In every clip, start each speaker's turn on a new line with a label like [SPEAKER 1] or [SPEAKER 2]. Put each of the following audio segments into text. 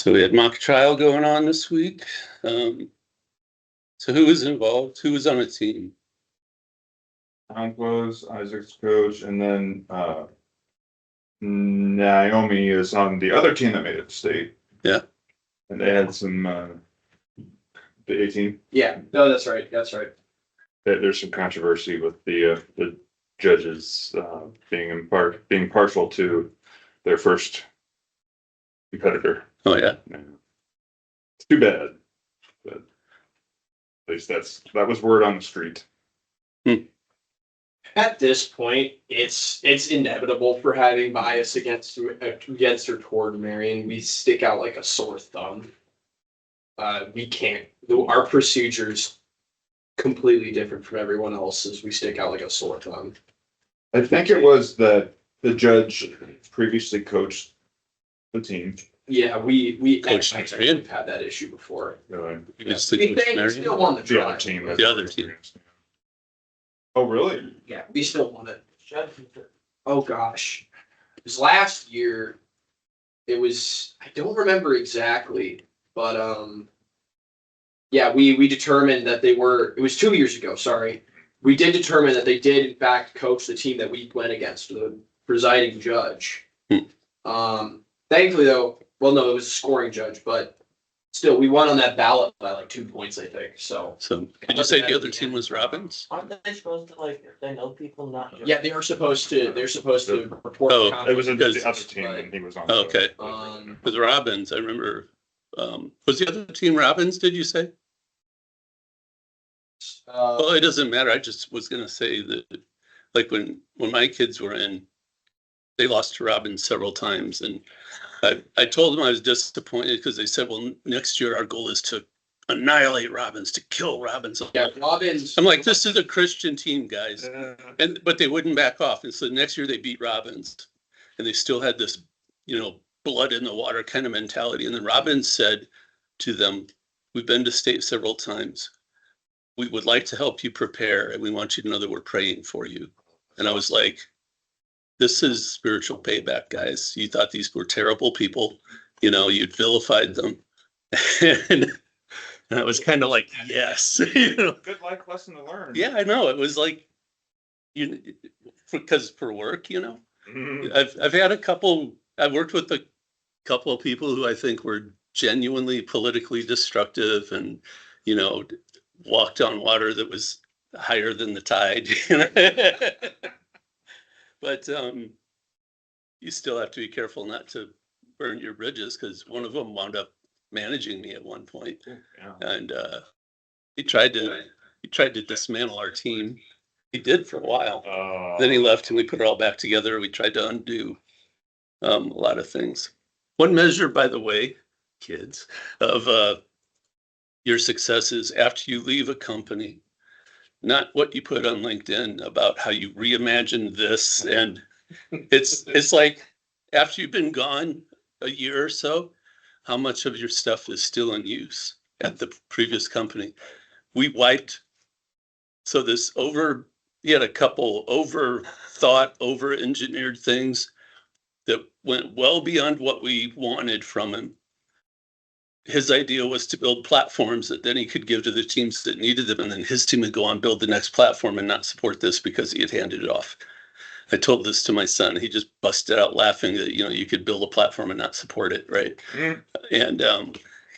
[SPEAKER 1] So we had mock trial going on this week. So who was involved? Who was on a team?
[SPEAKER 2] Mount was Isaac's coach, and then Naomi is on the other team that made it to state.
[SPEAKER 1] Yeah.
[SPEAKER 2] And they had some the 18.
[SPEAKER 3] Yeah, no, that's right. That's right.
[SPEAKER 2] There's some controversy with the judges being partial to their first competitor.
[SPEAKER 1] Oh yeah.
[SPEAKER 2] It's too bad, but at least that was word on the street.
[SPEAKER 3] At this point, it's inevitable for having bias against or toward Marion. We stick out like a sore thumb. We can't. Our procedures completely different from everyone else's. We stick out like a sore thumb.
[SPEAKER 2] I think it was that the judge previously coached the team.
[SPEAKER 3] Yeah, we
[SPEAKER 1] Coach
[SPEAKER 3] actually
[SPEAKER 1] Marion?
[SPEAKER 3] had that issue before.
[SPEAKER 1] You just
[SPEAKER 3] We
[SPEAKER 1] think
[SPEAKER 3] think we
[SPEAKER 1] Marion?
[SPEAKER 3] still won the
[SPEAKER 2] The
[SPEAKER 3] trial.
[SPEAKER 2] other team.
[SPEAKER 1] The other team.
[SPEAKER 2] Oh, really?
[SPEAKER 3] Yeah, we still won it. Oh gosh, it was last year. It was, I don't remember exactly, but yeah, we determined that they were. It was 2 years ago. Sorry, we did determine that they did in fact coach the team that we went against, the presiding judge. Thankfully though, well no, it was a scoring judge, but still we won on that ballot by like 2 points, I think. So
[SPEAKER 1] Did you say the other team was Robbins?
[SPEAKER 4] Aren't they supposed to, like, if they know people, not just?
[SPEAKER 3] yeah, they are supposed to. They're supposed to report.
[SPEAKER 1] Oh,
[SPEAKER 2] It was the
[SPEAKER 1] Because-
[SPEAKER 2] other team and he was on.
[SPEAKER 1] Oh, okay. With Robbins, I remember. Was the other team Robbins? Did you say? Well, it doesn't matter. I just was gonna say that, like when my kids were in, they lost to Robbins several times, and I told them I was disappointed because they said, well, next year our goal is to annihilate Robbins, to kill Robbins.
[SPEAKER 3] Yeah, Robbins.
[SPEAKER 1] I'm like, this is a Christian team, guys, but they wouldn't back off, and so next year they beat Robbins, and they still had this, blood in the water kind of mentality. And then Robbins said to them, "We've been to state several times. We would like to help you prepare, and we want you to know that we're praying for you." And I was like, this is spiritual payback, guys. You thought these were terrible people, you'd vilified them. And I was kind of like, yes,
[SPEAKER 2] Good life lesson to learn.
[SPEAKER 1] Yeah, I know. It was like, because for work,
[SPEAKER 2] Mhm.
[SPEAKER 1] I've had I've worked with a couple of people who I think were genuinely politically destructive and, walked on water that was higher than the tide. But you still have to be careful not to burn your bridges, because one of them wound up managing me at one point,
[SPEAKER 2] Yeah.
[SPEAKER 1] and he tried to dismantle our team. He did for a while. Then he left, and we put it all back together. We tried to undo a lot of things. One measure, by the way, kids, of your success is after you leave a company, not what you put on LinkedIn about how you reimagined this. And it's like after you've been gone a year or so, how much of your stuff is still in use at the previous company. We wiped. So he had a couple overthought, over-engineered things that went well beyond what we wanted from him. His idea was to build platforms that then he could give to the teams that needed them, and then his team would go on build the next platform and not support this because he had handed it off. I told this to my son. He just busted out laughing that, you could build a platform and not support it, right?
[SPEAKER 2] Mm.
[SPEAKER 1] And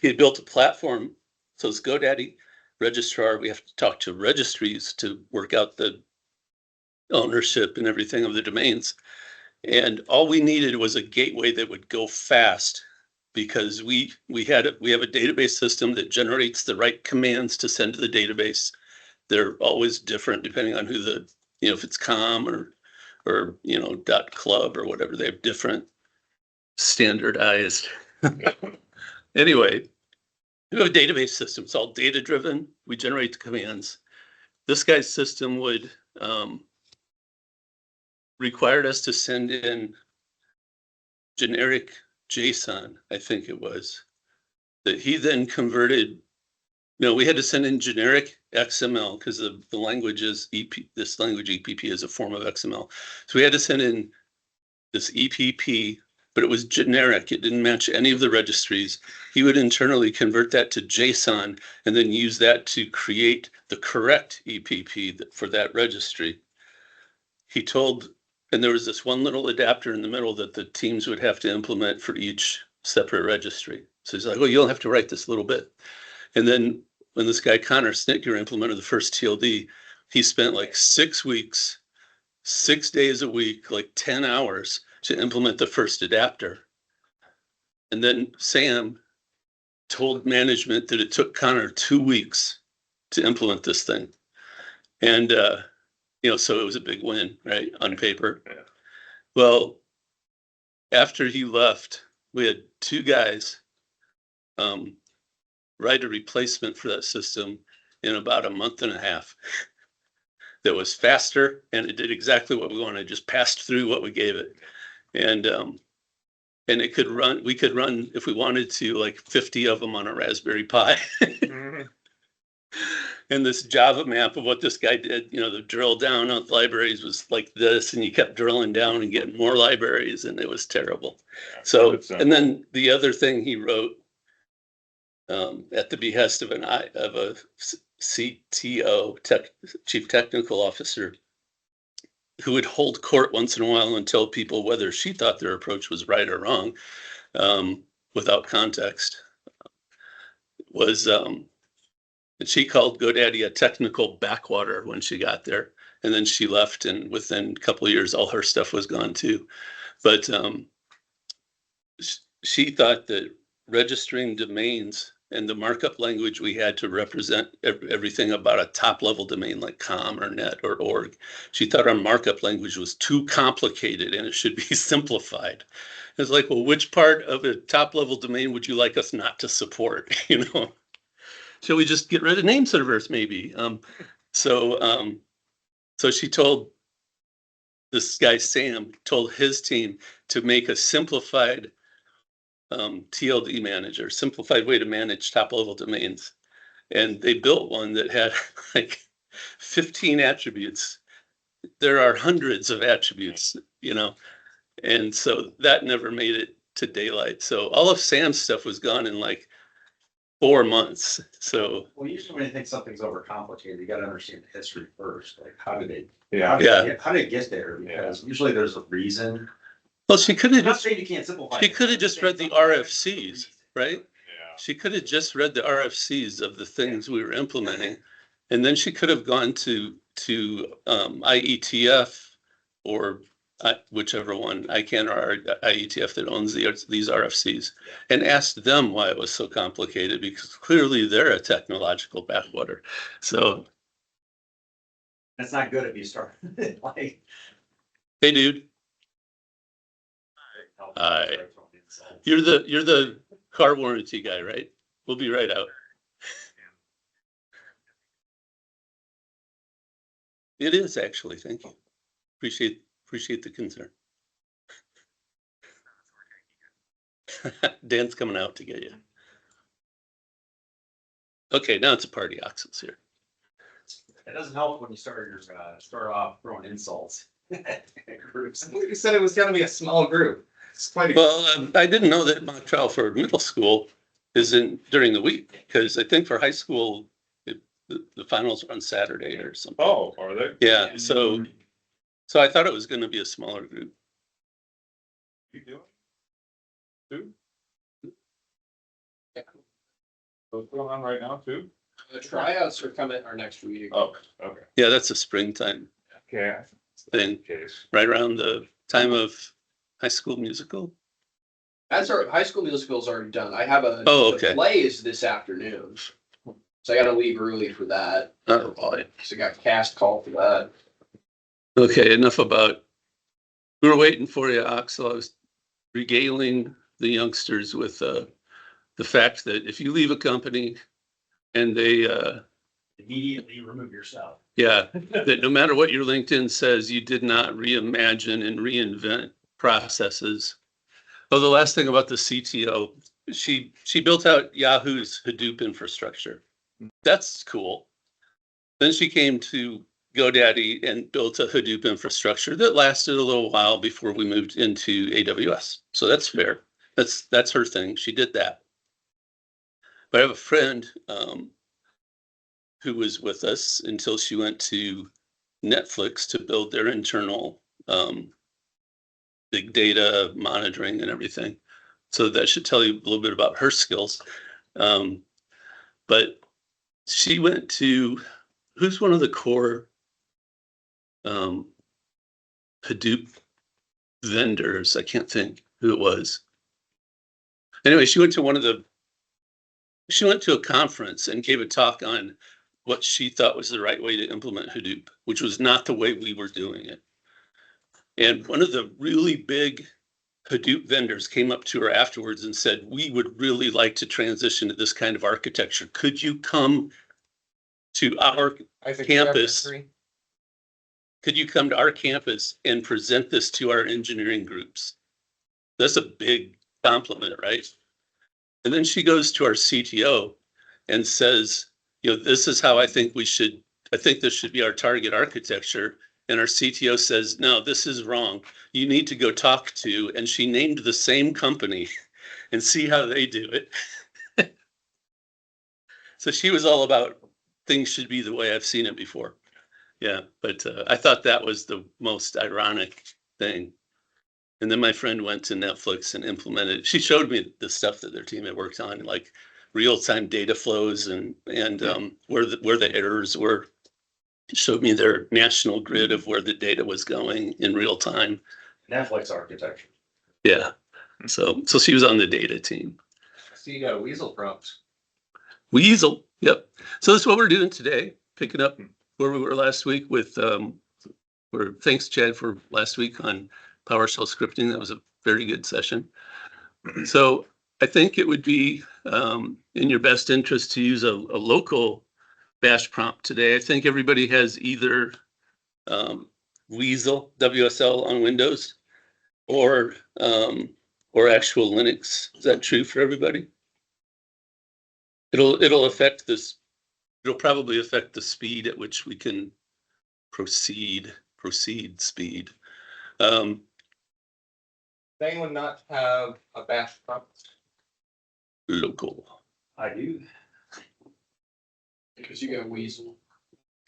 [SPEAKER 1] he had built a platform. So it's GoDaddy registrar. We have to talk to registries to work out the ownership and everything of the domains. And all we needed was a gateway that would go fast, because we have a database system that generates the right commands to send to the database. They're always different depending on who if it's com or .club or whatever. They have different standardized. Anyway, we have a database system. It's all data driven. We generate the commands. This guy's system would required us to send in generic JSON, I think it was, that he then converted. We had to send in generic XML because the language is this language EPP is a form of XML. So we had to send in this EPP but it was generic. It didn't match any of the registries. He would internally convert that to JSON and then use that to create the correct EPP for that registry. He told, and there was this one little adapter in the middle that the teams would have to implement for each separate registry. So he's like, well, you'll have to write this little bit. And then when this guy, Connor Snitker, implemented the first TLD, he spent like 6 weeks, 6 days a week, like 10 hours to implement the first adapter. And then Sam told management that it took Connor 2 weeks to implement this thing. And, so it was a big win, right, on paper.
[SPEAKER 2] Yeah.
[SPEAKER 1] Well, after he left, we had 2 guys write a replacement for that system in about a month and a half. That was faster, and it did exactly what we wanted. It just passed through what we gave it. And it could run, we could run, if we wanted to, like 50 of them on a Raspberry Pi. And this Java map of what this guy did, the drill down on libraries was like this, and you kept drilling down and getting more libraries, and it was terrible. So, and then the other thing he wrote at the behest of a CTO, Chief Technical Officer, who would hold court once in a while and tell people whether she thought their approach was right or wrong, without context, was and she called GoDaddy a technical backwater when she got there. And then she left, and within a couple of years, all her stuff was gone too. But she thought that registering domains and the markup language we had to represent everything about a top level domain like com or net or org, she thought our markup language was too complicated and it should be simplified. It's like, well, which part of a top level domain would you like us not to support? Shall we just get rid of name servers maybe? So she told this guy, Sam, told his team to make a simplified TLD manager, simplified way to manage top level domains. And they built one that had like 15 attributes. There are hundreds of attributes, and so that never made it to daylight. So all of Sam's stuff was gone in like 4 months. So
[SPEAKER 5] well, usually when you think something's overcomplicated, you got to understand the history first. Like, how did it get there? Because usually there's a reason.
[SPEAKER 1] Well, she could have
[SPEAKER 5] just saying you can't simplify.
[SPEAKER 1] She could have just read the RFCs, right?
[SPEAKER 2] Yeah.
[SPEAKER 1] She could have just read the RFCs of the things we were implementing, and then she could have gone to IETF or whichever one, ICANN or IETF that owns these RFCs, and asked them why it was so complicated, because clearly they're a technological backwater. So
[SPEAKER 5] that's not good if you start like,
[SPEAKER 1] hey, dude. You're the car warranty guy, right? We'll be right out. It is actually. Thank you. Appreciate the concern. Dan's coming out to get you. Okay, now it's a party. Axel's here.
[SPEAKER 5] it doesn't help when you start off throwing insults. You said it was going to be a small group.
[SPEAKER 1] Well, I didn't know that mock trial for middle school isn't during the week, because I think for high school, the finals are on Saturday or something.
[SPEAKER 2] Oh, are they?
[SPEAKER 1] Yeah, so I thought it was going to be a smaller group.
[SPEAKER 2] You doing? Two?
[SPEAKER 3] Yeah.
[SPEAKER 2] What's going on right now too?
[SPEAKER 3] The tryouts are next week.
[SPEAKER 2] Oh, okay.
[SPEAKER 1] Yeah, that's a springtime
[SPEAKER 2] Okay.
[SPEAKER 1] thing,
[SPEAKER 2] Case.
[SPEAKER 1] right around the time of High School Musical.
[SPEAKER 3] That's our High School Musical's already done. I have the play is this afternoon, so I got to leave early for that.
[SPEAKER 1] Oh, boy.
[SPEAKER 3] So I got cast call for that.
[SPEAKER 1] Okay, enough about. We were waiting for you, Axel. I was regaling the youngsters with the fact that if you leave a company and they
[SPEAKER 5] immediately remove yourself.
[SPEAKER 1] Yeah, that no matter what your LinkedIn says, you did not reimagine and reinvent processes. Oh, the last thing about the CTO, she built out Yahoo's Hadoop infrastructure. That's cool. Then she came to GoDaddy and built a Hadoop infrastructure that lasted a little while before we moved into AWS. So that's fair. That's her thing. She did that. But I have a friend who was with us until she went to Netflix to build their internal big data monitoring and everything. So that should tell you a little bit about her skills. But she went to, who's one of the core Hadoop vendors? I can't think who it was. Anyway, she went to a conference and gave a talk on what she thought was the right way to implement Hadoop, which was not the way we were doing it. And one of the really big Hadoop vendors came up to her afterwards and said, we would really like to transition to this kind of architecture. Could you come to our campus? Could you come to our campus and present this to our engineering groups? That's a big compliment, right? And then she goes to our CTO and says, this is how I think this should be our target architecture. And our CTO says, no, this is wrong. You need to go talk to, and she named the same company and see how they do it. So she was all about things should be the way I've seen it before. Yeah, but I thought that was the most ironic thing. And then my friend went to Netflix and implemented. She showed me the stuff that their team had worked on, like real-time data flows and where the errors were. She showed me their national grid of where the data was going in real time.
[SPEAKER 5] Netflix architecture.
[SPEAKER 1] Yeah. So she was on the data team.
[SPEAKER 3] I see you got a weasel prompts.
[SPEAKER 1] Weasel. Yep. So that's what we're doing today, picking up where we were last week with thanks Chad for last week on PowerShell scripting. That was a very good session. So I think it would be in your best interest to use a local bash prompt today. I think everybody has either Weasel, WSL on Windows, or actual Linux. Is that true for everybody? It'll affect this. It'll probably affect the speed at which we can proceed speed.
[SPEAKER 3] Does anyone not have a bash prompt?
[SPEAKER 1] Local.
[SPEAKER 5] I do.
[SPEAKER 3] Because you got weasel.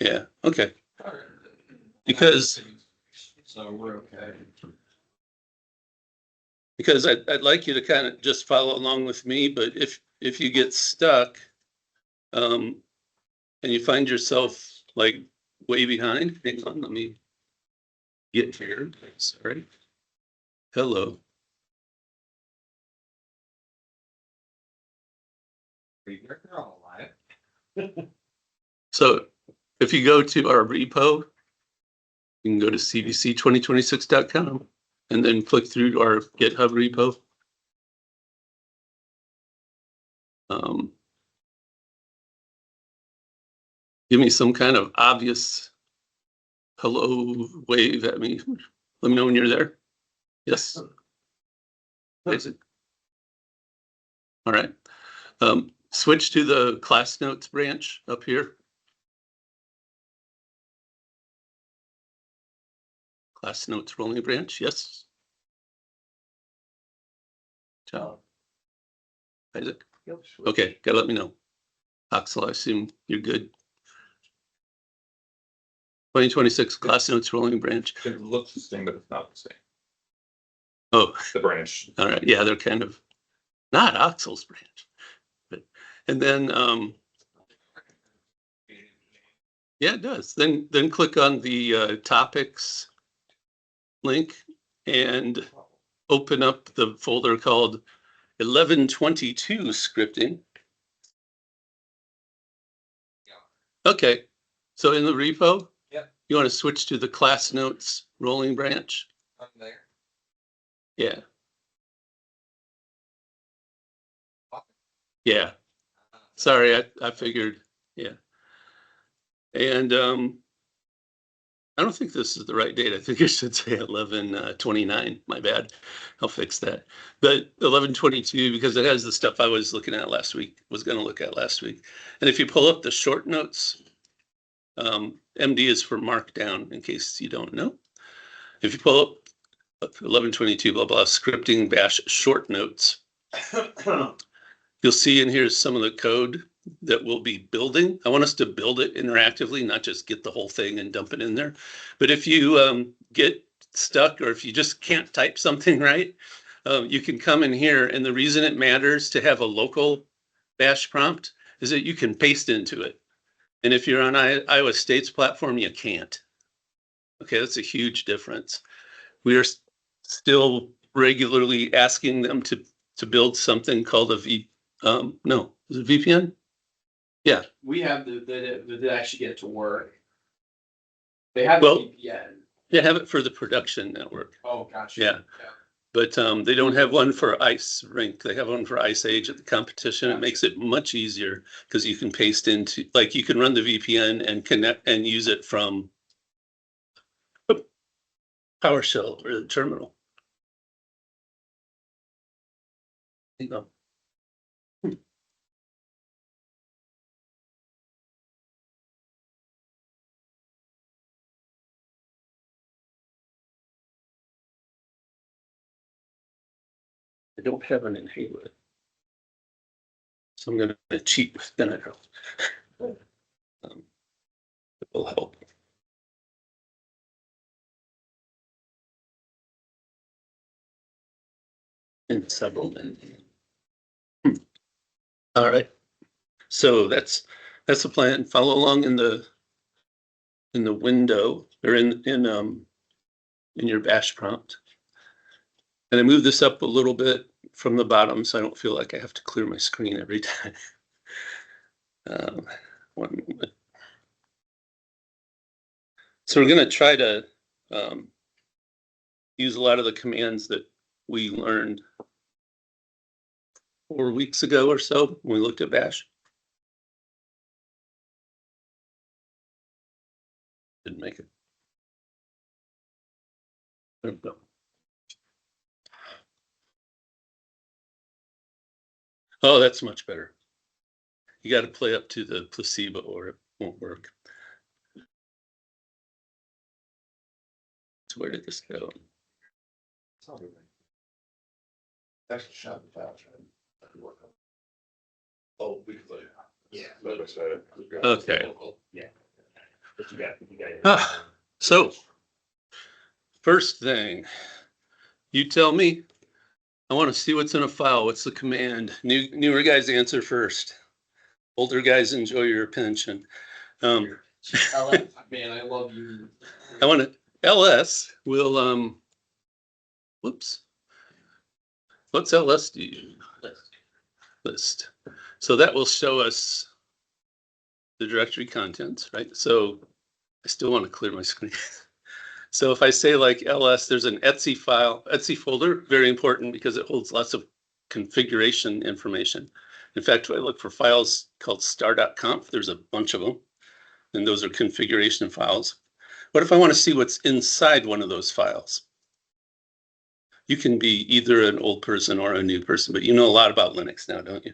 [SPEAKER 1] Yeah. Okay.
[SPEAKER 3] All right.
[SPEAKER 1] Because
[SPEAKER 3] So we're okay.
[SPEAKER 1] Because I'd like you to kind of just follow along with me, but if you get stuck, and you find yourself like way behind, hang on, let me get here. Sorry. Hello.
[SPEAKER 3] You're all alive.
[SPEAKER 1] So if you go to our repo, you can go to cdc2026.com and then click through to our GitHub repo. Give me some kind of obvious hello wave at me. Let me know when you're there. Yes. Isaac. All right. Switch to the class notes branch up here. Class notes rolling branch. Yes. Ciao. Isaac. Okay, gotta let me know. Axel, I assume you're good. 2026 class notes rolling branch.
[SPEAKER 2] It looks the same, but it's not the same.
[SPEAKER 1] Oh,
[SPEAKER 2] The branch.
[SPEAKER 1] all right. Yeah, they're kind of not Axel's branch. But and then yeah, it does. Then click on the topics link and open up the folder called 1122 scripting. Okay, so in the repo,
[SPEAKER 3] yep.
[SPEAKER 1] You want to switch to the class notes rolling branch?
[SPEAKER 3] I'm there.
[SPEAKER 1] Yeah. Yeah. Sorry, I figured, yeah. And I don't think this is the right date. I think it should say 11/29. My bad. I'll fix that. But 11/22, because it has the stuff I was looking at last week, was going to look at last week. And if you pull up the short notes MD is for markdown, in case you don't know. If you pull up 1122 blah blah scripting bash short notes, you'll see in here some of the code that we'll be building. I want us to build it interactively, not just get the whole thing and dump it in there. But if you get stuck, or if you just can't type something right, you can come in here. And the reason it matters to have a local bash prompt is that you can paste into it. And if you're on Iowa State's platform, you can't. Okay, that's a huge difference. We are still regularly asking them to build something called a no, is it VPN? Yeah.
[SPEAKER 3] We have the actually get it to work. They have
[SPEAKER 1] Well,
[SPEAKER 3] the VPN.
[SPEAKER 1] They have it for the production network.
[SPEAKER 3] Oh, gotcha.
[SPEAKER 1] Yeah. But they don't have one for Ice Rink. They have one for Ice Age at the competition. It makes it much easier because you can paste into, like, you can run the VPN and connect and use it from PowerShell or the terminal. No. I don't have an inhaler, so I'm going to cheat with Benadryl. It will help. In several minutes. All right. So that's the plan. Follow along in the window or in your bash prompt. And I move this up a little bit from the bottom so I don't feel like I have to clear my screen every time. 1 moment. So we're going to try to use a lot of the commands that we learned 4 weeks ago or so when we looked at bash. Didn't make it. There we go. Oh, that's much better. You got to play up to the placebo or it won't work. So where did this go?
[SPEAKER 5] Actually, shot the file, right?
[SPEAKER 2] Oh, we can play.
[SPEAKER 5] Yeah.
[SPEAKER 1] Okay.
[SPEAKER 5] Yeah. But you got.
[SPEAKER 1] So first thing, you tell me. I want to see what's in a file. What's the command? Newer guys answer first. Older guys enjoy your pension.
[SPEAKER 3] Man, I love you.
[SPEAKER 1] I want to. LS will whoops. What's LS do? List. So that will show us the directory contents, right? So I still want to clear my screen. So if I say like LS, there's an Etsy file, Etsy folder, very important because it holds lots of configuration information. In fact, when I look for files called star.conf, there's a bunch of them, and those are configuration files. What if I want to see what's inside one of those files? You can be either an old person or a new person, but you know a lot about Linux now, don't you?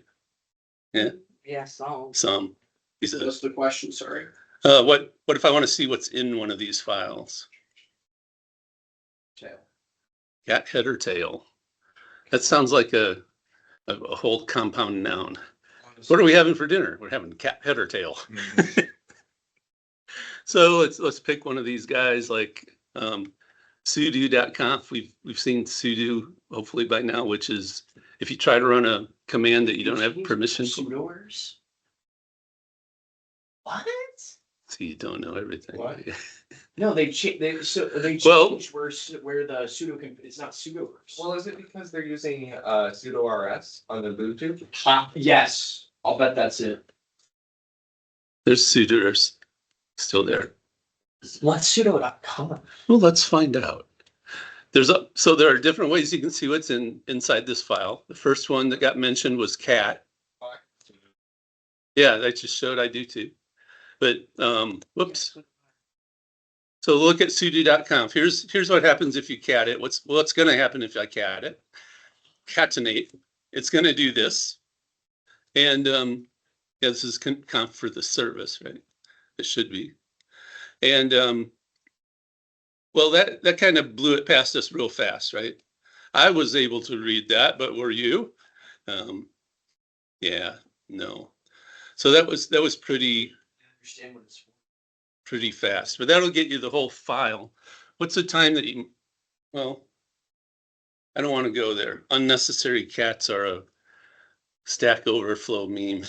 [SPEAKER 1] Yeah.
[SPEAKER 4] Yeah, so.
[SPEAKER 1] Some.
[SPEAKER 3] What's the question? Sorry.
[SPEAKER 1] What if I want to see what's in one of these files?
[SPEAKER 3] Tail.
[SPEAKER 1] Cat head or tail. That sounds like a whole compound noun. What are we having for dinner? We're having cat head or tail. So let's pick one of these guys like sudo.conf. We've seen sudo hopefully by now, which is if you try to run a command that you don't have permission for.
[SPEAKER 3] Sudoers?
[SPEAKER 4] What?
[SPEAKER 1] So you don't know everything.
[SPEAKER 3] What? No, they changed where the sudo can. It's not sudoers.
[SPEAKER 6] Well, is it because they're using sudo rs on the Bluetooth?
[SPEAKER 3] Yes, I'll bet that's it.
[SPEAKER 1] There's sudoers still there.
[SPEAKER 4] What's sudo.com?
[SPEAKER 1] Well, let's find out. So there are different ways you can see what's inside this file. The first one that got mentioned was cat. Yeah, that just showed I do too. But whoops. So look at sudo.conf. Here's what happens if you cat it. What's going to happen if I cat it? Catenate. It's going to do this. And yeah, this is conf for the service, right? It should be. And well, that kind of blew it past us real fast, right? I was able to read that, but were you? Yeah, no. So that was pretty
[SPEAKER 3] Understand what it's for.
[SPEAKER 1] pretty fast, but that'll get you the whole file. What's the time that you, well, I don't want to go there. Unnecessary cats are a Stack Overflow meme.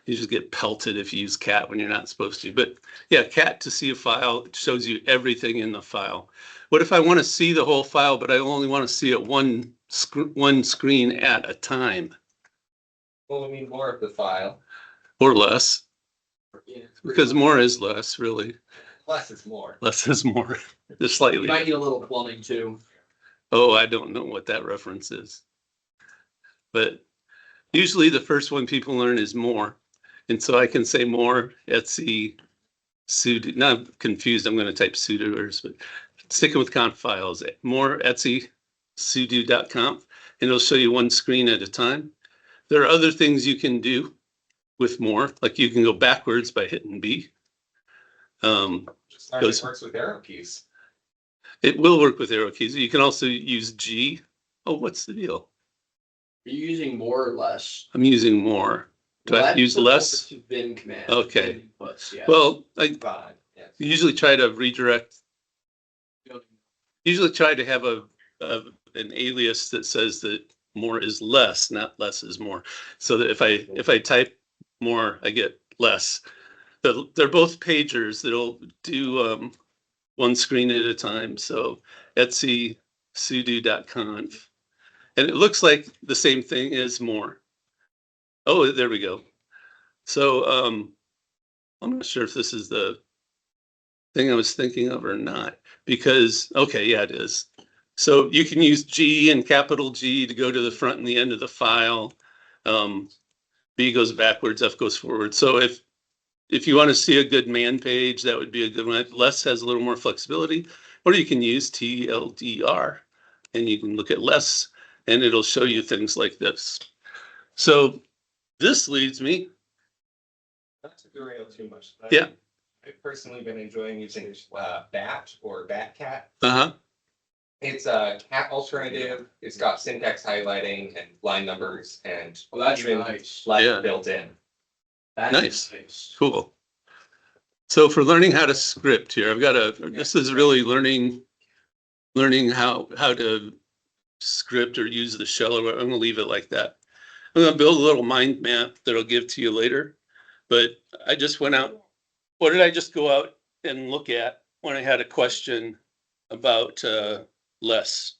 [SPEAKER 1] You just get pelted if you use cat when you're not supposed to. But yeah, cat to see a file, it shows you everything in the file. What if I want to see the whole file, but I only want to see it one screen at a time
[SPEAKER 6] Well, we need more of the file.
[SPEAKER 1] or less?
[SPEAKER 3] Yeah,
[SPEAKER 1] Because more is less, really.
[SPEAKER 6] Less is more.
[SPEAKER 1] Less is more, just
[SPEAKER 3] you
[SPEAKER 1] slightly.
[SPEAKER 3] might need a little plumbing too.
[SPEAKER 1] Oh, I don't know what that reference is. But usually the first one people learn is more. And so I can say more, Etsy, sudo, now I'm confused, I'm going to type sudo, but sticking with conf files, more Etsy, sudo.conf, and it'll show you one screen at a time. There are other things you can do with more, like you can go backwards by hitting B.
[SPEAKER 6] Just it works with arrow keys.
[SPEAKER 1] It will work with arrow keys. You can also use G. Oh, what's the deal?
[SPEAKER 3] Are you using more or less?
[SPEAKER 1] I'm using more. Do I have to use less?
[SPEAKER 3] To bin command.
[SPEAKER 1] Okay.
[SPEAKER 3] bin inputs, yeah.
[SPEAKER 1] Well, I
[SPEAKER 6] Fine. Yes.
[SPEAKER 1] usually try to redirect, usually try to have an alias that says that more is less, not less is more. So that if I type more, I get less. They're both pagers that'll do one screen at a time. So Etsy sudo.conf. And it looks like the same thing as more. Oh, there we go. So I'm not sure if this is the thing I was thinking of or not, because, okay, yeah, it is. So you can use G and capital G to go to the front and the end of the file. B goes backwards, F goes forward. So if you want to see a good man page, that would be a good one. Less has a little more flexibility, or you can use TLDR and you can look at less and it'll show you things like this. So this leads me.
[SPEAKER 6] Not to derail too much. But
[SPEAKER 1] Yeah.
[SPEAKER 6] I've personally been enjoying using BAT or BATcat.
[SPEAKER 1] Uh-huh.
[SPEAKER 6] It's a cat alternative. It's got syntax highlighting and line numbers and
[SPEAKER 3] Well, that's
[SPEAKER 6] even
[SPEAKER 3] nice.
[SPEAKER 6] left
[SPEAKER 1] Yeah.
[SPEAKER 6] built in.
[SPEAKER 3] That
[SPEAKER 1] Nice.
[SPEAKER 3] is nice.
[SPEAKER 1] Cool. So for learning how to script here, I've got this is really learning how to script or use the shell. I'm going to leave it like that. I'm going to build a little mind map that I'll give to you later. But I just went out. What did I just go out and look at when I had a question about less?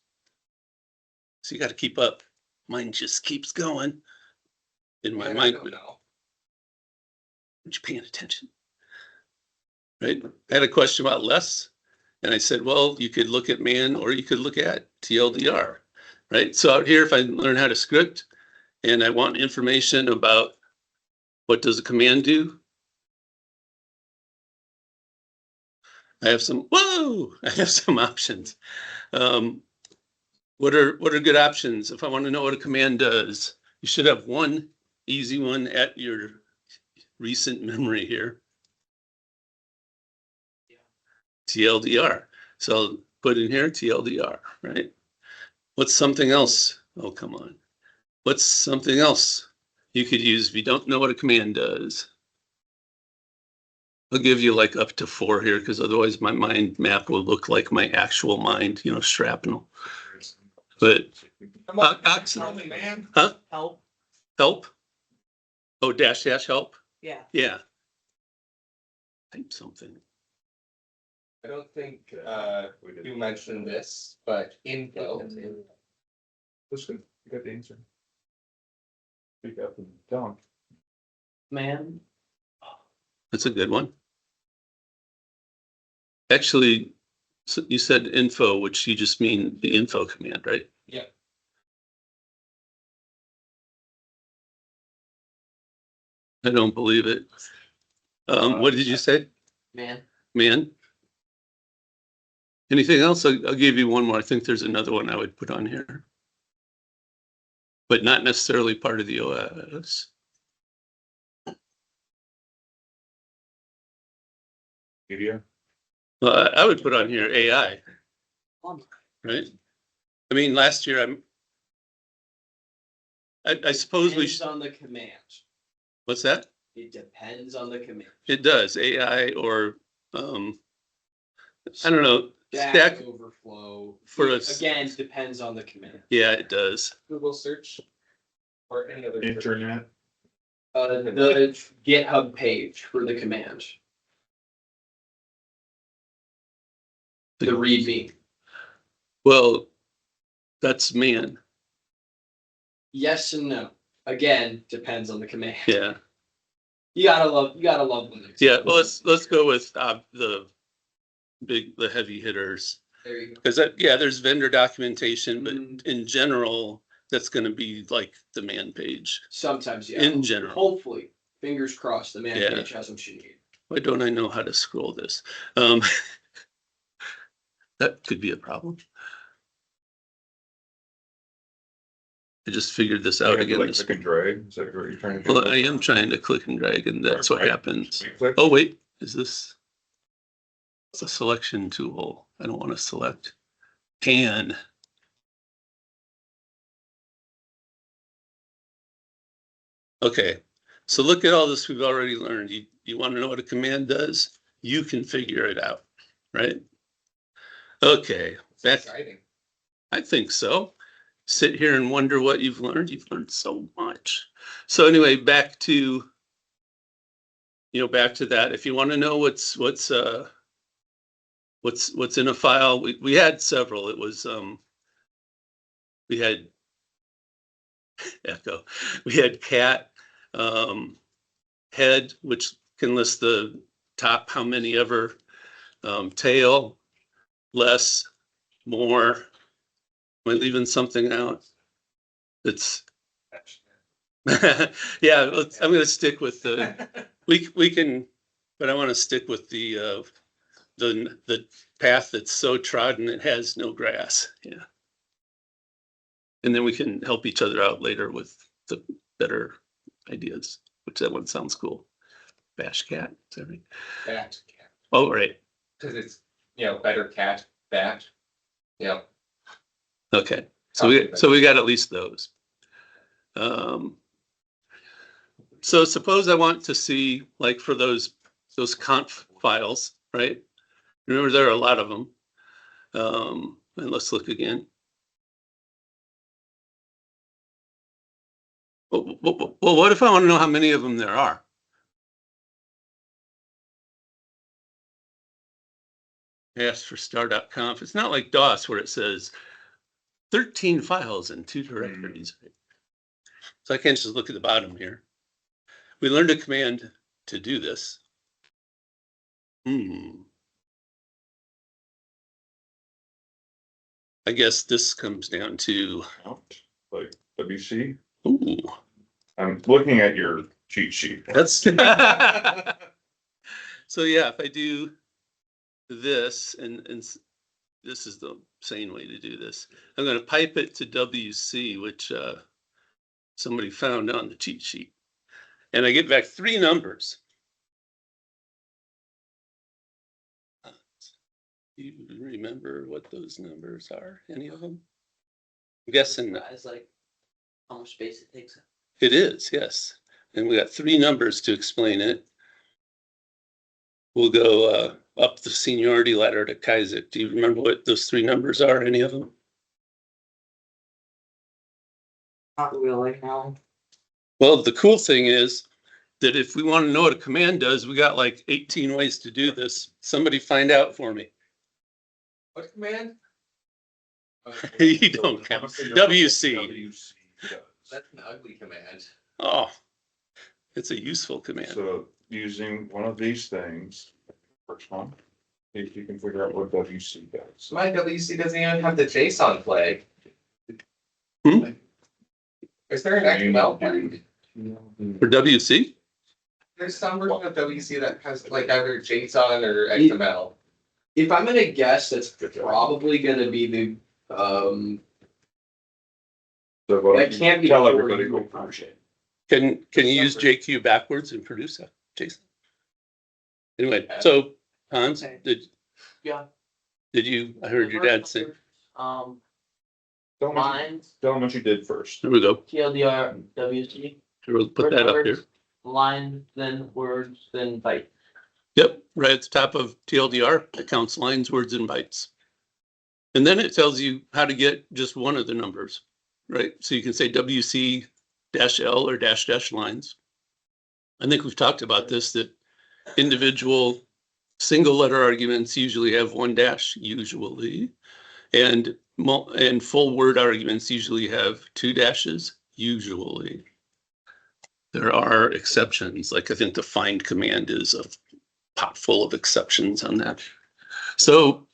[SPEAKER 1] So you got to keep up. Mine just keeps going in my
[SPEAKER 6] Man,
[SPEAKER 1] mind.
[SPEAKER 6] I don't know.
[SPEAKER 1] Aren't you paying attention? Right? I had a question about less. And I said, well, you could look at man or you could look at TLDR, right? So out here, if I learn how to script and I want information about what does a command do, I have some options. What are good options? If I want to know what a command does, you should have one easy one at your recent memory here. TLDR. So I'll put in here TLDR, right? What's something else? Oh, come on. What's something else you could use if you don't know what a command does? I'll give you like up to 4 here, because otherwise my mind map will look like my actual mind, shrapnel. But
[SPEAKER 6] Come on, tell me, man.
[SPEAKER 1] huh?
[SPEAKER 4] Help.
[SPEAKER 1] Help? Oh, dash help?
[SPEAKER 4] Yeah.
[SPEAKER 1] Yeah. Type something.
[SPEAKER 6] I don't think you mentioned this, but info.
[SPEAKER 5] That's good. You got the answer. Speak up and tell them.
[SPEAKER 4] Man.
[SPEAKER 1] That's a good one. Actually, so you said info, which you just mean the info command, right?
[SPEAKER 6] Yeah.
[SPEAKER 1] I don't believe it. What did you say?
[SPEAKER 3] Man.
[SPEAKER 1] Man? Anything else? I'll give you one more. I think there's another one I would put on here. But not necessarily part of the OS.
[SPEAKER 2] media.
[SPEAKER 1] Well, I would put on here AI, right? I mean, last year I suppose we
[SPEAKER 3] Depends
[SPEAKER 1] should,
[SPEAKER 3] on the command.
[SPEAKER 1] what's that?
[SPEAKER 3] It depends on the command.
[SPEAKER 1] It does, AI or, I don't know,
[SPEAKER 3] Stack
[SPEAKER 1] Stack,
[SPEAKER 3] Overflow.
[SPEAKER 1] for
[SPEAKER 3] It,
[SPEAKER 1] us-
[SPEAKER 3] again, depends on the command.
[SPEAKER 1] yeah, it does.
[SPEAKER 6] Google search or any other.
[SPEAKER 2] Internet.
[SPEAKER 3] The GitHub page for the command. The README.
[SPEAKER 1] Well, that's man,
[SPEAKER 3] Yes and no. Again, depends on the command.
[SPEAKER 1] yeah.
[SPEAKER 3] You gotta love Linux.
[SPEAKER 1] Yeah, well, let's go with, the heavy hitters.
[SPEAKER 3] There you go.
[SPEAKER 1] Cause yeah, there's vendor documentation, but
[SPEAKER 3] Mm.
[SPEAKER 1] in general, that's gonna be like the man page,
[SPEAKER 3] Sometimes, yeah.
[SPEAKER 1] in general.
[SPEAKER 3] Hopefully, fingers crossed, the man
[SPEAKER 1] Yeah.
[SPEAKER 3] page has what you need.
[SPEAKER 1] Why don't I know how to scroll this? That could be a problem. I just figured this out again.
[SPEAKER 2] Like click and drag, is that what you're trying to do?
[SPEAKER 1] Well, I am trying to click and drag and that's what
[SPEAKER 2] Right.
[SPEAKER 1] happens.
[SPEAKER 2] Click.
[SPEAKER 1] Oh, wait, is this? It's a selection tool. I don't want to select. Can. Okay, so look at all this we've already learned. You want to know what a command does? You can figure it out, right? Okay,
[SPEAKER 6] That's
[SPEAKER 1] that's,
[SPEAKER 6] exciting.
[SPEAKER 1] I think so. Sit here and wonder what you've learned. You've learned so much. So anyway, back to that. If you want to know what's in a file, we had several. It was we had echo. We had cat, head, which can list the top how many ever, tail, less, more. Am I leaving something out? It's yeah, I'm gonna stick with the, we can, but I want to stick with the path that's so trodden it has no grass, yeah. And then we can help each other out later with the better ideas, which that one sounds cool. Bash cat, is that right?
[SPEAKER 6] Bat cat.
[SPEAKER 1] Oh, right,
[SPEAKER 6] Cause it's, better cat, bat. Yeah.
[SPEAKER 1] okay, so we got at least those. So suppose I want to see, like, for those conf files, right? Remember, there are a lot of them. And let's look again. Well, what if I want to know how many of them there are? Ask for star.conf. It's not like DOS where it says 13 files and 2 directories. So I can't just look at the bottom here. We learned a command to do this. I guess this comes down to,
[SPEAKER 2] Like WC.
[SPEAKER 1] ooh,
[SPEAKER 2] I'm looking at your cheat sheet.
[SPEAKER 1] that's. So yeah, if I do this, and this is the sane way to do this, I'm going to pipe it to WC, which somebody found on the cheat sheet, and I get back 3 numbers. Do you remember what those numbers are? Any of them? I'm guessing
[SPEAKER 4] It's like how much space it takes.
[SPEAKER 1] it is, yes. And we got 3 numbers to explain it. We'll go up the seniority ladder to Kaizek. Do you remember what those 3 numbers are? Any of them?
[SPEAKER 4] Not really, no.
[SPEAKER 1] Well, the cool thing is that if we want to know what a command does, we got like 18 ways to do this. Somebody find out for me.
[SPEAKER 6] What command?
[SPEAKER 1] You don't count. WC.
[SPEAKER 6] That's an ugly command.
[SPEAKER 1] Oh, it's a useful command.
[SPEAKER 2] So using one of these things, first one, if you can figure out what WC does.
[SPEAKER 6] My WC doesn't even have the JSON flag.
[SPEAKER 1] Hmm?
[SPEAKER 6] Is there an XML flag?
[SPEAKER 1] For WC?
[SPEAKER 6] There's some version of WC that has like either JSON or XML.
[SPEAKER 3] If I'm gonna guess, that's probably gonna be the
[SPEAKER 2] So what
[SPEAKER 3] that can't be
[SPEAKER 2] tell
[SPEAKER 3] the
[SPEAKER 2] everybody.
[SPEAKER 3] original version.
[SPEAKER 1] Can you use JQ backwards and produce that, Jason? Anyway, so Hans,
[SPEAKER 4] Okay.
[SPEAKER 1] did
[SPEAKER 4] Yeah.
[SPEAKER 1] you, I heard your dad say,
[SPEAKER 4] Tell
[SPEAKER 2] Tell them what you did first.
[SPEAKER 1] there we go.
[SPEAKER 4] TLDR, WC,
[SPEAKER 1] We'll put that up here.
[SPEAKER 4] line, then words, then byte.
[SPEAKER 1] Yep, right at the top of TLDR, it counts lines, words, and bytes. And then it tells you how to get just one of the numbers, right? So you can say WC -L or dash lines. I think we've talked about this, that individual single letter arguments usually have one dash, usually. And full word arguments usually have two dashes, usually. There are exceptions, like I think the find command is a pot full of exceptions on that. So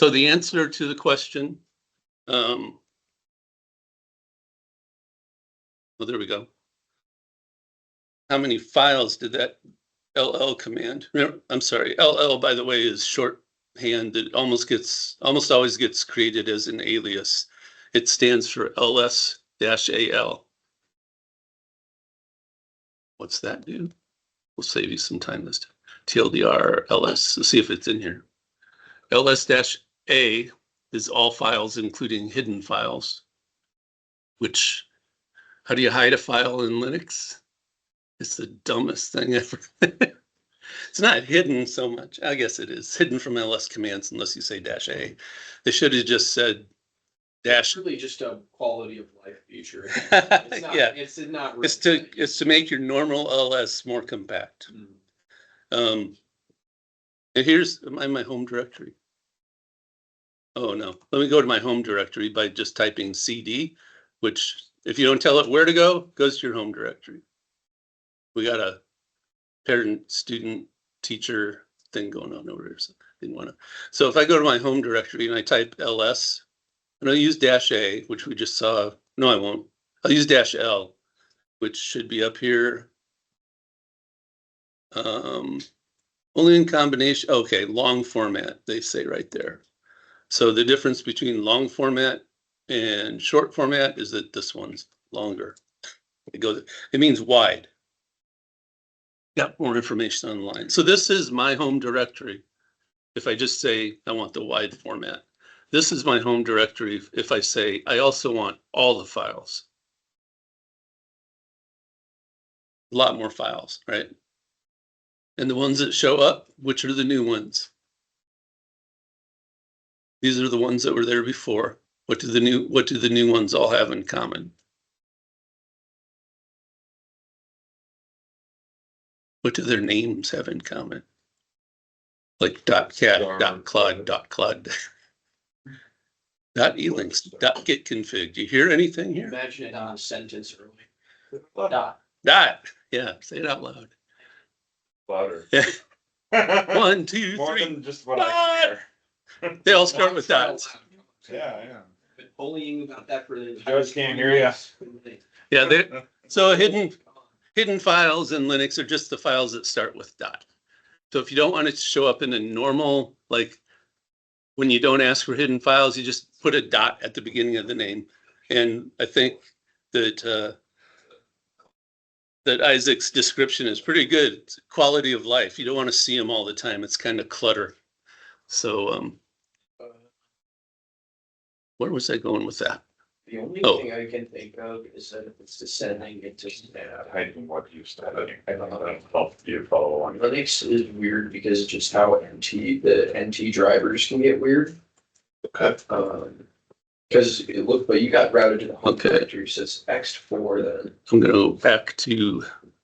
[SPEAKER 1] the answer to the question, well, there we go. How many files did that LL command? I'm sorry, LL, by the way, is shorthand. It almost always gets created as an alias. It stands for LS-AL. What's that do? We'll save you some time this time. TLDR LS. Let's see if it's in here. LS-A is all files, including hidden files. Which, how do you hide a file in Linux? It's the dumbest thing ever. It's not hidden so much. I guess it is hidden from LS commands unless you say -A. They should have just said
[SPEAKER 3] It's really just a quality of life feature.
[SPEAKER 1] Yeah,
[SPEAKER 3] It's not. Really
[SPEAKER 1] it's to make your normal LS more compact. And here's my home directory. Oh no, let me go to my home directory by just typing CD, which if you don't tell it where to go, goes to your home directory. We got a parent, student, teacher thing going on over here, so I didn't want to. So if I go to my home directory and I type LS, and I'll use -A, which we just saw. No, I won't. I'll use -L, which should be up here. Only in combination. Okay, long format, they say right there. So the difference between long format and short format is that this one's longer. It means wide. Got more information online. So this is my home directory. If I just say I want the wide format, this is my home directory. If I say I also want all the files, a lot more files, right? And the ones that show up, which are the new ones? These are the ones that were there before. What do the new ones all have in common? What do their names have in common? Like .cat, .clod, .clod, .elinks, .getconfig. Do you hear anything here?
[SPEAKER 3] Imagine it on a sentence early.
[SPEAKER 4] Dot.
[SPEAKER 1] Yeah, say it out loud.
[SPEAKER 2] Louder.
[SPEAKER 1] Yeah. 1, 2,
[SPEAKER 2] More
[SPEAKER 1] 3.
[SPEAKER 2] than just what I hear.
[SPEAKER 1] They all start with dots.
[SPEAKER 2] Yeah.
[SPEAKER 3] Been bullying about that for the.
[SPEAKER 2] Judge can't hear ya.
[SPEAKER 1] Yeah, so hidden files in Linux are just the files that start with dot. So if you don't want it to show up in a normal, like when you don't ask for hidden files, you just put a dot at the beginning of the name. And I think that Isaac's description is pretty good. It's quality of life. You don't want to see them all the time. It's kind of clutter. So where was I going with that?
[SPEAKER 3] The only
[SPEAKER 1] Oh.
[SPEAKER 3] thing I can think of is that if it's descending into
[SPEAKER 2] Hiding what you studied. I don't know. Help you follow along.
[SPEAKER 3] Linux is weird because just how the NT drivers can get weird.
[SPEAKER 2] Okay.
[SPEAKER 3] Because it looked, but you got routed to the home
[SPEAKER 1] Okay.
[SPEAKER 3] directory, so it's X4 then.
[SPEAKER 1] I'm going to go back to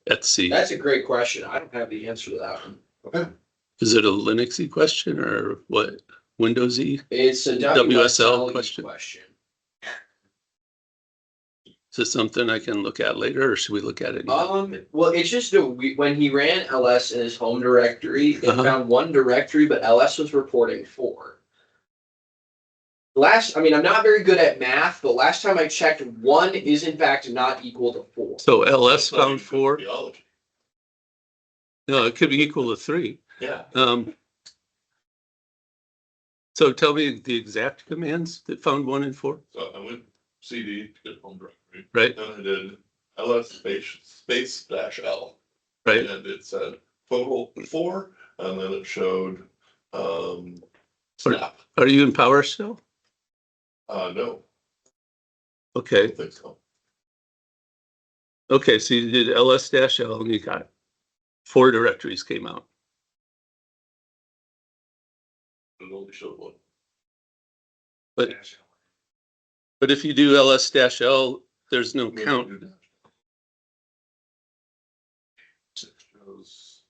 [SPEAKER 1] Etsy.
[SPEAKER 3] That's a great question. I don't have the answer to that one.
[SPEAKER 2] Okay.
[SPEAKER 1] Is it a Linuxy question or what? Windowsy?
[SPEAKER 3] It's a
[SPEAKER 1] WSL
[SPEAKER 3] question.
[SPEAKER 1] Is it something I can look at later, or should we look at it now?
[SPEAKER 3] Well, it's just when he ran LS in his home directory, it found one directory, but LS was reporting 4. I'm not very good at math, but last time I checked, 1 is in fact not equal to 4.
[SPEAKER 1] So LS found 4. No, it could be equal to 3.
[SPEAKER 2] Yeah.
[SPEAKER 1] So tell me the exact commands that found 1 and 4.
[SPEAKER 7] So I went CD to get home directory.
[SPEAKER 1] Right.
[SPEAKER 7] Then I did ls space -L.
[SPEAKER 1] Right.
[SPEAKER 7] And it said total 4, and then it showed, snap.
[SPEAKER 1] Are you in PowerShell?
[SPEAKER 7] No, I
[SPEAKER 1] Okay.
[SPEAKER 7] don't think so.
[SPEAKER 1] Okay, so you did ls-l and you got 4 directories came out.
[SPEAKER 7] It only showed 1.
[SPEAKER 1] But if you do ls-l, there's no count.
[SPEAKER 7] It shows,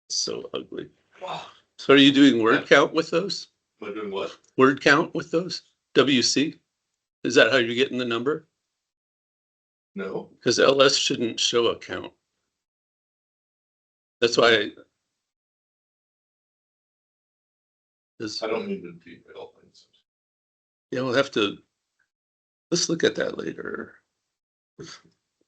[SPEAKER 1] So ugly.
[SPEAKER 3] Wow.
[SPEAKER 1] So are you doing word count with those?
[SPEAKER 7] am I doing what?
[SPEAKER 1] Word count with those? WC? Is that how you're getting the number?
[SPEAKER 7] No,
[SPEAKER 1] Because ls shouldn't show a count. That's why.
[SPEAKER 7] I don't mean to detail things.
[SPEAKER 1] Yeah, we'll have to, let's look at that later.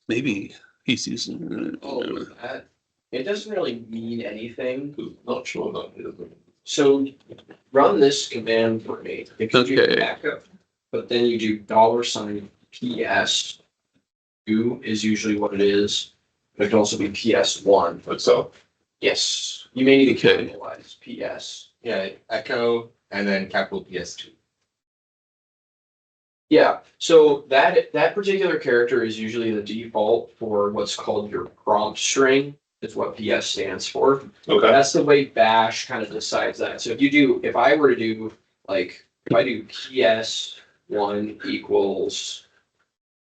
[SPEAKER 1] Maybe he's using.
[SPEAKER 3] Oh, that, it doesn't really mean anything.
[SPEAKER 7] It's not showing on here, but
[SPEAKER 3] So run this command for me. If you do
[SPEAKER 1] Okay.
[SPEAKER 3] backup, but then you do $PS, 2 is usually what it is. But it can also be PS1.
[SPEAKER 7] it's up.
[SPEAKER 3] Yes, you may need to
[SPEAKER 1] Okay.
[SPEAKER 3] capitalize PS.
[SPEAKER 6] Yeah, echo and then capital PS2.
[SPEAKER 3] Yeah, so that particular character is usually the default for what's called your prompt string. Is what PS stands for.
[SPEAKER 7] Okay.
[SPEAKER 3] That's the way Bash kind of decides that. So if I were to do like, if I do PS1 equals,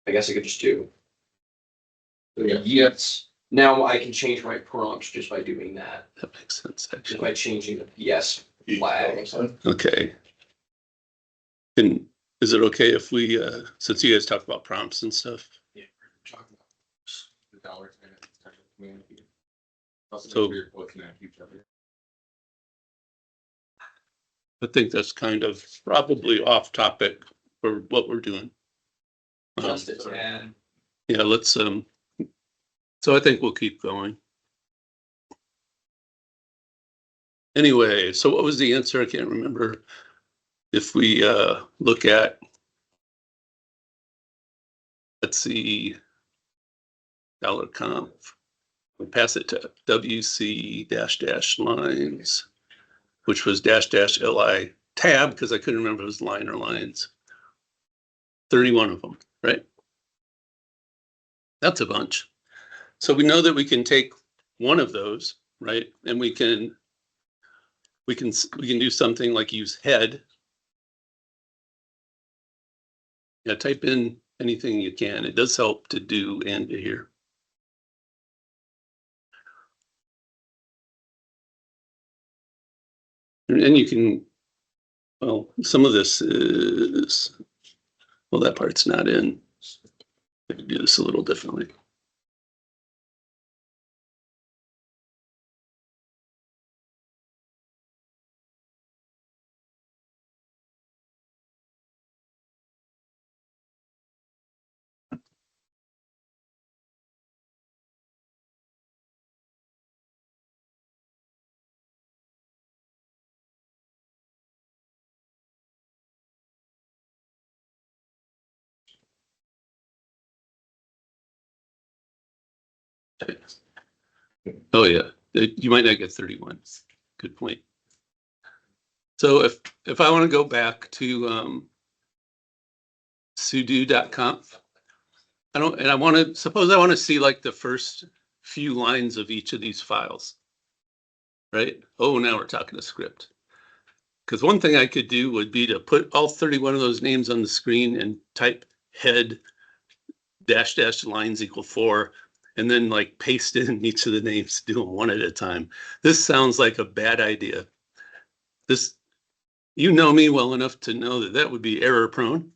[SPEAKER 3] I guess I could just do. Yes. Now I can change my prompt just by doing that,
[SPEAKER 1] That makes sense,
[SPEAKER 3] just
[SPEAKER 1] actually.
[SPEAKER 3] by changing the PS flag.
[SPEAKER 1] Okay. And is it okay if we, since you guys talk about prompts and stuff?
[SPEAKER 6] Talking about the dollar sign at the time of command here. Also,
[SPEAKER 1] So-
[SPEAKER 6] we're looking at each other.
[SPEAKER 1] I think that's kind of probably off topic for what we're doing.
[SPEAKER 3] Just a tad.
[SPEAKER 1] Yeah, let's, so I think we'll keep going. Anyway, so what was the answer? I can't remember. If we look at, let's see, $conf, we pass it to WC -- lines, which was -- li tab, because I couldn't remember if it was line or lines. 31 of them, right? That's a bunch. So we know that we can take one of those, right? And we can do something like use head. Yeah, type in anything you can. It does help to do and to hear. And you can, well, some of this is, well, that part's not in. I can do this a little differently. Oh yeah, you might not get 31. Good point. So if I want to go back to sudo.conf, I want to suppose I want to see like the first few lines of each of these files, right? Oh, now we're talking a script. Because one thing I could do would be to put all 31 of those names on the screen and type head -- lines equal 4, and then like paste in each of the names, do them one at a time. This sounds like a bad idea. This, you know me well enough to know that that would be error prone.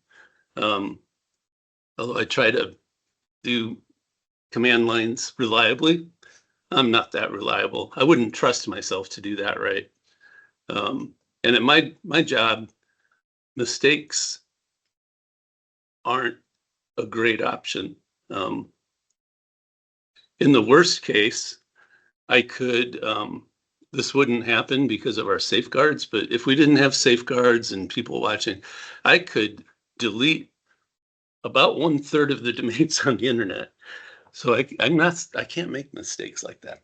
[SPEAKER 1] Although I try to do command lines reliably, I'm not that reliable. I wouldn't trust myself to do that right. And at my job, mistakes aren't a great option. In the worst case, I could, this wouldn't happen because of our safeguards, but if we didn't have safeguards and people watching, I could delete about 1/3 of the domains on the internet. So I can't make mistakes like that.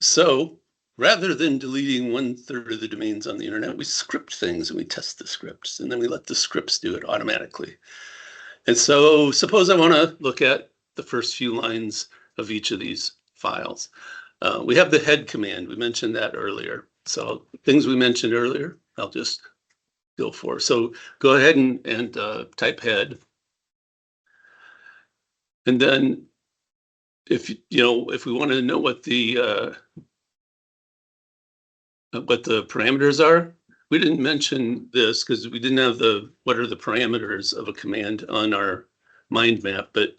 [SPEAKER 1] So rather than deleting 1/3 of the domains on the internet, we script things and we test the scripts, and then we let the scripts do it automatically. And so suppose I want to look at the first few lines of each of these files. We have the head command. We mentioned that earlier. So things we mentioned earlier, I'll just go for. So go ahead and type head. And then if we want to know what the parameters are, we didn't mention this because we didn't have what are the parameters of a command on our mind map, but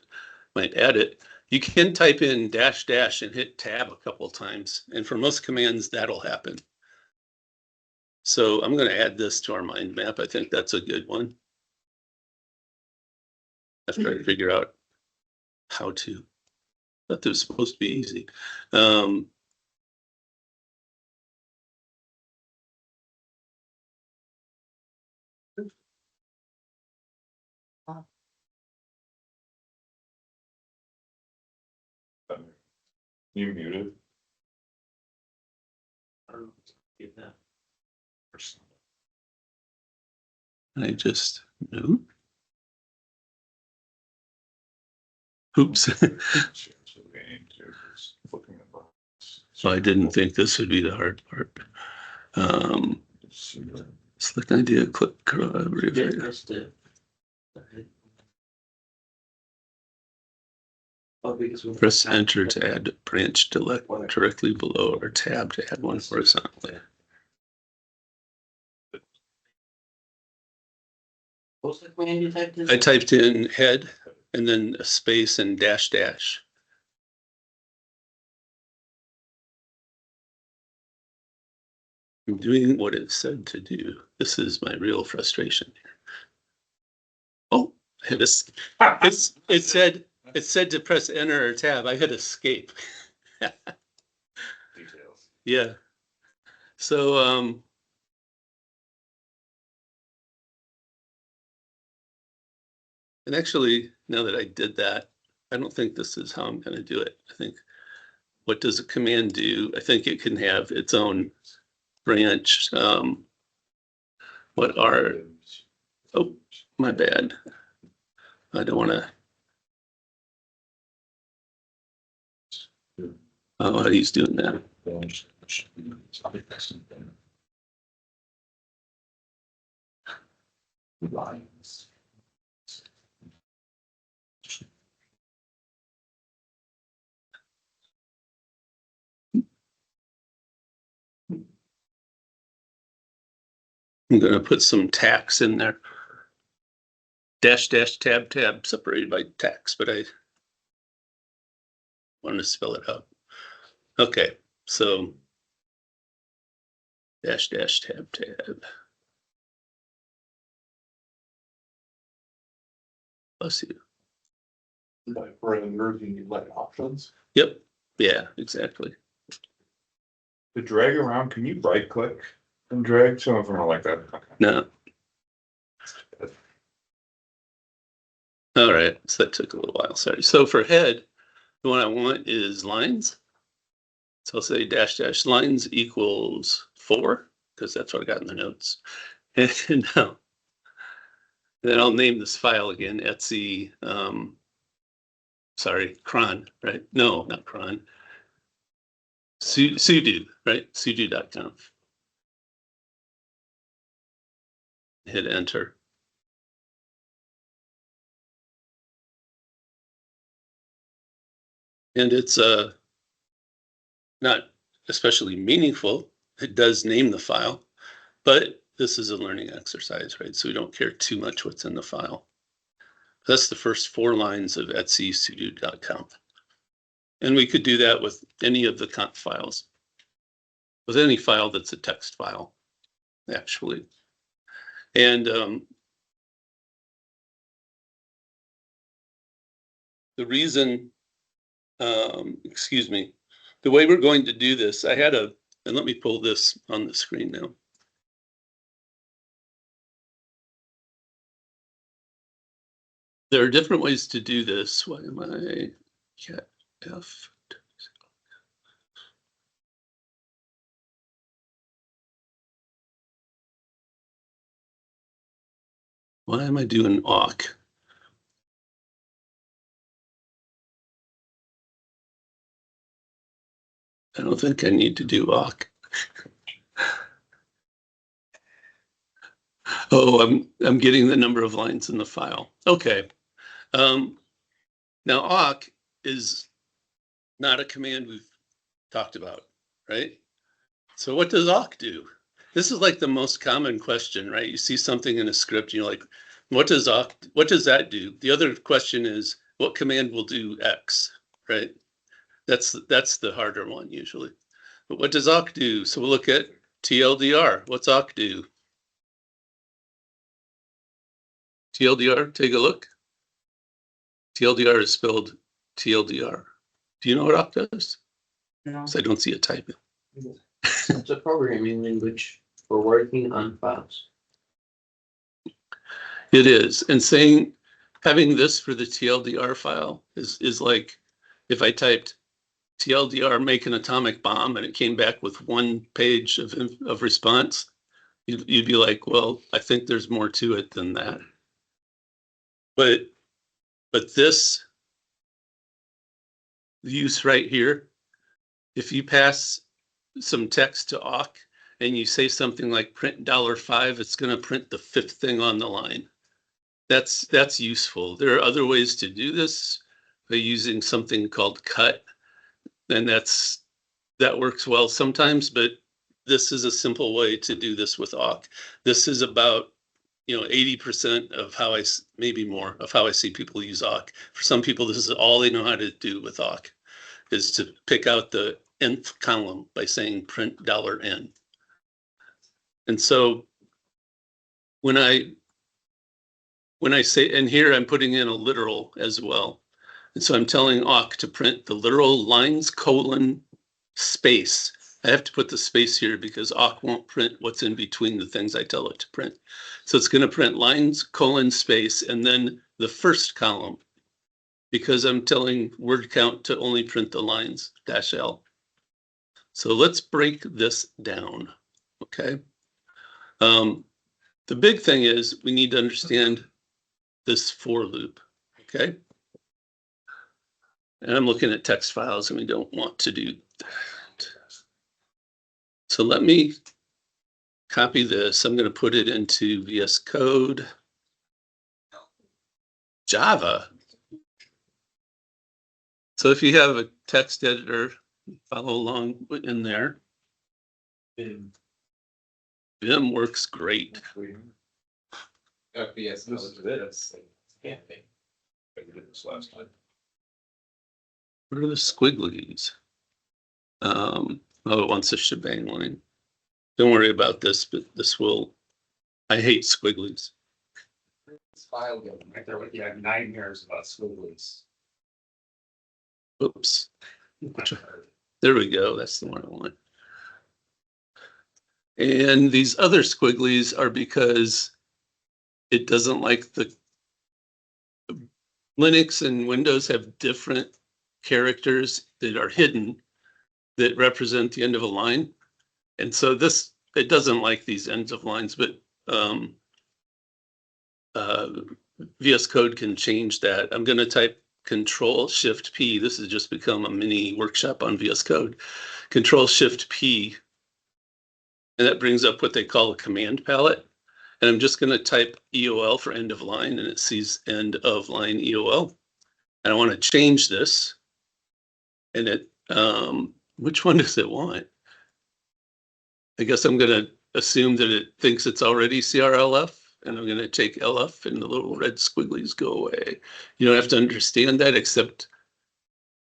[SPEAKER 1] might add it. You can type in -- and hit tab a couple of times. And for most commands, that'll happen. So I'm going to add this to our mind map. I think that's a good one. After I figure out how to. I thought this was supposed to be easy.
[SPEAKER 2] You muted.
[SPEAKER 4] Get that.
[SPEAKER 1] I just no. Oops. So I didn't think this would be the hard part. Select idea, click
[SPEAKER 4] Just to. Oh, because we
[SPEAKER 1] press enter to add branch directly below, or tab to add one horizontally.
[SPEAKER 4] What's the command you typed in?
[SPEAKER 1] I typed in head and then a space and -- I'm doing what it said to do. This is my real frustration here. Oh, I hit it said to press enter or tab. I hit escape.
[SPEAKER 2] Details.
[SPEAKER 1] Yeah. So and actually, now that I did that, I don't think this is how I'm going to do it. I think, what does a command do? I think it can have its own branch. What are, oh, my bad. I don't want to. Oh, he's doing that.
[SPEAKER 2] Lines.
[SPEAKER 1] I'm going to put some tags in there. -- tab separated by tags, but I want to spell it out. Okay, so -- tab. Bless you.
[SPEAKER 2] By parameters, you need like options.
[SPEAKER 1] Yep. Yeah, exactly.
[SPEAKER 2] To drag around, can you right click and drag? Some of them are like that. Okay.
[SPEAKER 1] No. All right, so that took a little while. Sorry. So for head, the one I want is lines. So I'll say -- lines equals 4, because that's what I got in the notes. And now, then I'll name this file again, Etsy. Sorry, cron, right? No, not cron. Sudo, right? Sudo.com. Hit enter. And it's not especially meaningful. It does name the file, but this is a learning exercise, right? So we don't care too much what's in the file. That's the first 4 lines of Etsy sudo.com. And we could do that with any of the conf files, with any file that's a text file, actually. And the reason, excuse me, the way we're going to do this, and let me pull this on the screen now. There are different ways to do this. Why am I cat F? Why am I doing awk? I don't think I need to do awk. Oh, I'm getting the number of lines in the file. Okay. Now awk is not a command we've talked about, right? So what does awk do? This is like the most common question, right? You see something in a script, you're like, what does that do? The other question is, what command will do X, right? That's the harder one usually. But what does awk do? So we'll look at TLDR. What's awk do? TLDR, take a look. TLDR is spelled TLDR. Do you know what awk does?
[SPEAKER 4] No.
[SPEAKER 1] So I don't see a typing.
[SPEAKER 4] It's a programming language for working on files.
[SPEAKER 1] It is. And having this for the TLDR file is like if I typed TLDR make an atomic bomb and it came back with 1 page of response, you'd be like, well, I think there's more to it than that. But this use right here, if you pass some text to awk and you say something like print $5, it's going to print the 5th thing on the line. That's useful. There are other ways to do this by using something called cut, and that works well sometimes, but this is a simple way to do this with awk. This is about 80% of how maybe more of how I see people use awk. For some people, this is all they know how to do with awk, is to pick out the nth column by saying print $n. And so when I say, and here I'm putting in a literal as well. And so I'm telling awk to print the literal lines, space. I have to put the space here because awk won't print what's in between the things I tell it to print. So it's going to print lines, space, and then the first column, because I'm telling word count to only print the lines, -L. So let's break this down, okay? The big thing is we need to understand this for loop, okay? And I'm looking at text files and we don't want to do that. So let me copy this. I'm going to put it into VS Code. Java. So if you have a text editor, follow along in there. Vim works great.
[SPEAKER 6] FBS.
[SPEAKER 2] This is it.
[SPEAKER 6] Yeah.
[SPEAKER 2] I did this last time.
[SPEAKER 1] What are the squigglies? Oh, it wants a shebang line. Don't worry about this, but this will. I hate squigglies.
[SPEAKER 6] This file goes right there with you have nightmares about squigglies.
[SPEAKER 1] Oops. There we go. That's the one I want. And these other squigglies are because it doesn't like the Linux and Windows have different characters that are hidden that represent the end of a line. And so it doesn't like these ends of lines, but VS Code can change that. I'm going to type Control-Shift-P. This has just become a mini workshop on VS Code. Control-Shift-P. And that brings up what they call a command palette. And I'm just going to type EOL for end of line, and it sees end of line EOL. And I want to change this. And which one does it want? I guess I'm going to assume that it thinks it's already CRLF, and I'm going to take LF, and the little red squigglies go away. You don't have to understand that except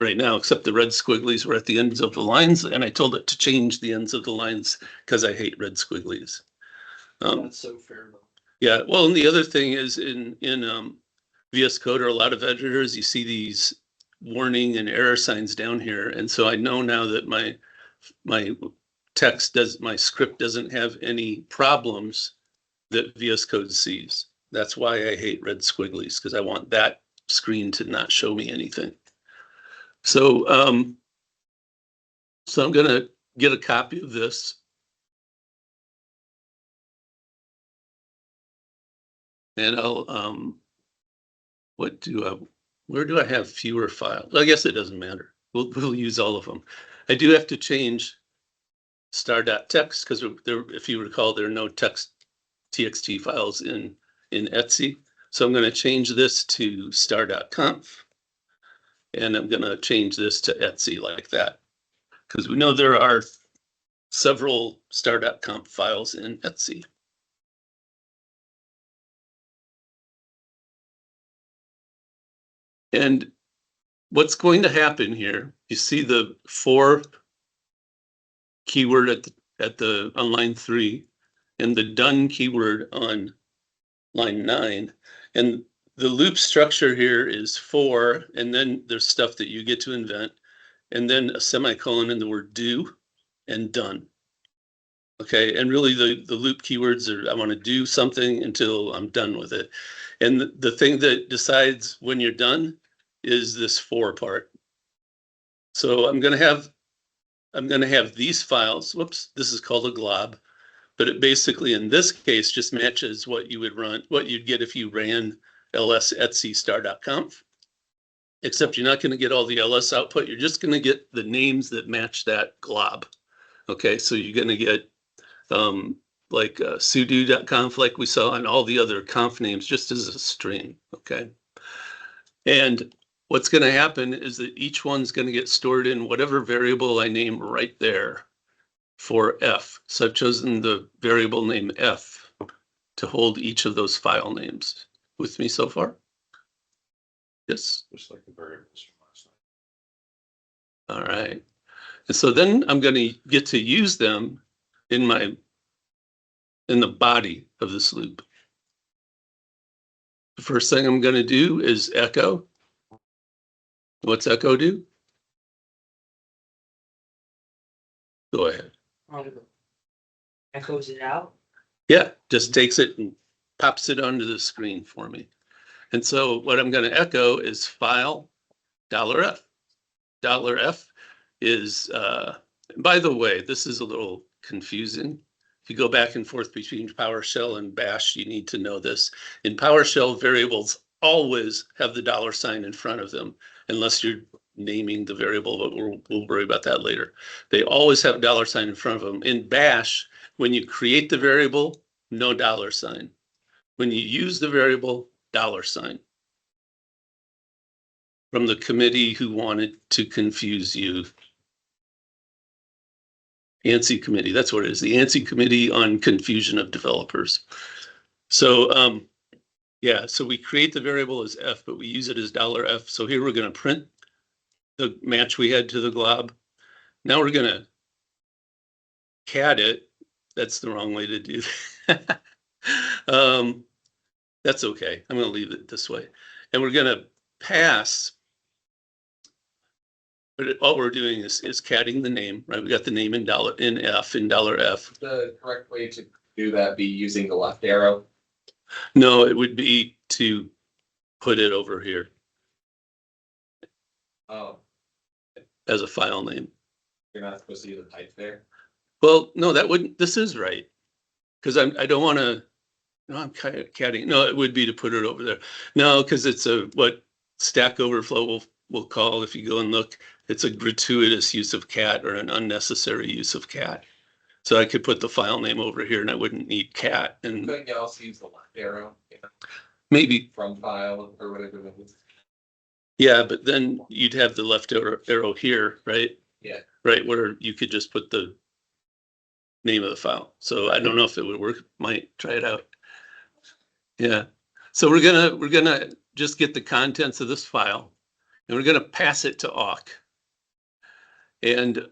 [SPEAKER 1] right now, except the red squigglies were at the ends of the lines, and I told it to change the ends of the lines because I hate red squigglies.
[SPEAKER 4] That's so fair though.
[SPEAKER 1] Yeah, well, and the other thing is in VS Code or a lot of editors, you see these warning and error signs down here, and so I know now that my script doesn't have any problems that VS Code sees. That's why I hate red squigglies, because I want that screen to not show me anything. So, so I'm going to get a copy of this. And I'll, where do I have fewer files? I guess it doesn't matter. We'll use all of them. I do have to change star.txt because there, if you recall, there are no txt files in Etsy. So I'm going to change this to star.conf. And I'm going to change this to Etsy like that. Because we know there are several star.conf files in Etsy. And what's going to happen here, you see the 4 keyword on line 3 and the done keyword on line 9. And the loop structure here is 4, and then there's stuff that you get to invent, and then a semicolon in the word do and done. Okay, and really the loop keywords are, I want to do something until I'm done with it. And the thing that decides when you're done is this 4 part. So I'm going to have these files. Whoops, this is called a glob, but it basically in this case just matches what you would run, what you'd get if you ran ls etsy star.conf, except you're not going to get all the ls output. You're just going to get the names that match that glob. Okay, so you're going to get like sudo.conf like we saw, and all the other conf names just as a string. Okay, and what's going to happen is that each one's going to get stored in whatever variable I name right there for F. So I've chosen the variable name F to hold each of those file names. With me so far? Yes.
[SPEAKER 2] Just like the variables from last night.
[SPEAKER 1] All right. And so then I'm going to get to use them in the body of this loop. The first thing I'm going to do is echo. What's echo do? Go ahead.
[SPEAKER 4] Echoes it out.
[SPEAKER 1] Yeah, just takes it and pops it onto the screen for me. And so what I'm going to echo is file $f. $f is, by the way, this is a little confusing. If you go back and forth between PowerShell and Bash, you need to know this. In PowerShell, variables always have the $sign in front of them, unless you're naming the variable, but we'll worry about that later. They always have $sign in front of them. In Bash, when you create the variable, no $sign. When you use the variable, $sign. From the committee who wanted to confuse you. ANSI committee, that's what it is, the ANSI committee on confusion of developers. So yeah, so we create the variable as F, but we use it as $F. So here we're going to print the match we had to the glob. Now we're going to cat it. That's the wrong way to do that. That's okay. I'm going to leave it this way. And we're going to pass. But all we're doing is catting the name, right? We got the name in F.
[SPEAKER 6] The correct way to do that be using the left arrow?
[SPEAKER 1] No, it would be to put it over here
[SPEAKER 6] Oh,
[SPEAKER 1] as a file name.
[SPEAKER 6] you're not supposed to use a type there?
[SPEAKER 1] Well, no, that wouldn't, this is right. Because I don't want to, no, I'm catting. No, it would be to put it over there. No, because it's what Stack Overflow will call, if you go and look, it's a gratuitous use of cat or an unnecessary use of cat. So I could put the file name over here and I wouldn't need cat. And
[SPEAKER 6] Couldn't you also use the left arrow?
[SPEAKER 1] maybe,
[SPEAKER 6] From file or whatever that was?
[SPEAKER 1] yeah, but then you'd have the left arrow here, right?
[SPEAKER 6] Yeah.
[SPEAKER 1] Right, where you could just put the name of the file. So I don't know if it would work. Might try it out. Yeah. So we're gonna just get the contents of this file and we're gonna pass it to awk. And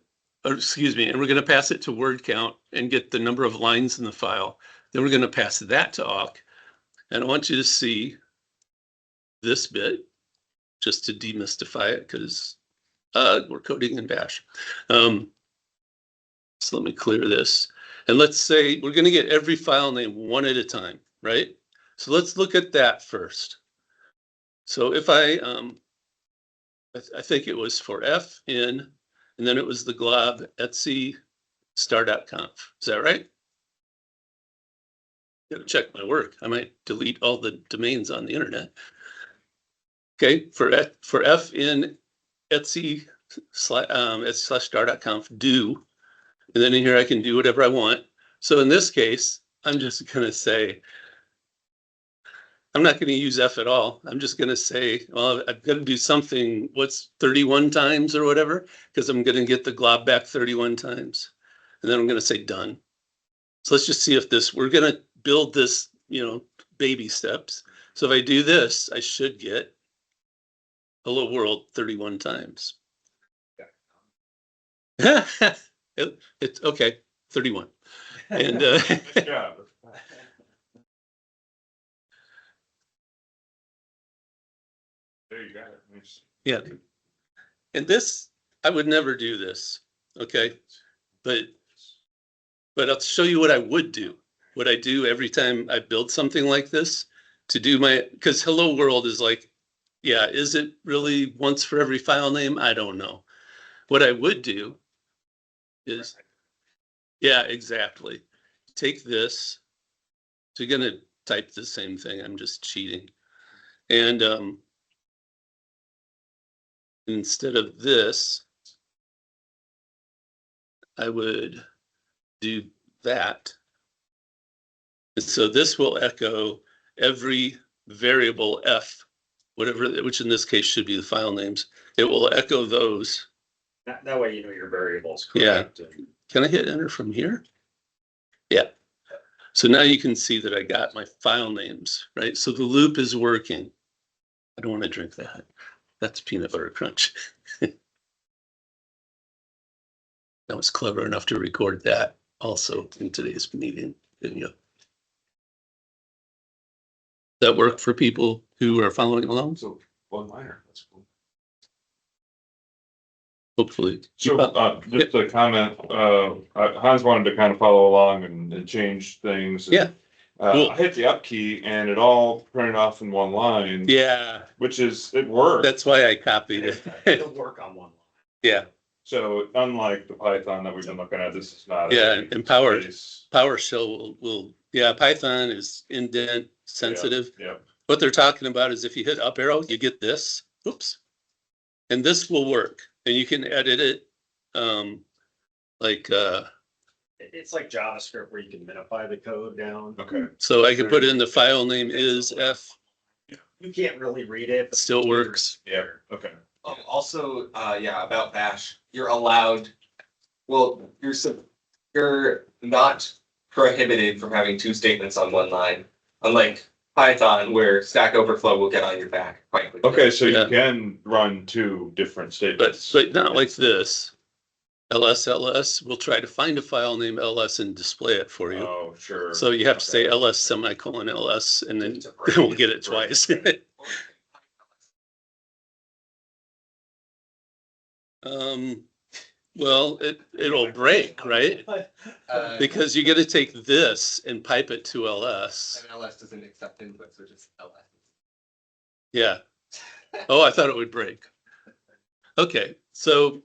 [SPEAKER 1] excuse me, and we're gonna pass it to word count and get the number of lines in the file. Then we're gonna pass that to awk. And I want you to see this bit just to demystify it because we're coding in Bash. So let me clear this. And let's say we're going to get every file name one at a time, right? So let's look at that first. So if I think it was for F in, and then it was the glob etsy star.conf. Is that right? Gotta check my work. I might delete all the domains on the internet. Okay, for F in Etsy /star.conf do, and then in here I can do whatever I want. So in this case, I'm just gonna say, I'm not gonna use F at all. I'm just gonna say, well, I've got to do something, what's 31 times or whatever, because I'm gonna get the glob back 31 times. And then I'm gonna say done. So let's just see if this, we're gonna build this, baby steps. So if I do this, I should get hello world 31 times. It's okay, 31. And
[SPEAKER 2] Yeah. There you got it. Nice.
[SPEAKER 1] yeah. And this, I would never do this, okay? But I'll show you what I would do. What I do every time I build something like this to do because hello world is like, yeah, is it really once for every file name? I don't know. What I would do is, yeah, exactly. Take this. So you're gonna type the same thing. I'm just cheating. And instead of this, I would do that. And so this will echo every variable F, whatever, which in this case should be the file names. It will echo those.
[SPEAKER 5] That way you know your variables.
[SPEAKER 1] Yeah.
[SPEAKER 5] Correct.
[SPEAKER 1] Can I hit enter from here? Yeah. So now you can see that I got my file names, right? So the loop is working. I don't want to drink that. That's peanut butter crunch. I was clever enough to record that also in today's meeting video. That work for people who are following along?
[SPEAKER 2] So one liner, that's cool.
[SPEAKER 1] Hopefully.
[SPEAKER 2] So just a comment, Hans wanted to kind of follow along and change things.
[SPEAKER 1] Yeah. Cool.
[SPEAKER 2] I hit the up key and it all printed off in one line.
[SPEAKER 1] Yeah.
[SPEAKER 2] It worked.
[SPEAKER 1] That's why I copied it.
[SPEAKER 5] It'll work on one line.
[SPEAKER 1] Yeah.
[SPEAKER 2] So unlike the Python that we've been looking at, this is not.
[SPEAKER 1] Yeah, and PowerShell will, yeah, Python is indent sensitive.
[SPEAKER 2] Yeah.
[SPEAKER 1] What they're talking about is if you hit up arrow, you get this, oops. And this will work and you can edit it.
[SPEAKER 5] It's like JavaScript where you can minify the code down.
[SPEAKER 2] Okay.
[SPEAKER 1] So I can put in the file name is F,
[SPEAKER 5] You can't really read it. But
[SPEAKER 1] still works.
[SPEAKER 2] Yeah. Okay.
[SPEAKER 6] Also, about Bash, you're allowed, well, you're not prohibited from having two statements on one line, unlike Python, where Stack Overflow will get on your back quite quickly.
[SPEAKER 2] Okay, so
[SPEAKER 1] Yeah.
[SPEAKER 2] you can run two different statements.
[SPEAKER 1] But not like this. ls will try to find a file name ls and display it for you.
[SPEAKER 2] Oh, sure.
[SPEAKER 1] So you have to say
[SPEAKER 2] Okay.
[SPEAKER 1] ls semicolon ls and then we'll get it twice. Well, it'll break, right? Because you got to take this and pipe it to ls.
[SPEAKER 6] And ls doesn't accept input, so just ls.
[SPEAKER 1] Yeah. Oh, I thought it would break. Okay, so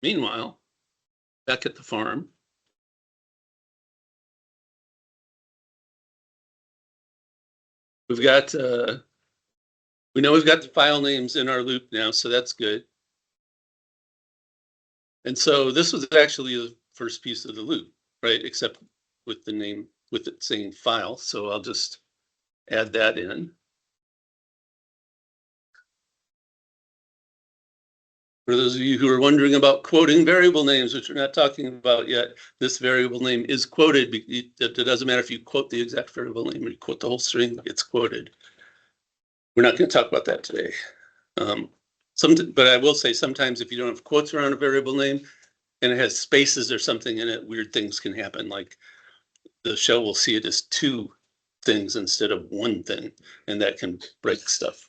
[SPEAKER 1] meanwhile, back at the farm. We've got, we know we've got the file names in our loop now, so that's good. And so this was actually the first piece of the loop, right? Except with the name, with it saying file. So I'll just add that in. For those of you who are wondering about quoting variable names, which we're not talking about yet, this variable name is quoted. It doesn't matter if you quote the exact variable name or you quote the whole string, it's quoted. We're not going to talk about that today. But I will say sometimes if you don't have quotes around a variable name and it has spaces or something in it, weird things can happen. Like the shell will see it as two things instead of one thing, and that can break stuff.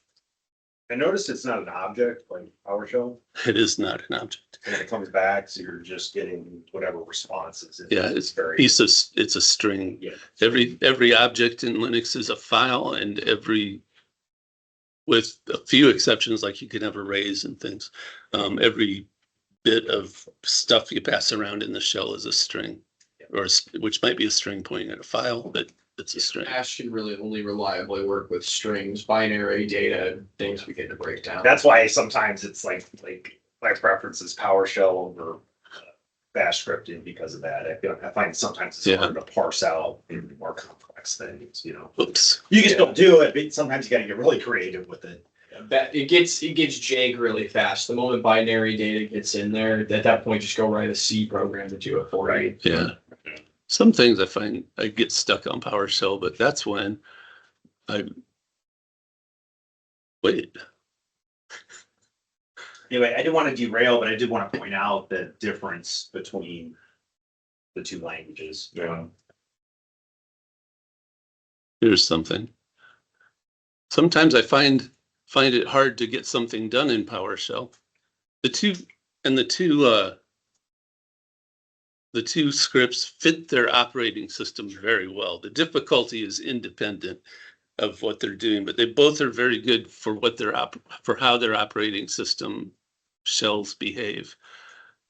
[SPEAKER 5] I noticed it's not an object like PowerShell,
[SPEAKER 1] It is not an object.
[SPEAKER 5] and it comes back, so you're just getting whatever responses.
[SPEAKER 1] Yeah, it's a string.
[SPEAKER 5] Yeah.
[SPEAKER 1] Every object in Linux is a file, and with a few exceptions, like you can have arrays and things, every bit of stuff you pass around in the shell is a string.
[SPEAKER 5] Yeah.
[SPEAKER 1] or which might be a string pointing at a file, but it's a string.
[SPEAKER 3] Bash can really only reliably work with strings, binary data, things we get to break down.
[SPEAKER 8] That's why sometimes it's like my preference is PowerShell over Bash scripting because of that. I find sometimes it's harder to parse out more complex things,
[SPEAKER 1] Oops.
[SPEAKER 8] You can still do it, but sometimes you gotta get really creative with it.
[SPEAKER 3] It gets jank really fast. The moment binary data gets in there, at that point, just go write a C program to do it for you.
[SPEAKER 1] Yeah. Some things I find I get stuck on PowerShell, but that's when wait.
[SPEAKER 8] Anyway, I didn't want to derail, but I did want to point out the difference between the two languages.
[SPEAKER 2] Yeah.
[SPEAKER 1] Here's something. Sometimes I find it hard to get something done in PowerShell. The two scripts fit their operating system very well. The difficulty is independent of what they're doing, but they both are very good for what for how their operating system shells behave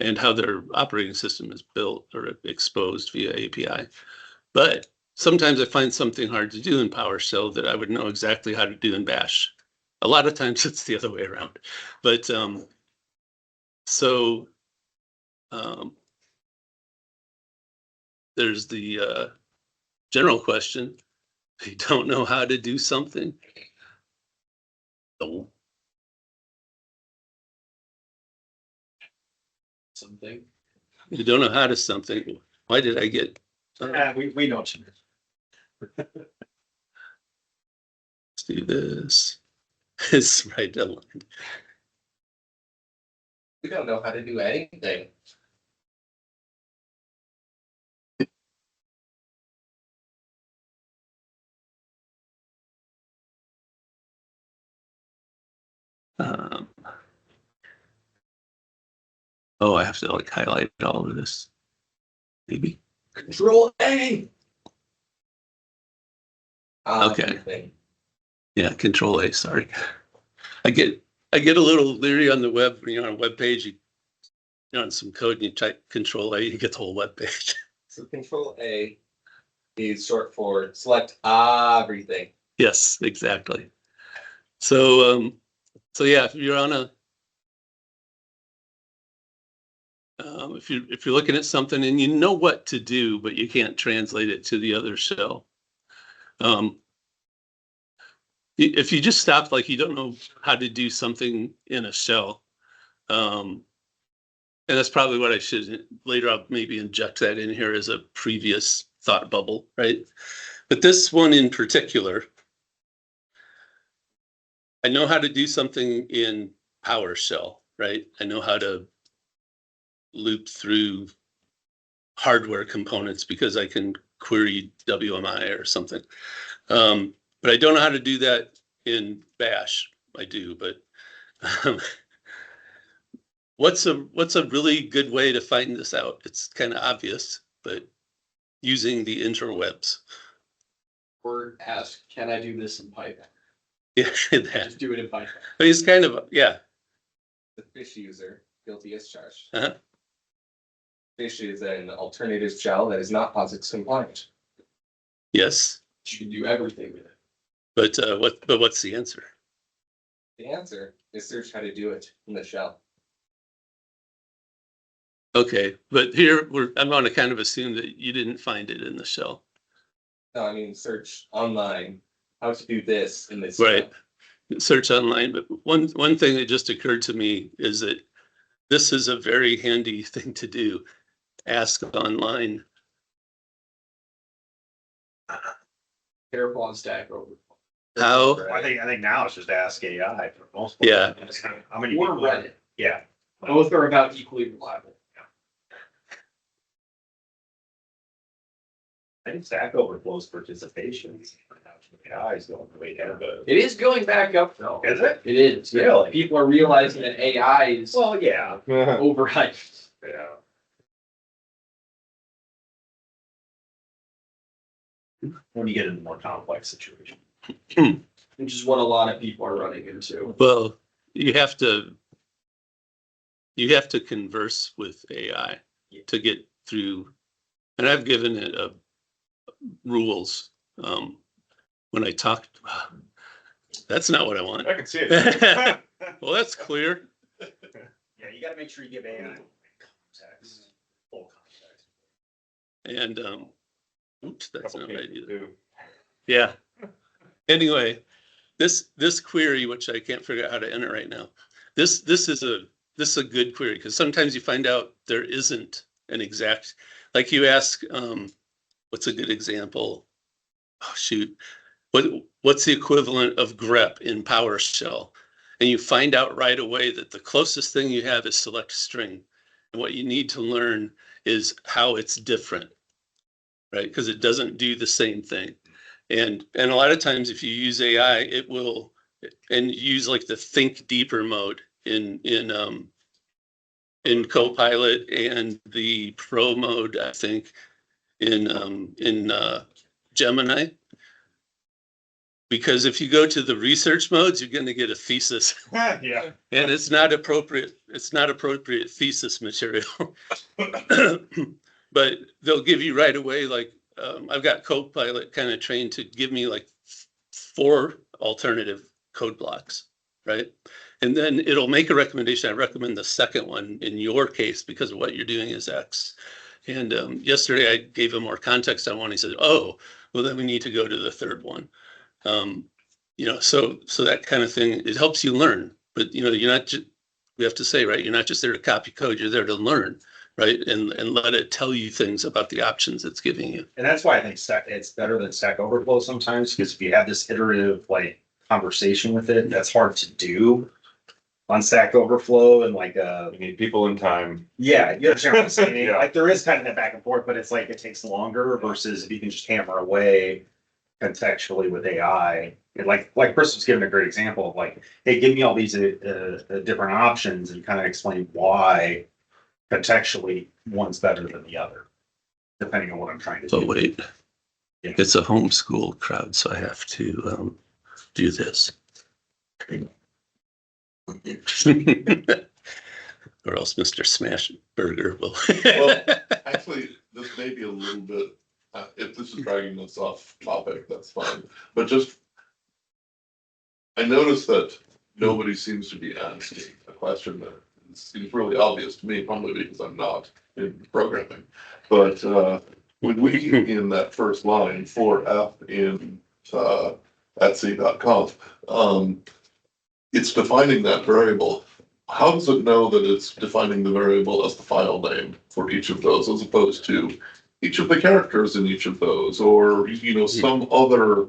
[SPEAKER 1] and how their operating system is built or exposed via API. But sometimes I find something hard to do in PowerShell that I would know exactly how to do in Bash. A lot of times it's the other way around. But there's the general question. You don't know how to do something? No.
[SPEAKER 3] Something.
[SPEAKER 1] You don't know how to something. Why did I get?
[SPEAKER 8] We know what you mean.
[SPEAKER 1] Let's do this. It's right aligned.
[SPEAKER 6] We don't know how to do anything.
[SPEAKER 1] Oh, I have to like highlight all of this. Maybe.
[SPEAKER 3] Control A.
[SPEAKER 1] Okay.
[SPEAKER 6] Everything.
[SPEAKER 1] Yeah, Control A. Sorry, I get a little leery on the web. When you're on a web page, you're on some code and you type Control A, you get the whole web page.
[SPEAKER 6] So Control A is short for select everything.
[SPEAKER 1] Yes, exactly. So yeah, if you're on a if you're looking at something and you know what to do, but you can't translate it to the other shell. If you just stop, like you don't know how to do something in a shell, and that's probably what I should later. I'll maybe inject that in here as a previous thought bubble, right? But this one in particular, I know how to do something in PowerShell, right? I know how to loop through hardware components because I can query WMI or something. But I don't know how to do that in Bash. I do, but what's a really good way to find this out? It's kind of obvious, but using the interwebs.
[SPEAKER 3] Or ask, can I do this in Python?
[SPEAKER 1] Yeah, that.
[SPEAKER 3] Just do it in Python.
[SPEAKER 1] But he's kind of, yeah.
[SPEAKER 6] The fish user, guilty as charged.
[SPEAKER 1] Uh-huh.
[SPEAKER 6] Fish is an alternative shell that is not POSIX compliant.
[SPEAKER 1] Yes.
[SPEAKER 3] You can do everything with it.
[SPEAKER 1] But what's the answer?
[SPEAKER 6] The answer is search how to do it in the shell.
[SPEAKER 1] Okay, but here I'm going to kind of assume that you didn't find it in the shell.
[SPEAKER 6] No, I mean search online how to do this in this
[SPEAKER 1] Right.
[SPEAKER 6] shell.
[SPEAKER 1] Search online, but one thing that just occurred to me is that this is a very handy thing to do. Ask online.
[SPEAKER 3] Careful on Stack Overflow.
[SPEAKER 1] How?
[SPEAKER 8] I think now it's just ask AI for most.
[SPEAKER 1] Yeah.
[SPEAKER 8] How many
[SPEAKER 3] Or
[SPEAKER 8] people?
[SPEAKER 3] Reddit.
[SPEAKER 8] Yeah.
[SPEAKER 3] Both are about equally reliable.
[SPEAKER 8] I think Stack Overflow's participations. AI is going way down, but.
[SPEAKER 3] It is going back up though.
[SPEAKER 8] Is it?
[SPEAKER 3] It is. Yeah.
[SPEAKER 8] Really?
[SPEAKER 3] People are realizing that AI is
[SPEAKER 8] Well, yeah.
[SPEAKER 3] overhyped.
[SPEAKER 8] Yeah. When you get into more complex situations.
[SPEAKER 3] Which is what a lot of people are running into.
[SPEAKER 1] Well, you have to converse with AI to get through And I've given it rules when I talked. That's not what I want.
[SPEAKER 2] I can see it.
[SPEAKER 1] Well, that's clear.
[SPEAKER 8] Yeah, you gotta make sure you give AI context, full context.
[SPEAKER 1] And oops, that's
[SPEAKER 2] Couple
[SPEAKER 1] not right
[SPEAKER 2] cases
[SPEAKER 1] either.
[SPEAKER 2] too.
[SPEAKER 1] Yeah. Anyway, this query, which I can't figure out how to enter right now. This is a good query, because sometimes you find out there isn't an exact, like you ask, what's a good example? Oh shoot, what's the equivalent of grep in PowerShell? And you find out right away that the closest thing you have is select string. And what you need to learn is how it's different, right? Because it doesn't do the same thing. And a lot of times if you use AI, it will, and use like the think deeper mode in Copilot, and the pro mode, I think, in Gemini. Because if you go to the research modes, you're going to get a thesis,
[SPEAKER 2] Yeah.
[SPEAKER 1] and it's not appropriate. It's not appropriate thesis material. But they'll give you right away, like I've got Copilot kind of trained to give me like 4 alternative code blocks, right? And then it'll make a recommendation. I recommend the second one in your case because of what you're doing is X. And yesterday I gave him more context on one. He said, "Oh, well then we need to go to the third one." You know, so that kind of thing, it helps you learn. But you know, you're not just, we have to say, right, you're not just there to copy code, you're there to learn, right? And let it tell you things about the options it's giving you.
[SPEAKER 8] And that's why I think it's better than Stack Overflow sometimes, because if you have this iterative like conversation with it, that's hard to do on Stack Overflow. And like
[SPEAKER 2] You need people in time.
[SPEAKER 8] yeah, you understand what I'm saying?
[SPEAKER 2] Yeah.
[SPEAKER 8] Like there is kind of that back and forth, but it's like it takes longer versus if you can just hammer away contextually with AI. And like Chris was giving a great example of like, hey, give me all these different options and kind of explain why contextually one's better than the other, depending on what I'm trying to
[SPEAKER 1] So
[SPEAKER 8] do.
[SPEAKER 1] wait,
[SPEAKER 8] Yeah.
[SPEAKER 1] it's a homeschool crowd, so I have to do this. Or else Mr. Smashburger will.
[SPEAKER 7] Well, actually, this may be a little bit, if this is dragging us off topic, that's fine, but just. I noticed that nobody seems to be asking a question that seems really obvious to me, probably because I'm not in programming. But when we, in that first line, 4F in etsy.com, it's defining that variable. How does it know that it's defining the variable as the file name for each of those, as opposed to each of the characters in each of those, or, you know, some other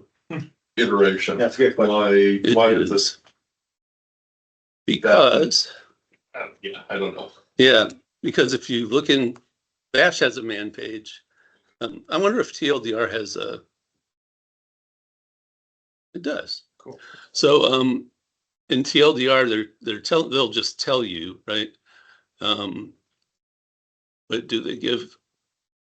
[SPEAKER 7] iteration?
[SPEAKER 8] That's a good question.
[SPEAKER 7] Why is this?
[SPEAKER 1] Because,
[SPEAKER 7] Yeah, I don't know.
[SPEAKER 1] yeah, because if you look in, Bash has a man page. I wonder if TLDR has a, it does.
[SPEAKER 2] Cool.
[SPEAKER 1] So in TLDR, they'll just tell you, right? But do they give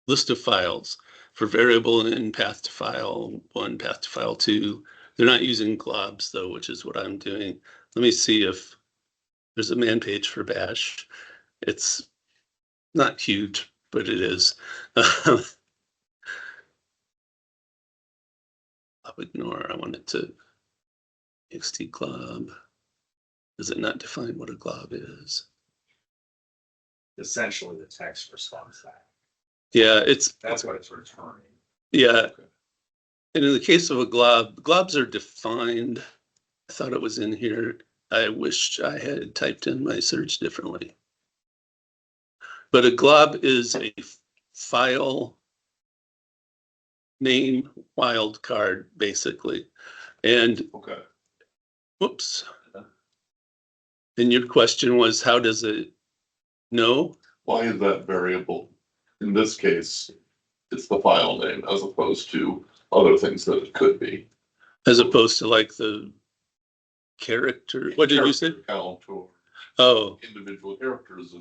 [SPEAKER 1] list of files for variable and path to file 1, path to file 2? They're not using globs though, which is what I'm doing. Let me see if there's a man page for Bash. It's not huge, but it is. I'll ignore. I want it to XT glob. Does it not define what a glob is?
[SPEAKER 8] Essentially the text response that.
[SPEAKER 1] Yeah,
[SPEAKER 8] That's what it's returning.
[SPEAKER 1] yeah. And in the case of a glob, globs are defined. I thought it was in here. I wish I had typed in my search differently. But a glob is a file name wildcard, basically. And
[SPEAKER 7] Okay.
[SPEAKER 1] whoops. And your question was, how does it know?
[SPEAKER 7] Why is that variable? In this case, it's the file name as opposed to other things that it could be.
[SPEAKER 1] As opposed to like the character, what did you say?
[SPEAKER 7] Character count or
[SPEAKER 1] Oh,
[SPEAKER 7] individual characters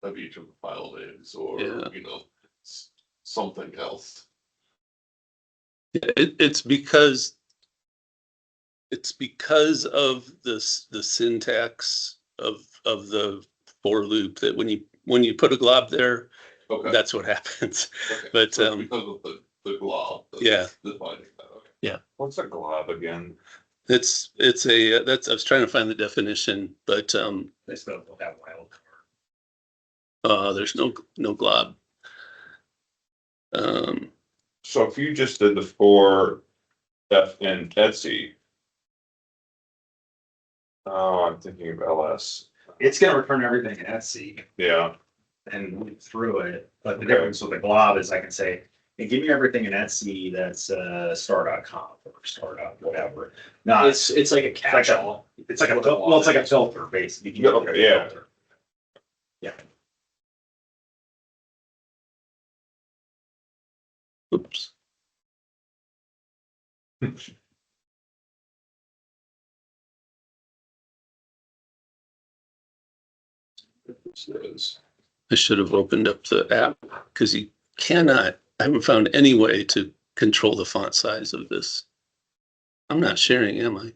[SPEAKER 7] of each of the file names, or,
[SPEAKER 1] Yeah.
[SPEAKER 7] you know, something else.
[SPEAKER 1] it's because of this, the syntax of the for loop, that when you put a glob there,
[SPEAKER 7] Okay.
[SPEAKER 1] that's what happens.
[SPEAKER 7] Okay.
[SPEAKER 1] But,
[SPEAKER 7] So it's because of the glob. that's
[SPEAKER 1] Yeah.
[SPEAKER 7] Defining that, okay.
[SPEAKER 2] What's a glob again?
[SPEAKER 1] it's a, that's, I was trying to find the definition, but,
[SPEAKER 8] They still don't have wild card.
[SPEAKER 1] there's no glob.
[SPEAKER 2] So if you just did the 4 F and Etsy. Oh, I'm thinking of LS.
[SPEAKER 8] It's gonna return everything in Etsy
[SPEAKER 2] Yeah,
[SPEAKER 8] and loop through it, but the
[SPEAKER 2] Okay.
[SPEAKER 8] difference with the glob is I can say, hey, give me everything in Etsy that's star.com or star. Whatever. No,
[SPEAKER 3] It's like a
[SPEAKER 8] like a-
[SPEAKER 3] catch-all.
[SPEAKER 8] it's like a well, it's like a filter basically. You can
[SPEAKER 2] Yeah,
[SPEAKER 8] get
[SPEAKER 2] okay, yeah.
[SPEAKER 8] a filter. Yeah.
[SPEAKER 1] Oops. I should have opened up the app because you cannot, I haven't found any way to control the font size of this. I'm not sharing, am I?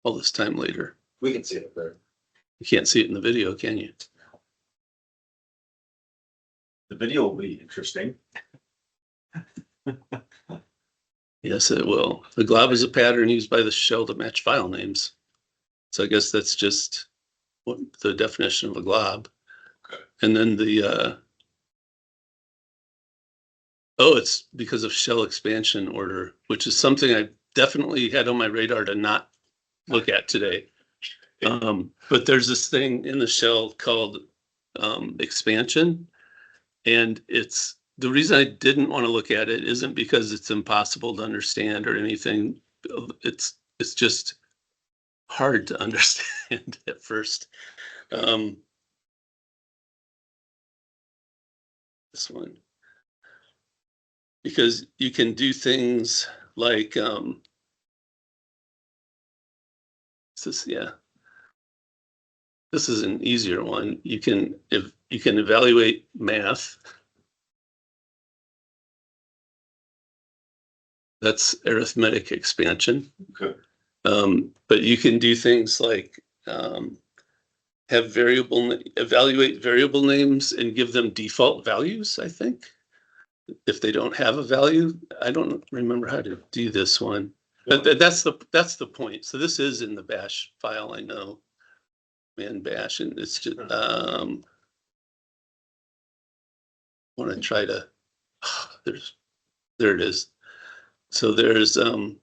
[SPEAKER 1] All this time later.
[SPEAKER 3] We can see it there.
[SPEAKER 1] You can't see it in the video, can you?
[SPEAKER 8] The video will be interesting.
[SPEAKER 1] Yes, it will. The glob is a pattern used by the shell to match file names. So I guess that's just what the definition of a glob.
[SPEAKER 7] Okay.
[SPEAKER 1] And then the, oh, it's because of shell expansion order, which is something I definitely had on my radar to not look at today. But there's this thing in the shell called expansion. And it's, the reason I didn't want to look at it isn't because it's impossible to understand or anything. It's just hard to understand at first. This one. Because you can do things like, this is an easier one. You can evaluate math. That's arithmetic expansion.
[SPEAKER 7] Okay.
[SPEAKER 1] But you can do things like evaluate variable names and give them default values, I think. If they don't have a value, I don't remember how to do this one. But that's the point. So this is in the bash file, I know. Man bash, and it's just want to try to there it is. So there's
[SPEAKER 3] Oh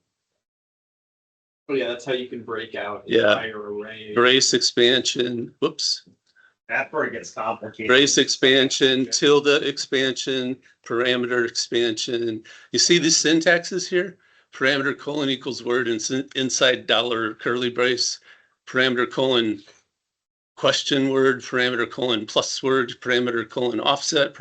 [SPEAKER 3] yeah, that's how you can break out an
[SPEAKER 1] Yeah.
[SPEAKER 3] entire array.
[SPEAKER 1] brace expansion, whoops,
[SPEAKER 8] That's where it gets complicated.
[SPEAKER 1] brace expansion, tilde expansion, parameter expansion. You see the syntaxes here? Parameter colon equals word inside dollar curly brace, parameter colon question word, parameter colon plus word, parameter colon offset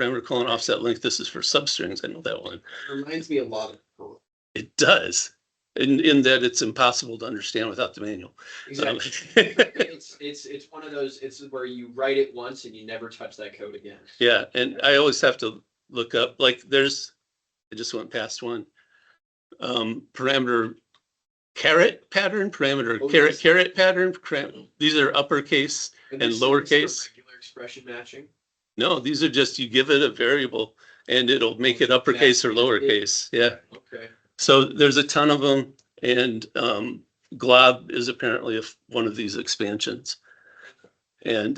[SPEAKER 1] length. This is for substrings. I know that one.
[SPEAKER 3] It reminds me a lot of Perl.
[SPEAKER 1] It does. In that it's impossible to understand without the manual.
[SPEAKER 3] Exactly. It's one of those, it's where you write it once and you never touch that code again.
[SPEAKER 1] Yeah, and I always have to look up, like there's, I just went past one. Parameter caret pattern, parameter
[SPEAKER 3] Oh,
[SPEAKER 1] caret
[SPEAKER 3] yes.
[SPEAKER 1] caret pattern. These are uppercase. And
[SPEAKER 3] this is for
[SPEAKER 1] lowercase.
[SPEAKER 3] Regular expression matching.
[SPEAKER 1] No, these are just, you give it a variable and it'll make it uppercase or lowercase. Yeah.
[SPEAKER 3] Okay.
[SPEAKER 1] So there's a ton of them, and glob is apparently one of these expansions. And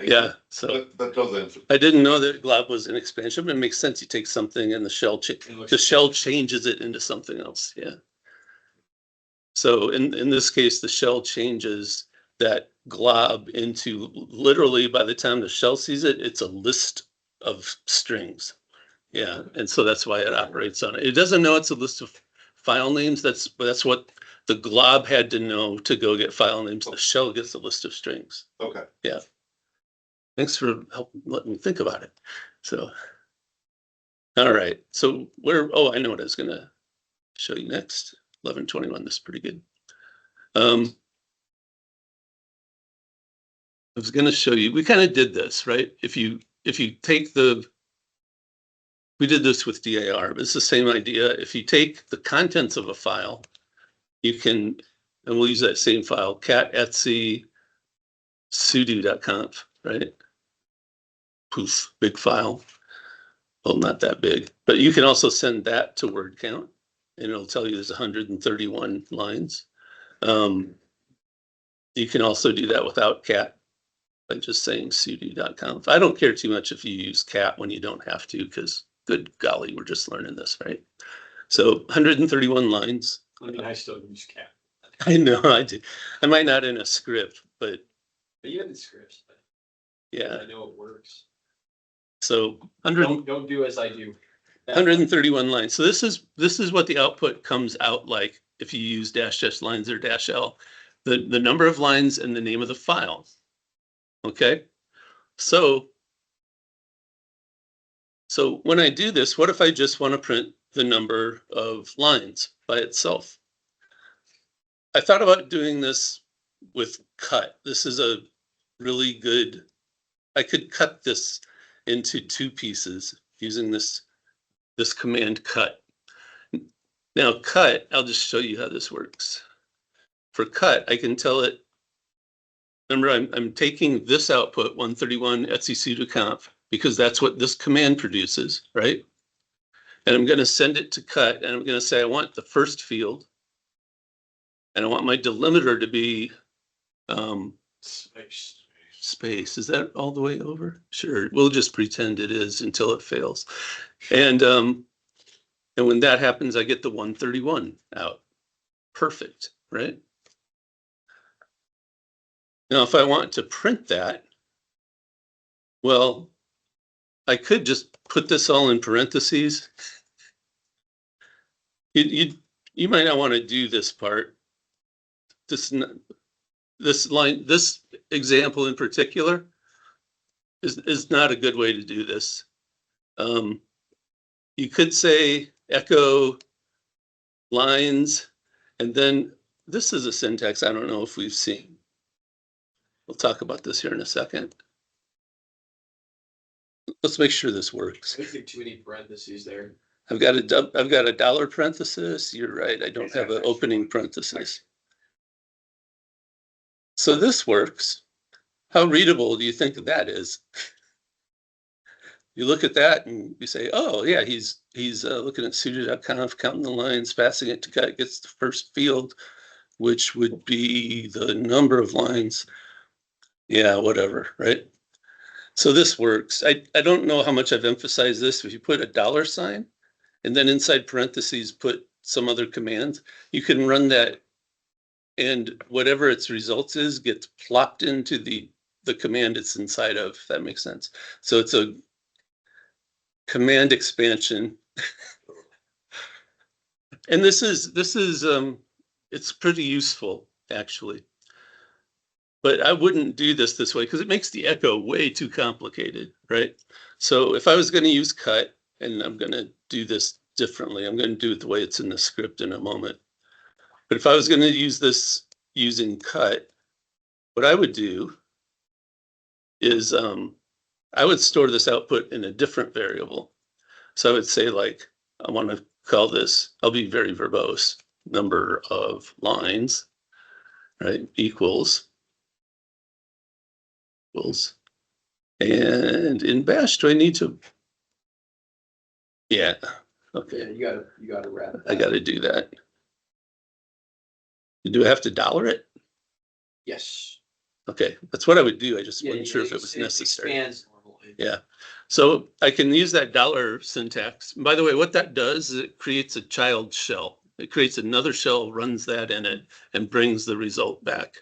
[SPEAKER 1] yeah, so
[SPEAKER 7] That does answer.
[SPEAKER 1] I didn't know that glob was an expansion, but it makes sense. You take something and the shell changes it into something else. Yeah. So in this case, the shell changes that glob into, literally by the time the shell sees it, it's a list of strings. Yeah, and so that's why it operates on it. It doesn't know it's a list of file names. That's what the glob had to know to go get file names. The shell gets a list of strings.
[SPEAKER 7] Okay.
[SPEAKER 1] Yeah. Thanks for letting me think about it. So, all right. So I know what I was gonna show you next. 1121. This is pretty good. I was gonna show you. We kind of did this, right? If you take we did this with DAR, but it's the same idea. If you take the contents of a file, you can, and we'll use that same file, cat etsy sudo.conf, right? poof, big file. Well, not that big, but you can also send that to word count and it'll tell you there's 131 lines. You can also do that without cat by just saying sudo.conf. I don't care too much if you use cat when you don't have to, because good golly, we're just learning this, right? So 131 lines.
[SPEAKER 3] I mean, I still use cat.
[SPEAKER 1] I know I do. I might not in a script, but
[SPEAKER 3] But you have the scripts, but
[SPEAKER 1] yeah.
[SPEAKER 3] I know it works.
[SPEAKER 1] So
[SPEAKER 3] Don't do as I do.
[SPEAKER 1] 131 lines. So this is what the output comes out like if you use -- lines or -l. The number of lines and the name of the file. Okay. So when I do this, what if I just want to print the number of lines by itself? I thought about doing this with cut. This is a really good, I could cut this into 2 pieces using this command cut. Now cut, I'll just show you how this works. For cut, I can tell it, remember I'm taking this output 131 etc sudo conf because that's what this command produces, right? And I'm going to send it to cut and I'm going to say I want the first field and I want my delimiter to be space. Is that all the way over? Sure. We'll just pretend it is until it fails. And when that happens, I get the 131 out. Perfect, right? Now, if I want to print that, well, I could just put this all in parentheses. You might not want to do this part. This line, this example in particular is not a good way to do this. You could say echo lines, and then this is a syntax I don't know if we've seen. We'll talk about this here in a second. Let's make sure this works.
[SPEAKER 3] I think too many parentheses there.
[SPEAKER 1] I've got a dollar parenthesis. You're right. I don't have an opening parenthesis. So this works. How readable do you think that is? You look at that and you say, oh yeah, he's looking at sudo.conf, counting the lines, passing it to cut, gets the first field, which would be the number of lines. Yeah, whatever, right? So this works. I don't know how much I've emphasized this. If you put a $ and then inside parentheses put some other command, you can run that and whatever its results is gets plopped into the command it's inside of, if that makes sense. So it's a command expansion. And this is it's pretty useful actually. But I wouldn't do this way because it makes the echo way too complicated, right? So if I was going to use cut, and I'm going to do this differently, I'm going to do it the way it's in the script in a moment. But if I was going to use this using cut, what I would do is I would store this output in a different variable. So I would say like, I want to call this, I'll be very verbose, number of lines, right, equals. And in bash, do I need to? Yeah. Okay.
[SPEAKER 3] Yeah, you gotta wrap it.
[SPEAKER 1] I got to do that. Do I have to dollar it?
[SPEAKER 3] Yes.
[SPEAKER 1] Okay, that's what I would do. I just
[SPEAKER 3] Yeah,
[SPEAKER 1] wasn't sure if it was necessary.
[SPEAKER 3] Expands normally.
[SPEAKER 1] Yeah. So I can use that dollar syntax. By the way, what that does is it creates a child shell. It creates another shell, runs that in it, and brings the result back.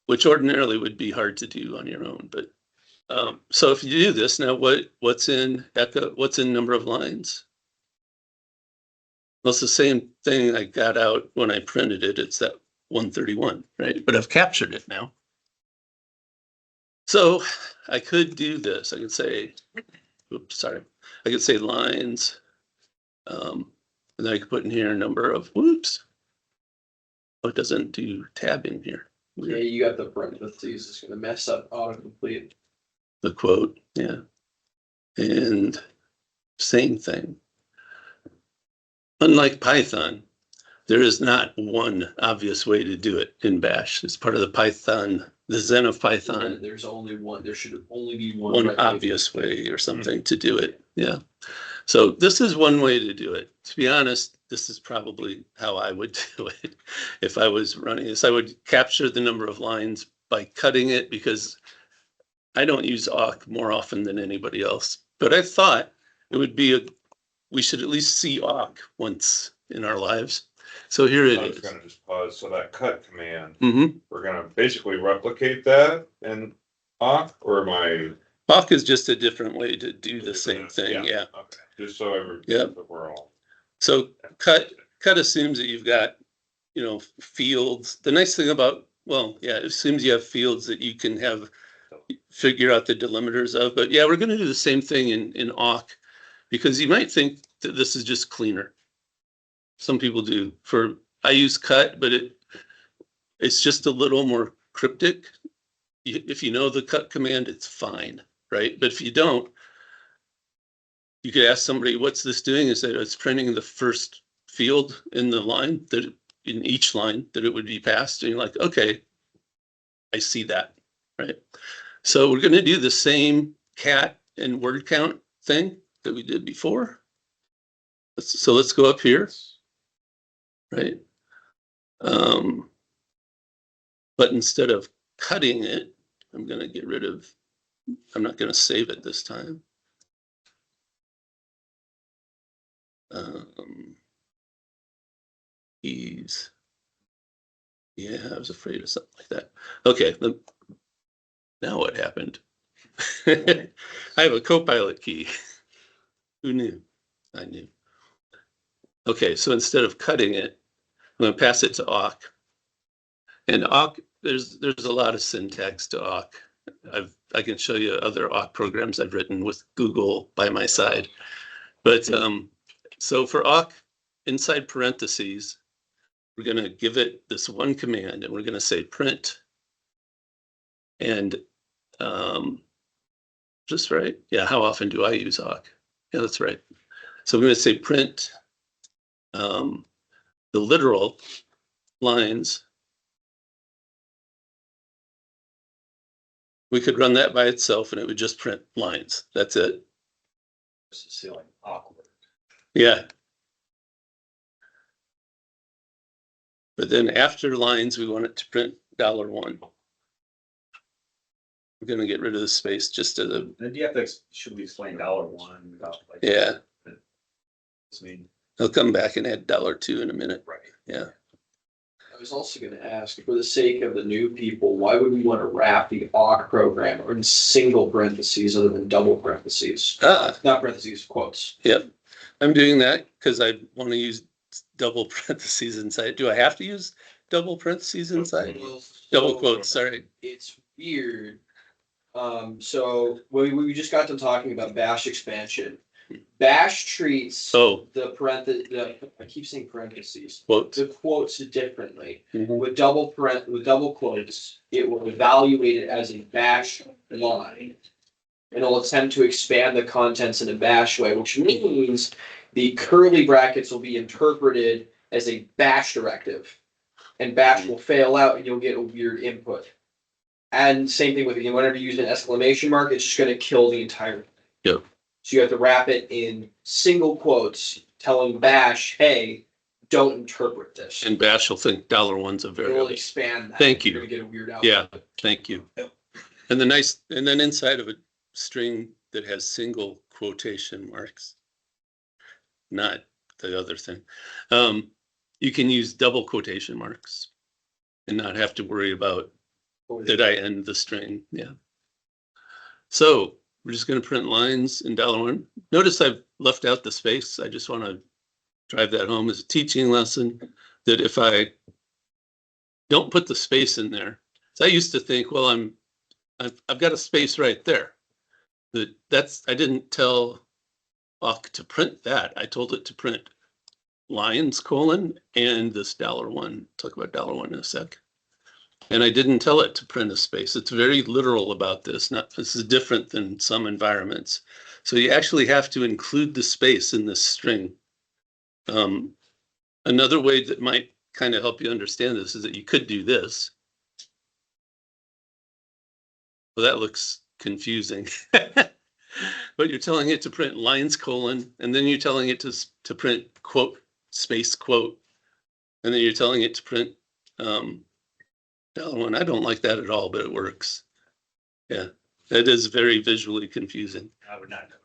[SPEAKER 1] Which ordinarily would be hard to do on your own. But so if you do this now, what's in echo? What's in number of lines? Well, it's the same thing I got out when I printed it. It's that 131, right? But I've captured it now. So I could do this. I could say, oops, sorry. I could say lines, and then I could put in here a number of, whoops. Oh, it doesn't do tabbing here.
[SPEAKER 3] Yeah, you got the parentheses. It's gonna mess up autocomplete.
[SPEAKER 1] The quote, yeah. And same thing. Unlike Python, there is not one obvious way to do it in bash. It's part of the Python the Zen of Python,
[SPEAKER 3] There's only one, there should only be one.
[SPEAKER 1] one
[SPEAKER 3] right way.
[SPEAKER 1] obvious way or something to do it. Yeah. So this is one way to do it. To be honest, this is probably how I would do it. If I was running this, I would capture the number of lines by cutting it, because I don't use awk more often than anybody else. But I thought it would be we should at least see awk once in our lives. So here it
[SPEAKER 2] I was
[SPEAKER 1] is.
[SPEAKER 2] gonna just pause, so that cut command,
[SPEAKER 1] Mm-hmm.
[SPEAKER 2] we're gonna basically replicate that in awk, or am I?
[SPEAKER 1] Awk is just a different way to do the same thing. Yeah.
[SPEAKER 2] Okay, just so
[SPEAKER 1] Yep.
[SPEAKER 2] that we're all.
[SPEAKER 1] So cut assumes that you've got, fields. The nice thing about, it assumes you have fields that you can figure out the delimiters of. But yeah, we're going to do the same thing in awk, because you might think that this is just cleaner. Some people do. I use cut, but it's just a little more cryptic. If you know the cut command, it's fine, right? But if you don't, you could ask somebody, what's this doing? And say, it's printing the first field in the line, in each line that it would be passed. And you're like, okay, I see that, right? So we're going to do the same cat and word count thing that we did before. So let's go up here, right? But instead of cutting it, I'm going to get rid of, I'm not going to save it this time. Keys. Yeah, I was afraid of something like that. Okay, now what happened? I have a Copilot key. Who knew? I knew. Okay, so instead of cutting it, I'm going to pass it to awk. And awk, there's a lot of syntax to awk. I can show you other awk programs I've written with Google by my side. But so for awk, inside parentheses, we're going to give it this one command, and we're going to say print. And just right. Yeah, how often do I use awk? Yeah, that's right. So I'm going to say print the literal lines. We could run that by itself and it would just print lines. That's it.
[SPEAKER 8] This is feeling awkward.
[SPEAKER 1] Yeah. But then after lines, we want it to print $1. We're going to get rid of the space just to the.
[SPEAKER 8] Then do you have to, should we explain $1 about like?
[SPEAKER 1] Yeah.
[SPEAKER 8] I mean,
[SPEAKER 1] He'll come back and add $2 in a minute.
[SPEAKER 8] right.
[SPEAKER 1] Yeah.
[SPEAKER 3] I was also going to ask, for the sake of the new people, why would we want to wrap the awk program in single parentheses other than double parentheses? Not parentheses, quotes.
[SPEAKER 1] Yep. I'm doing that because I want to use double parentheses inside. Do I have to use double parentheses inside?
[SPEAKER 3] Well,
[SPEAKER 1] Double
[SPEAKER 3] so
[SPEAKER 1] quotes, sorry.
[SPEAKER 3] It's weird. So we just got to talking about Bash expansion. Bash treats the I keep saying parentheses.
[SPEAKER 1] Quotes.
[SPEAKER 3] The quotes differently.
[SPEAKER 1] Mhm.
[SPEAKER 3] With double quotes, it will evaluate it as a bash line. And it'll attempt to expand the contents in a bash way, which means the curly brackets will be interpreted as a bash directive. And bash will fail out and you'll get a weird input. And same thing with whenever you use an exclamation mark, it's just going to kill the entire thing.
[SPEAKER 1] Yep.
[SPEAKER 3] So you have to wrap it in single quotes, telling Bash, "Hey, don't interpret this."
[SPEAKER 1] And Bash will think $1's a
[SPEAKER 3] It'll
[SPEAKER 1] variable.
[SPEAKER 3] expand that.
[SPEAKER 1] Thank you.
[SPEAKER 3] You're gonna get a weird output.
[SPEAKER 1] Yeah, thank you. And then inside of a string that has single quotation marks, not the other thing, you can use double quotation marks and not have to worry about did I end the string? Yeah. So we're just going to print lines in $1. Notice I've left out the space. I just want to drive that home as a teaching lesson, that if I don't put the space in there, so I used to think, well, I've got a space right there. I didn't tell awk to print that. I told it to print lines, and this $1. Talk about $1 in a sec. And I didn't tell it to print a space. It's very literal about this. This is different than some environments. So you actually have to include the space in this string. Another way that might kind of help you understand this is that you could do this. Well, that looks confusing. But you're telling it to print lines, colon, and then you're telling it to print quote, space, quote. And then you're telling it to print, $1. I don't like that at all, but it works. Yeah, that is very visually confusing.
[SPEAKER 8] I would not know.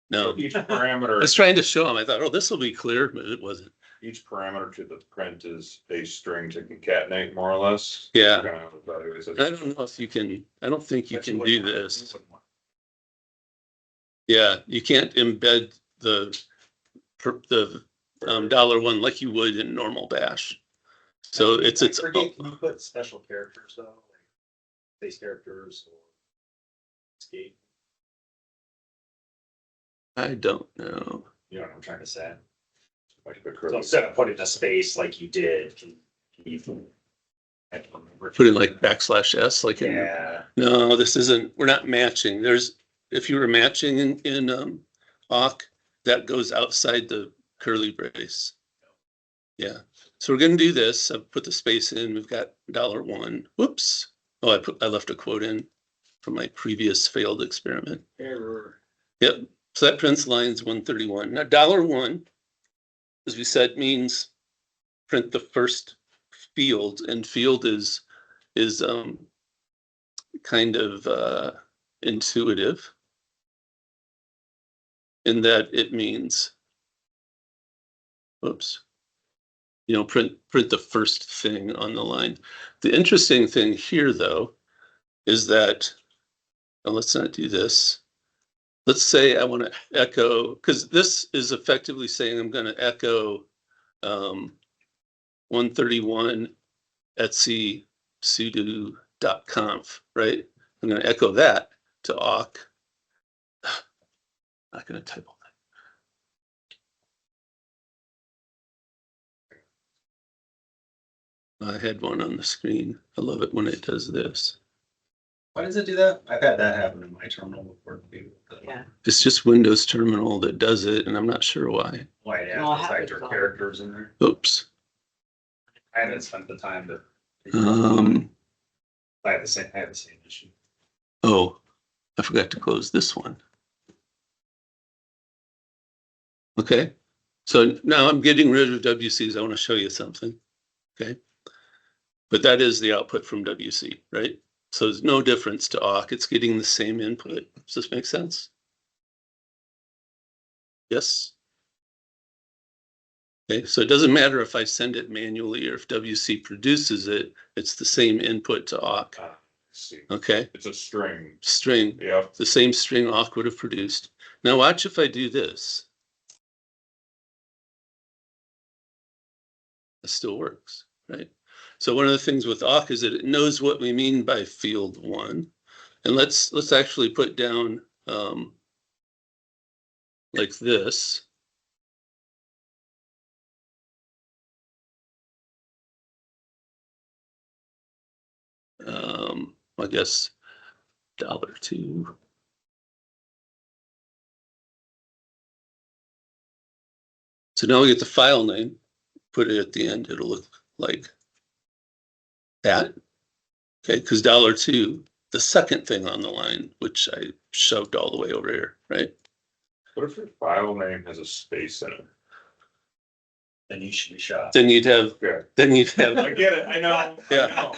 [SPEAKER 1] No,
[SPEAKER 2] Each
[SPEAKER 1] I
[SPEAKER 2] parameter,
[SPEAKER 1] was trying to show him. I thought, oh, this will be clear, but it wasn't.
[SPEAKER 2] each parameter to the print is a string to concatenate more or less.
[SPEAKER 1] Yeah.
[SPEAKER 2] Kind of evaluates it.
[SPEAKER 1] I don't know if you can, I don't think you
[SPEAKER 8] But
[SPEAKER 1] can
[SPEAKER 8] wouldn't
[SPEAKER 1] do
[SPEAKER 8] want-
[SPEAKER 1] this.
[SPEAKER 8] you wouldn't want-
[SPEAKER 1] Yeah, you can't embed the $1 like you would in normal bash. So it's
[SPEAKER 8] I forget, can you put special characters though, like space characters or escape?
[SPEAKER 1] I don't know.
[SPEAKER 8] You know what I'm trying to say?
[SPEAKER 2] Like the
[SPEAKER 8] So
[SPEAKER 2] curly.
[SPEAKER 8] instead of putting a space like you did, can you? I don't remember.
[SPEAKER 1] Put in like \s like in.
[SPEAKER 8] Yeah,
[SPEAKER 1] No, this isn't, we're not matching. If you were matching in awk, that goes outside the curly brace. Yeah, so we're gonna do this. I've put the space in. We've got $1. Whoops. Oh, I left a quote in from my previous failed experiment.
[SPEAKER 3] Error.
[SPEAKER 1] Yep, so that prints lines 131. Now $1, as we said, means print the first field, and field is kind of intuitive in that it means, oops, print the first thing on the line. The interesting thing here, though, is that, well, let's not do this. Let's say I want to echo, because this is effectively saying I'm going to echo 131 etsy sudo.conf, right? I'm going to echo that to awk. Not going to type all that. I had one on the screen. I love it when it does this.
[SPEAKER 8] why does it do that? I've had that happen in my terminal before.
[SPEAKER 4] Yeah.
[SPEAKER 1] It's just Windows Terminal that does it, and I'm not sure why.
[SPEAKER 8] Why it
[SPEAKER 4] No, I
[SPEAKER 8] has
[SPEAKER 4] have
[SPEAKER 8] those
[SPEAKER 4] it
[SPEAKER 8] extra
[SPEAKER 4] on.
[SPEAKER 8] characters in there.
[SPEAKER 1] Oops.
[SPEAKER 8] I haven't spent the time to. I have the same issue.
[SPEAKER 1] Oh, I forgot to close this one. Okay, so now I'm getting rid of WCs. I want to show you something. Okay, but that is the output from WC, right? So there's no difference to awk. It's getting the same input. Does this make sense? Yes. Okay, so it doesn't matter if I send it manually or if WC produces it, it's the same input to awk.
[SPEAKER 2] See,
[SPEAKER 1] Okay,
[SPEAKER 2] it's a string.
[SPEAKER 1] string,
[SPEAKER 2] Yeah.
[SPEAKER 1] the same string awk would have produced. Now watch if I do this. It still works, right? So one of the things with awk is that it knows what we mean by field 1. And let's actually put down like this. I guess $2. So now we get the file name, put it at the end, it'll look like that. Okay, because $2, the second thing on the line, which I shoved all the way over here, right?
[SPEAKER 2] What if your file name has a space in it?
[SPEAKER 8] Then you should be shot.
[SPEAKER 1] Then you'd have,
[SPEAKER 2] Yeah.
[SPEAKER 1] yeah,
[SPEAKER 2] I get it, I know. I
[SPEAKER 1] Yeah.
[SPEAKER 2] know.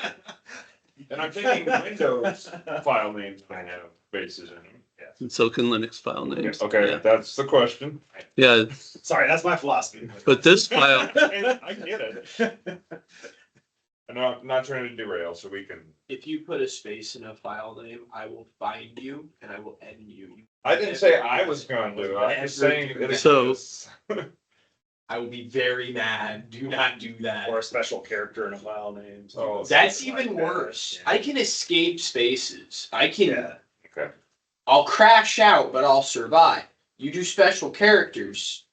[SPEAKER 2] And I'm thinking Windows file names might have spaces in them.
[SPEAKER 1] and so can Linux file names.
[SPEAKER 2] Okay,
[SPEAKER 1] Yeah.
[SPEAKER 2] that's the question.
[SPEAKER 1] Yeah,
[SPEAKER 8] Sorry, that's my philosophy.
[SPEAKER 1] but this file,
[SPEAKER 2] I get it. I'm not trying to derail, so we can.
[SPEAKER 3] If you put a space in a file name, I will find you and I will end you.
[SPEAKER 2] I didn't say I was going to. I'm just saying. it
[SPEAKER 1] So-
[SPEAKER 2] is.
[SPEAKER 3] I will be very mad. Do not do that.
[SPEAKER 8] Or a special character in a file name.
[SPEAKER 2] Oh,
[SPEAKER 3] That's
[SPEAKER 8] something
[SPEAKER 3] even
[SPEAKER 8] like that.
[SPEAKER 3] worse.
[SPEAKER 8] Yeah.
[SPEAKER 3] I can escape spaces. I can.
[SPEAKER 8] Yeah.
[SPEAKER 2] Okay.
[SPEAKER 3] I'll crash out, but I'll survive. You do special characters.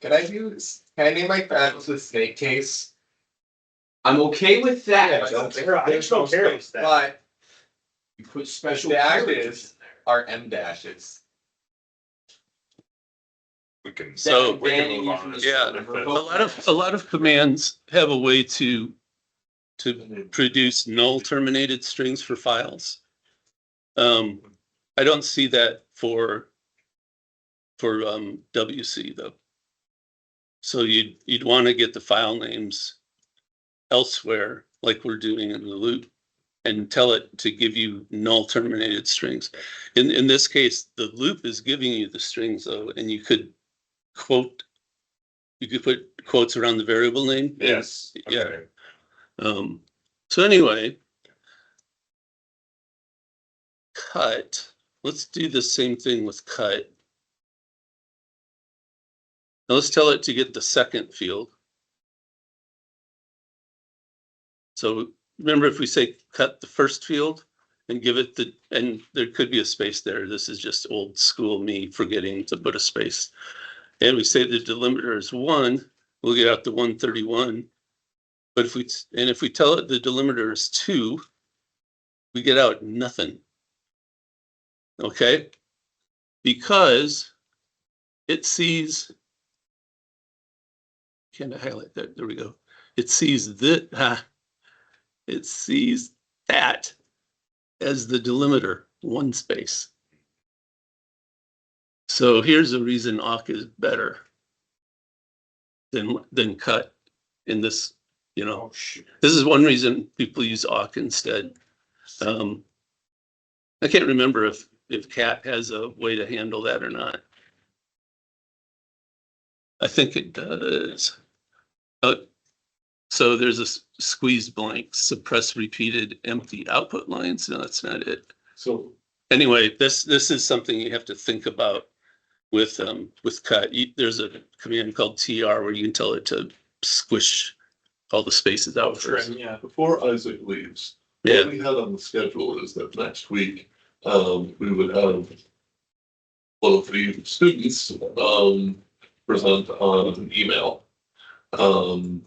[SPEAKER 6] Can I name my files with snake case?
[SPEAKER 3] I'm okay with that,
[SPEAKER 6] Yeah, don't-
[SPEAKER 8] There's no characters that.
[SPEAKER 6] But
[SPEAKER 3] you put special
[SPEAKER 6] The
[SPEAKER 3] characters
[SPEAKER 6] dashes
[SPEAKER 3] in there.
[SPEAKER 6] are M dashes.
[SPEAKER 2] We can.
[SPEAKER 1] So-
[SPEAKER 2] we can
[SPEAKER 3] Banning
[SPEAKER 2] move
[SPEAKER 3] you
[SPEAKER 2] on.
[SPEAKER 3] from the
[SPEAKER 1] yeah,
[SPEAKER 3] server.
[SPEAKER 1] a lot of commands have a way to produce null terminated strings for files. I don't see that for WC though. So you'd want to get the file names elsewhere, like we're doing in the loop, and tell it to give you null terminated strings. In this case, the loop is giving you the strings though, and you could put quotes around the variable name.
[SPEAKER 2] Yes.
[SPEAKER 1] Yeah. So anyway, cut. Let's do the same thing with cut. Now let's tell it to get the second field. So remember, if we say cut the first field and give it and there could be a space there. This is just old school me forgetting to put a space. And we say the delimiter is 1, we'll get out the 131. But if we tell it the delimiter is 2, we get out nothing. Okay? Because it sees, can I highlight that? There we go. It sees that it sees that as the delimiter, 1 space. So here's a reason awk is better than cut in this, you know. This is one reason people use awk instead. I can't remember if cat has a way to handle that or not. I think it does. So there's a squeeze blank, suppress repeated empty output lines. No, that's not it.
[SPEAKER 2] So
[SPEAKER 1] anyway, this is something you have to think about with cut. There's a command called TR where you can tell it to squish all the spaces out first.
[SPEAKER 3] Yeah.
[SPEAKER 7] Before Isaac leaves,
[SPEAKER 1] Yeah.
[SPEAKER 7] what we had on the schedule is that next week, we would have one of the students, present on an email. And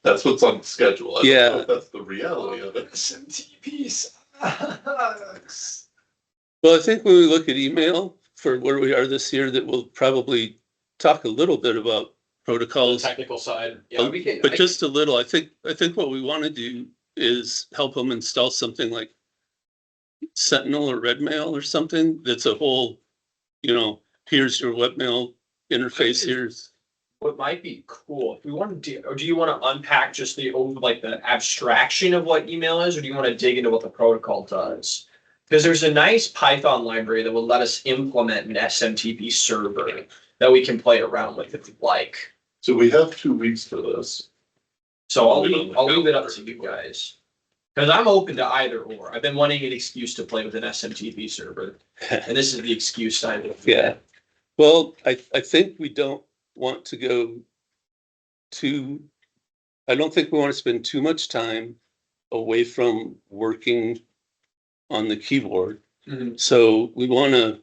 [SPEAKER 7] that's what's on the schedule. I don't know if that's the reality of it.
[SPEAKER 3] SMTPs.
[SPEAKER 1] Well, I think when we look at email for where we are this year, that we'll probably talk a little bit about protocols.
[SPEAKER 3] The technical side. Yeah, we can.
[SPEAKER 1] But just a little. I think what we want to do is help them install something like Sentinel or Redmail or something that's a whole, here's your webmail interface, here's.
[SPEAKER 3] What might be cool, if we want to do, or do you want to unpack just the abstraction of what email is, or do you want to dig into what the protocol does? Because there's a nice Python library that will let us implement an SMTP server that we can play around with if you'd like.
[SPEAKER 7] So we have 2 weeks for this.
[SPEAKER 3] So I'll leave it up to you guys. Because I'm open to either or. I've been wanting an excuse to play with an SMTP server. And this is the excuse time.
[SPEAKER 1] Yeah. Well, I think we don't want to go I don't think we want to spend too much time away from working on the keyboard.
[SPEAKER 3] Mm-hmm.
[SPEAKER 1] So we want to,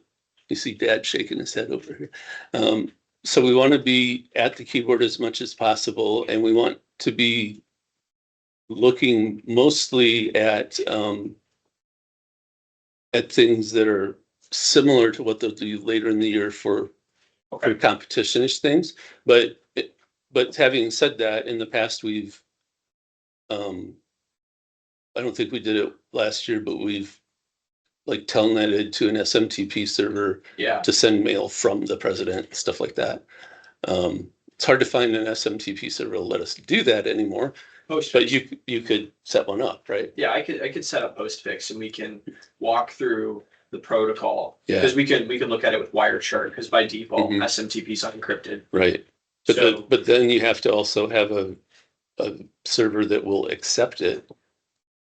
[SPEAKER 1] you see Dad shaking his head over here. So we want to be at the keyboard as much as possible, and we want to be looking mostly at things that are similar to what they'll do later in the year for competition-ish things. But having said that, in the past we've, I don't think we did it last year, but we've telnetted to an SMTP server to send mail from the president, stuff like that. It's hard to find an SMTP server to let us do that anymore. But you could set one up, right?
[SPEAKER 3] Yeah, I could set up Postfix and we can walk through the protocol.
[SPEAKER 1] Yeah.
[SPEAKER 3] Because we can look at it with Wireshark, because by default
[SPEAKER 1] Mhm.
[SPEAKER 3] SMTP is unencrypted.
[SPEAKER 1] Right. But then you have to also have a server that will accept it.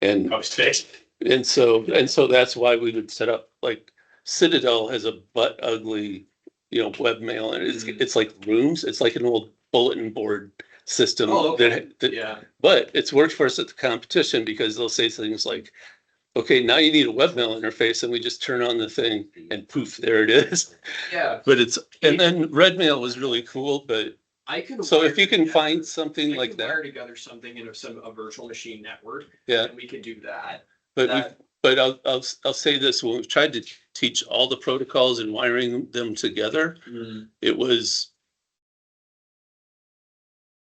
[SPEAKER 1] And
[SPEAKER 3] Postfix.
[SPEAKER 1] And so that's why we would set up, Citadel has a butt ugly, webmail, and it's like rooms. It's like an old bulletin board system. But it's worked for us at the competition because they'll say things like, okay, now you need a webmail interface, and we just turn on the thing and poof, there it is.
[SPEAKER 3] Yeah.
[SPEAKER 1] But and then Redmail was really cool, but if you can find something like that.
[SPEAKER 3] Wire together something in a virtual machine network.
[SPEAKER 1] Yeah.
[SPEAKER 3] And we could do that.
[SPEAKER 1] But I'll say this: when we've tried to teach all the protocols and wiring them together, it was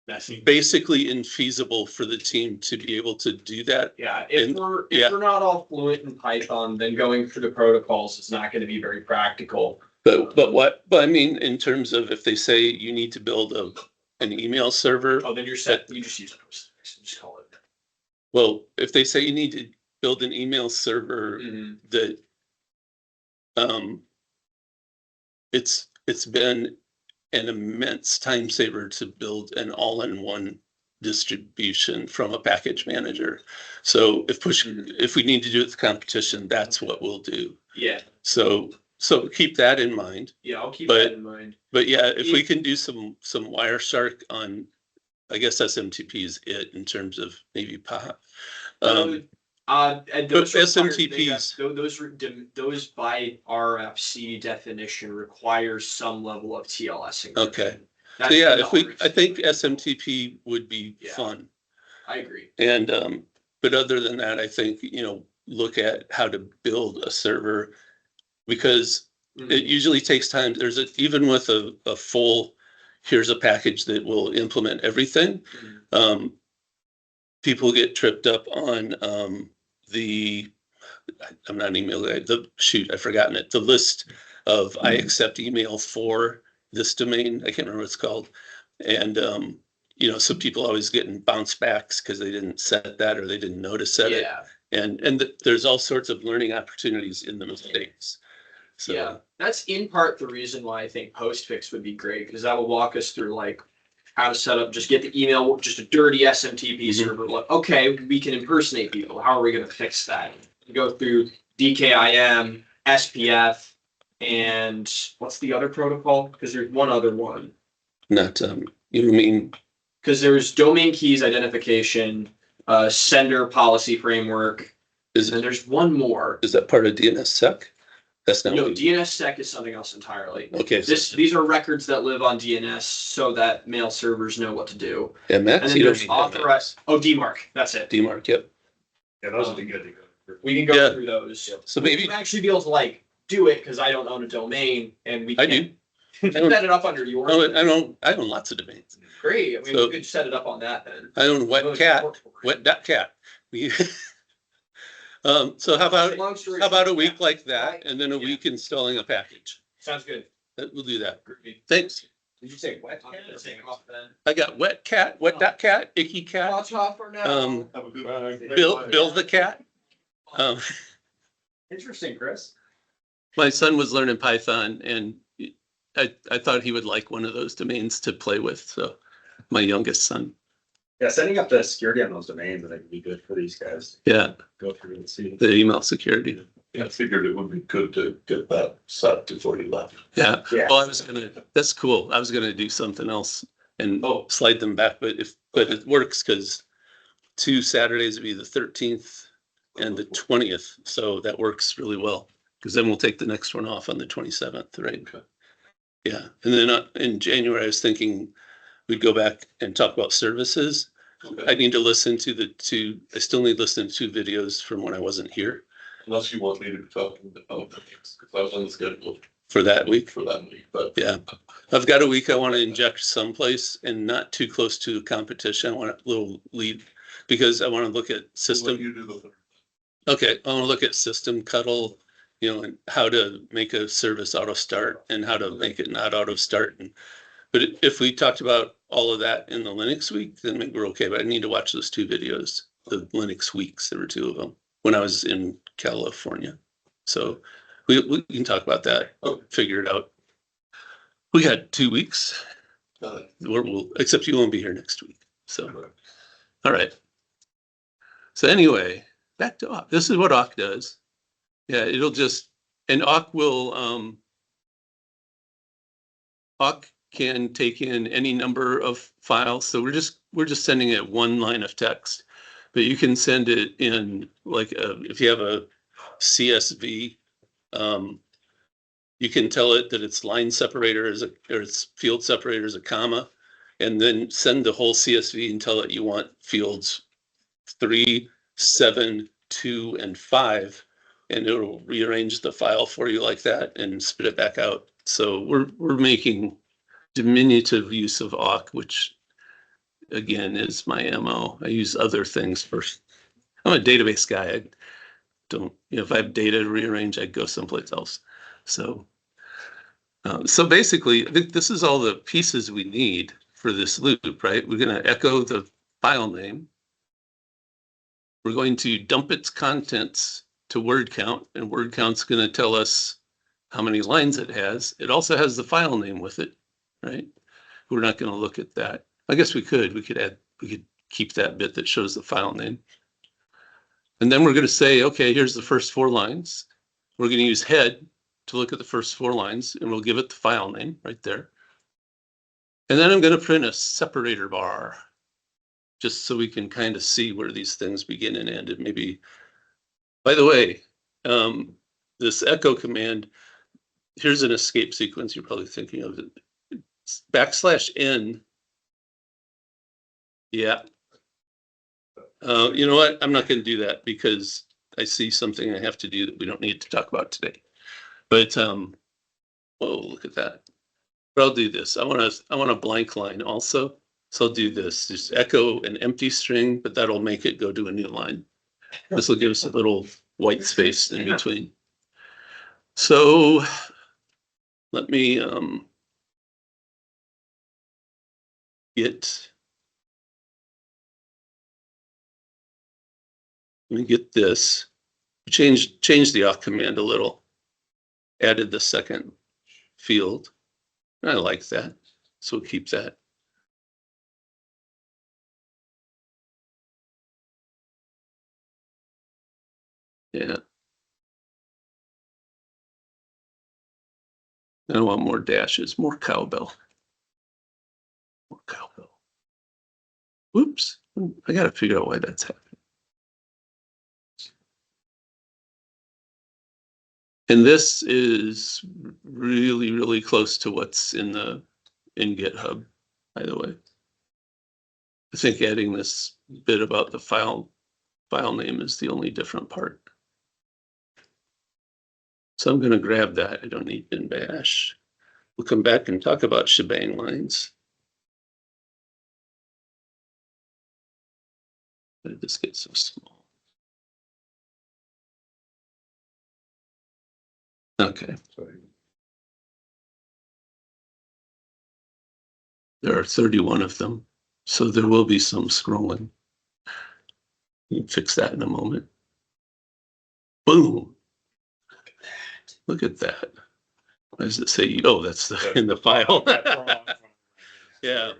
[SPEAKER 3] messy.
[SPEAKER 1] basically infeasible for the team to be able to do that.
[SPEAKER 3] Yeah, if
[SPEAKER 1] And-
[SPEAKER 3] we're
[SPEAKER 1] yeah.
[SPEAKER 3] not all fluent in Python, then going through the protocols is not going to be very practical.
[SPEAKER 1] But I mean, in terms of if they say you need to build an email server,
[SPEAKER 3] Oh, then you're set. You just use Postfix and just call it.
[SPEAKER 1] well, if they say you need to build an email server that, it's been an immense time saver to build an all-in-one distribution from a package manager. So if we need to do it with competition, that's what we'll do.
[SPEAKER 3] Yeah,
[SPEAKER 1] So keep that in mind.
[SPEAKER 3] yeah, I'll keep
[SPEAKER 1] But-
[SPEAKER 3] that in mind.
[SPEAKER 1] But yeah, if we can do some Wireshark on, I guess SMTP is it in terms of maybe POP.
[SPEAKER 3] And those
[SPEAKER 1] but
[SPEAKER 3] require-
[SPEAKER 1] SMTPs
[SPEAKER 3] they have- those by RFC definition require some level of TLS encryption.
[SPEAKER 1] Okay.
[SPEAKER 3] That's
[SPEAKER 1] So yeah,
[SPEAKER 3] the
[SPEAKER 1] I think SMTP would be
[SPEAKER 3] Yeah.
[SPEAKER 1] fun.
[SPEAKER 3] I agree.
[SPEAKER 1] And, but other than that, I think, look at how to build a server because it usually takes time. Even with a full, here's a package that will implement everything. People get tripped up on, I'm not an email guy, I've forgotten it, the list of I accept email for this domain. I can't remember what it's called. And, so people always getting bounce backs because they didn't set that or they didn't know to set it.
[SPEAKER 3] Yeah,
[SPEAKER 1] And there's all sorts of learning opportunities in the mistakes. So,
[SPEAKER 3] yeah. That's in part the reason why I think Postfix would be great, because that will walk us through like how to set up, just get the email, just a dirty SMTP server. Like, okay, we can impersonate people. How are we going to fix that? Go through DKIM, SPF, and what's the other protocol? Because there's one other one.
[SPEAKER 1] not, you mean,
[SPEAKER 3] Because there's domain keys identification, sender policy framework,
[SPEAKER 1] is
[SPEAKER 3] and then there's one more.
[SPEAKER 1] that part of DNSSEC? That's not.
[SPEAKER 3] No,
[SPEAKER 1] what we-
[SPEAKER 3] DNSSEC is something else entirely.
[SPEAKER 1] Okay.
[SPEAKER 3] These are records that live on DNS so that mail servers know what to do.
[SPEAKER 1] MX?
[SPEAKER 3] And then
[SPEAKER 1] You don't
[SPEAKER 3] there's
[SPEAKER 1] mean
[SPEAKER 3] authorized, DMARC, that's it.
[SPEAKER 1] DMARC, yep.
[SPEAKER 8] Yeah, those would be good to go through.
[SPEAKER 3] We can go
[SPEAKER 1] Yeah.
[SPEAKER 3] through those.
[SPEAKER 1] So
[SPEAKER 3] We
[SPEAKER 1] maybe
[SPEAKER 3] would actually be able to like do it because I don't own a domain and we
[SPEAKER 1] I
[SPEAKER 3] can
[SPEAKER 1] do.
[SPEAKER 3] set it up under yours.
[SPEAKER 1] I own lots of domains.
[SPEAKER 3] Great. I mean,
[SPEAKER 1] So-
[SPEAKER 3] we could set it up on that then.
[SPEAKER 1] I own wet.cat. We- So how about a week like that and then a week installing a package?
[SPEAKER 3] Sounds good.
[SPEAKER 1] We'll do that. Thanks.
[SPEAKER 8] Did you say wet?
[SPEAKER 3] I'm gonna take off then.
[SPEAKER 1] I got wet.cat, icky cat,
[SPEAKER 3] Watch off for now.
[SPEAKER 7] Have a good night.
[SPEAKER 1] Bill the cat.
[SPEAKER 8] Interesting, Chris.
[SPEAKER 1] My son was learning Python and I thought he would like one of those domains to play with. So my youngest son.
[SPEAKER 8] Yeah, setting up the security on those domains, I think would be good for these guys to
[SPEAKER 1] Yeah,
[SPEAKER 8] go through and see.
[SPEAKER 1] the email security.
[SPEAKER 7] Yeah, I figured it would be good to get that set before you left.
[SPEAKER 1] Yeah.
[SPEAKER 8] Yeah.
[SPEAKER 1] Well, that's cool. I was gonna do something else and slide them back, but it works because 2 Saturdays would be the 13th and the 20th. So that works really well because then we'll take the next one off on the 27th, right?
[SPEAKER 7] Okay.
[SPEAKER 1] Yeah. And then in January, I was thinking we'd go back and talk about services. I need to listen to I still need to listen to 2 videos from when I wasn't here
[SPEAKER 7] Unless you want me to be talking about things, because I was on the schedule
[SPEAKER 1] for that week.
[SPEAKER 7] for that week, but.
[SPEAKER 1] Yeah. I've got a week I want to inject someplace and not too close to competition. I want a little lead because I want to look at
[SPEAKER 7] Let
[SPEAKER 1] system.
[SPEAKER 7] you do the thing.
[SPEAKER 1] Okay, I want to look at system cuddle, and how to make a service auto start and how to make it not auto start. But if we talked about all of that in the Linux week, then maybe we're okay. But I need to watch those 2 videos, the Linux weeks. There were 2 of them when I was in California. So we can talk about that. Figure it out. We got 2 weeks. Except you won't be here next week. So, all right. So anyway, back to awk. This is what awk does. Yeah, it'll just, and awk will, awk can take in any number of files. So we're just sending it 1 line of text, but you can send it in like, if you have a CSV, you can tell it that its line separator or its field separator is a comma, and then send the whole CSV and tell it you want fields 3, 7, 2, and 5, and it'll rearrange the file for you like that and spit it back out. So we're making diminutive use of awk, which again, is my MO. I use other things first. I'm a database guy. I don't, if I have data to rearrange, I'd go someplace else. So basically, I think this is all the pieces we need for this loop, right? We're going to echo the file name. We're going to dump its contents to word count, and word count's going to tell us how many lines it has. It also has the file name with it, right? We're not going to look at that. I guess we could keep that bit that shows the file name. And then we're going to say, okay, here's the first 4 lines. We're going to use head to look at the first 4 lines, and we'll give it the file name right there. And then I'm going to print a separator bar, just so we can kind of see where these things begin and end. And maybe, by the way, this echo command, here's an escape sequence. You're probably thinking of it. It's \n. Yeah. You know what? I'm not going to do that because I see something I have to do that we don't need to talk about today. But whoa, look at that. But I'll do this. I want a blank line also. So I'll do this. Just echo an empty string, but that'll make it go to a new line. This will give us a little white space in between. So let me get this. Change the awk command a little. Added the second field. I like that. So we'll keep that. Yeah. I want more dashes, more cowbell. More cowbell. Whoops. I got to figure out why that's happening. And this is really, really close to what's in GitHub, by the way. I think adding this bit about the file name is the only different part. So I'm going to grab that. I don't need bin bash. We'll come back and talk about shebang lines. Why did this get so small? Okay. There are 31 of them, so there will be some scrolling. You can fix that in a moment. Boom. Look at that. Why does it say, oh, that's in the file. Yeah.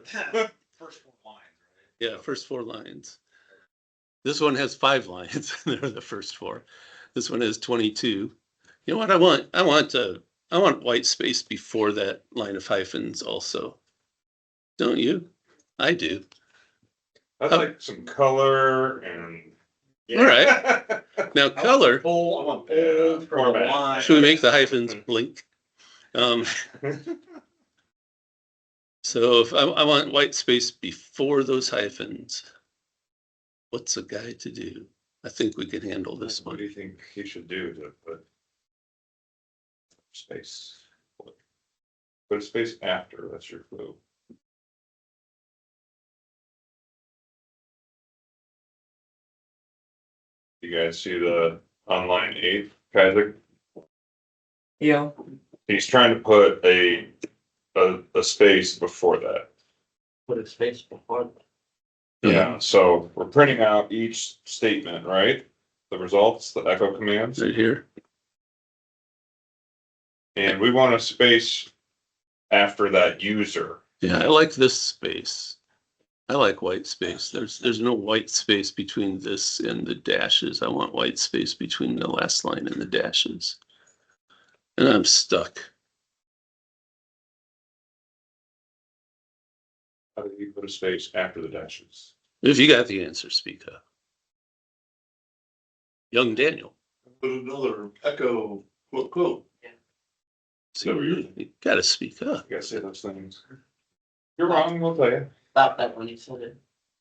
[SPEAKER 8] First 4 lines, right?
[SPEAKER 1] Yeah, first 4 lines. This one has 5 lines. They're the first 4. This one has 22. You know what I want? I want white space before that line of hyphens also. Don't you? I do.
[SPEAKER 2] I'd like some color and.
[SPEAKER 1] All right. Now color.
[SPEAKER 8] I want bold format.
[SPEAKER 1] Should we make the hyphens blink? So if I want white space before those hyphens, what's a guy to do? I think we can handle this
[SPEAKER 2] What
[SPEAKER 1] one.
[SPEAKER 2] do you think he should do to put space? Put a space after, that's your clue. You guys see the on line 8, Kaiser?
[SPEAKER 4] Yeah.
[SPEAKER 2] He's trying to put a space before that.
[SPEAKER 4] Put a space before.
[SPEAKER 2] Yeah, so we're printing out each statement, right? The results, the echo commands,
[SPEAKER 1] Right here.
[SPEAKER 2] and we want a space after that user.
[SPEAKER 1] Yeah, I like this space. I like white space. There's no white space between this and the dashes. I want white space between the last line and the dashes. And I'm stuck.
[SPEAKER 2] How do you put a space after the dashes?
[SPEAKER 1] If you got the answer, speak up. Young Daniel.
[SPEAKER 7] Put another echo quote.
[SPEAKER 1] See, you gotta speak up.
[SPEAKER 2] You gotta say those things. You're wrong, we'll tell you.
[SPEAKER 4] Stop that when you said it.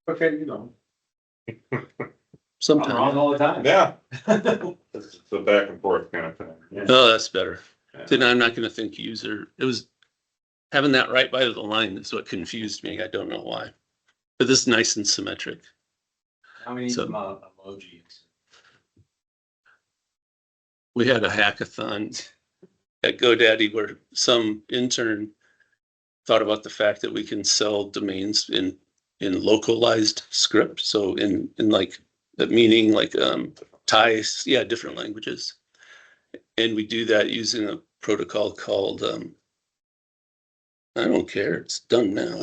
[SPEAKER 8] Okay, you know. I'm wrong
[SPEAKER 1] Sometimes.
[SPEAKER 8] all the time.
[SPEAKER 2] Yeah. It's a back and forth kind of thing.
[SPEAKER 1] Oh, that's better.
[SPEAKER 2] Yeah.
[SPEAKER 1] Then I'm not gonna think user. It was having that right by the line is what confused me. I don't know why. But this is nice and symmetric.
[SPEAKER 5] How many
[SPEAKER 1] So-
[SPEAKER 5] emojis?
[SPEAKER 1] We had a hackathon at GoDaddy where some intern thought about the fact that we can sell domains in localized script. So in like the meaning like Thai, yeah, different languages. And we do that using a protocol called I don't care. It's done now.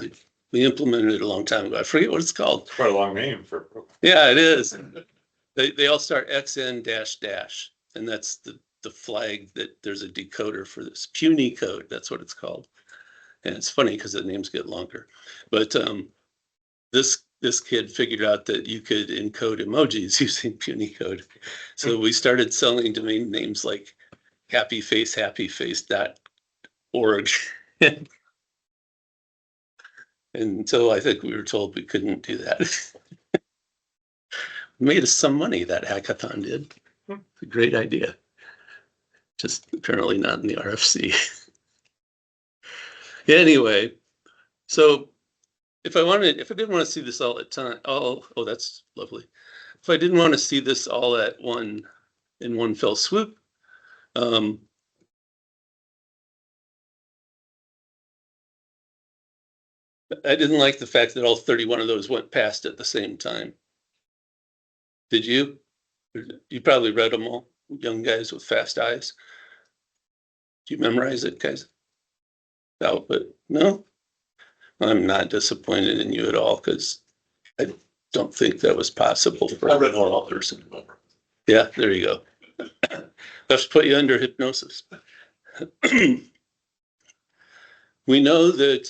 [SPEAKER 1] We implemented it a long time ago. I forget what it's called.
[SPEAKER 2] Quite a long name for.
[SPEAKER 1] Yeah, it is. They all start XN dash dash, and that's the flag that there's a decoder for this puny code. That's what it's called. And it's funny because the names get longer. But this kid figured out that you could encode emojis using puny code. So we started selling domain names like happyface.org. Until I think we were told we couldn't do that. Made us some money, that hackathon did. It's a great idea. Just apparently not in the RFC. Anyway, so if I didn't want to see this all at time, oh, that's lovely. If I didn't want to see this all in one fell swoop, I didn't like the fact that all 31 of those went past at the same time. Did you? You probably read them all, young guys with fast eyes. Do you memorize it, guys? No, but no? I'm not disappointed in you at all because I don't think that was possible for a normal person. Yeah, there you go. Let's put you under hypnosis. We know that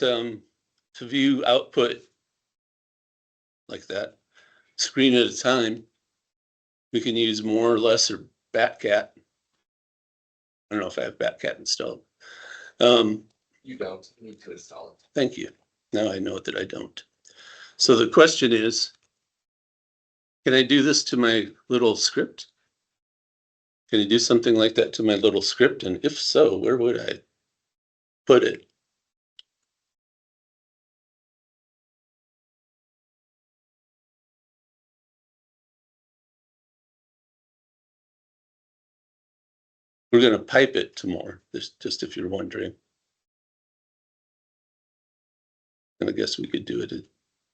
[SPEAKER 1] to view output like that, screen at a time, we can use more or less or Batcat. I don't know if I have Batcat installed.
[SPEAKER 6] You don't need to install it.
[SPEAKER 1] Thank you. Now I know that I don't. So the question is, can I do this to my little script? Can I do something like that to my little script? And if so, where would I put it? We're going to pipe it to more, just if you're wondering. And I guess we could do it a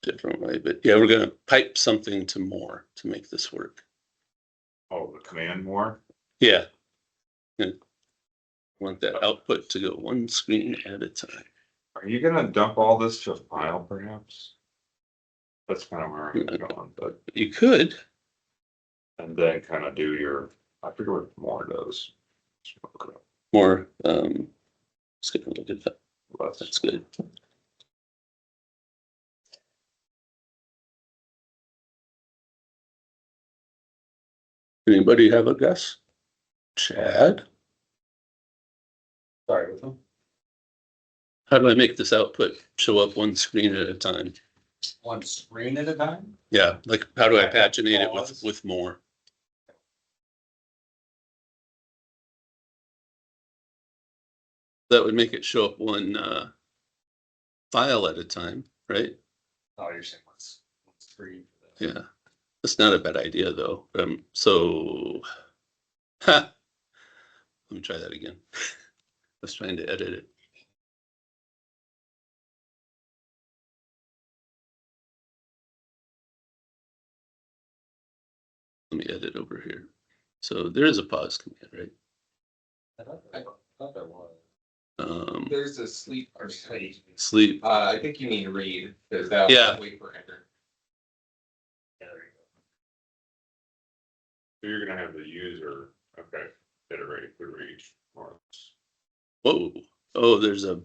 [SPEAKER 1] different way, but yeah, we're going to pipe something to more to make this work.
[SPEAKER 2] Oh, the command more?
[SPEAKER 1] Yeah. And want that output to go one screen at a time.
[SPEAKER 2] Are you gonna dump all this to a file perhaps? That's kind of where I'm going, but,
[SPEAKER 1] You could.
[SPEAKER 2] and then kind of do your, I forget what more does.
[SPEAKER 1] More, let's get a look at that.
[SPEAKER 2] Less.
[SPEAKER 1] That's good. Anybody have a guess? Chad?
[SPEAKER 5] Sorry, with them.
[SPEAKER 1] How do I make this output show up one screen at a time?
[SPEAKER 5] One screen at a time?
[SPEAKER 1] Yeah, like how do I paginate it with more? That would make it show up one file at a time, right?
[SPEAKER 5] Oh, you're saying one screen.
[SPEAKER 1] Yeah, that's not a bad idea though. So, ha. Let me try that again. I was trying to edit it. Let me edit over here. So there is a pause command, right?
[SPEAKER 6] I thought there was.
[SPEAKER 1] Um,
[SPEAKER 6] There's a sleep or sleep.
[SPEAKER 1] sleep.
[SPEAKER 6] I think you mean read, because that
[SPEAKER 1] Yeah.
[SPEAKER 6] wait for enter.
[SPEAKER 5] Yeah, there you
[SPEAKER 2] So you're gonna have the user, okay, iterate the read more or less.
[SPEAKER 1] Whoa. Oh, there's a.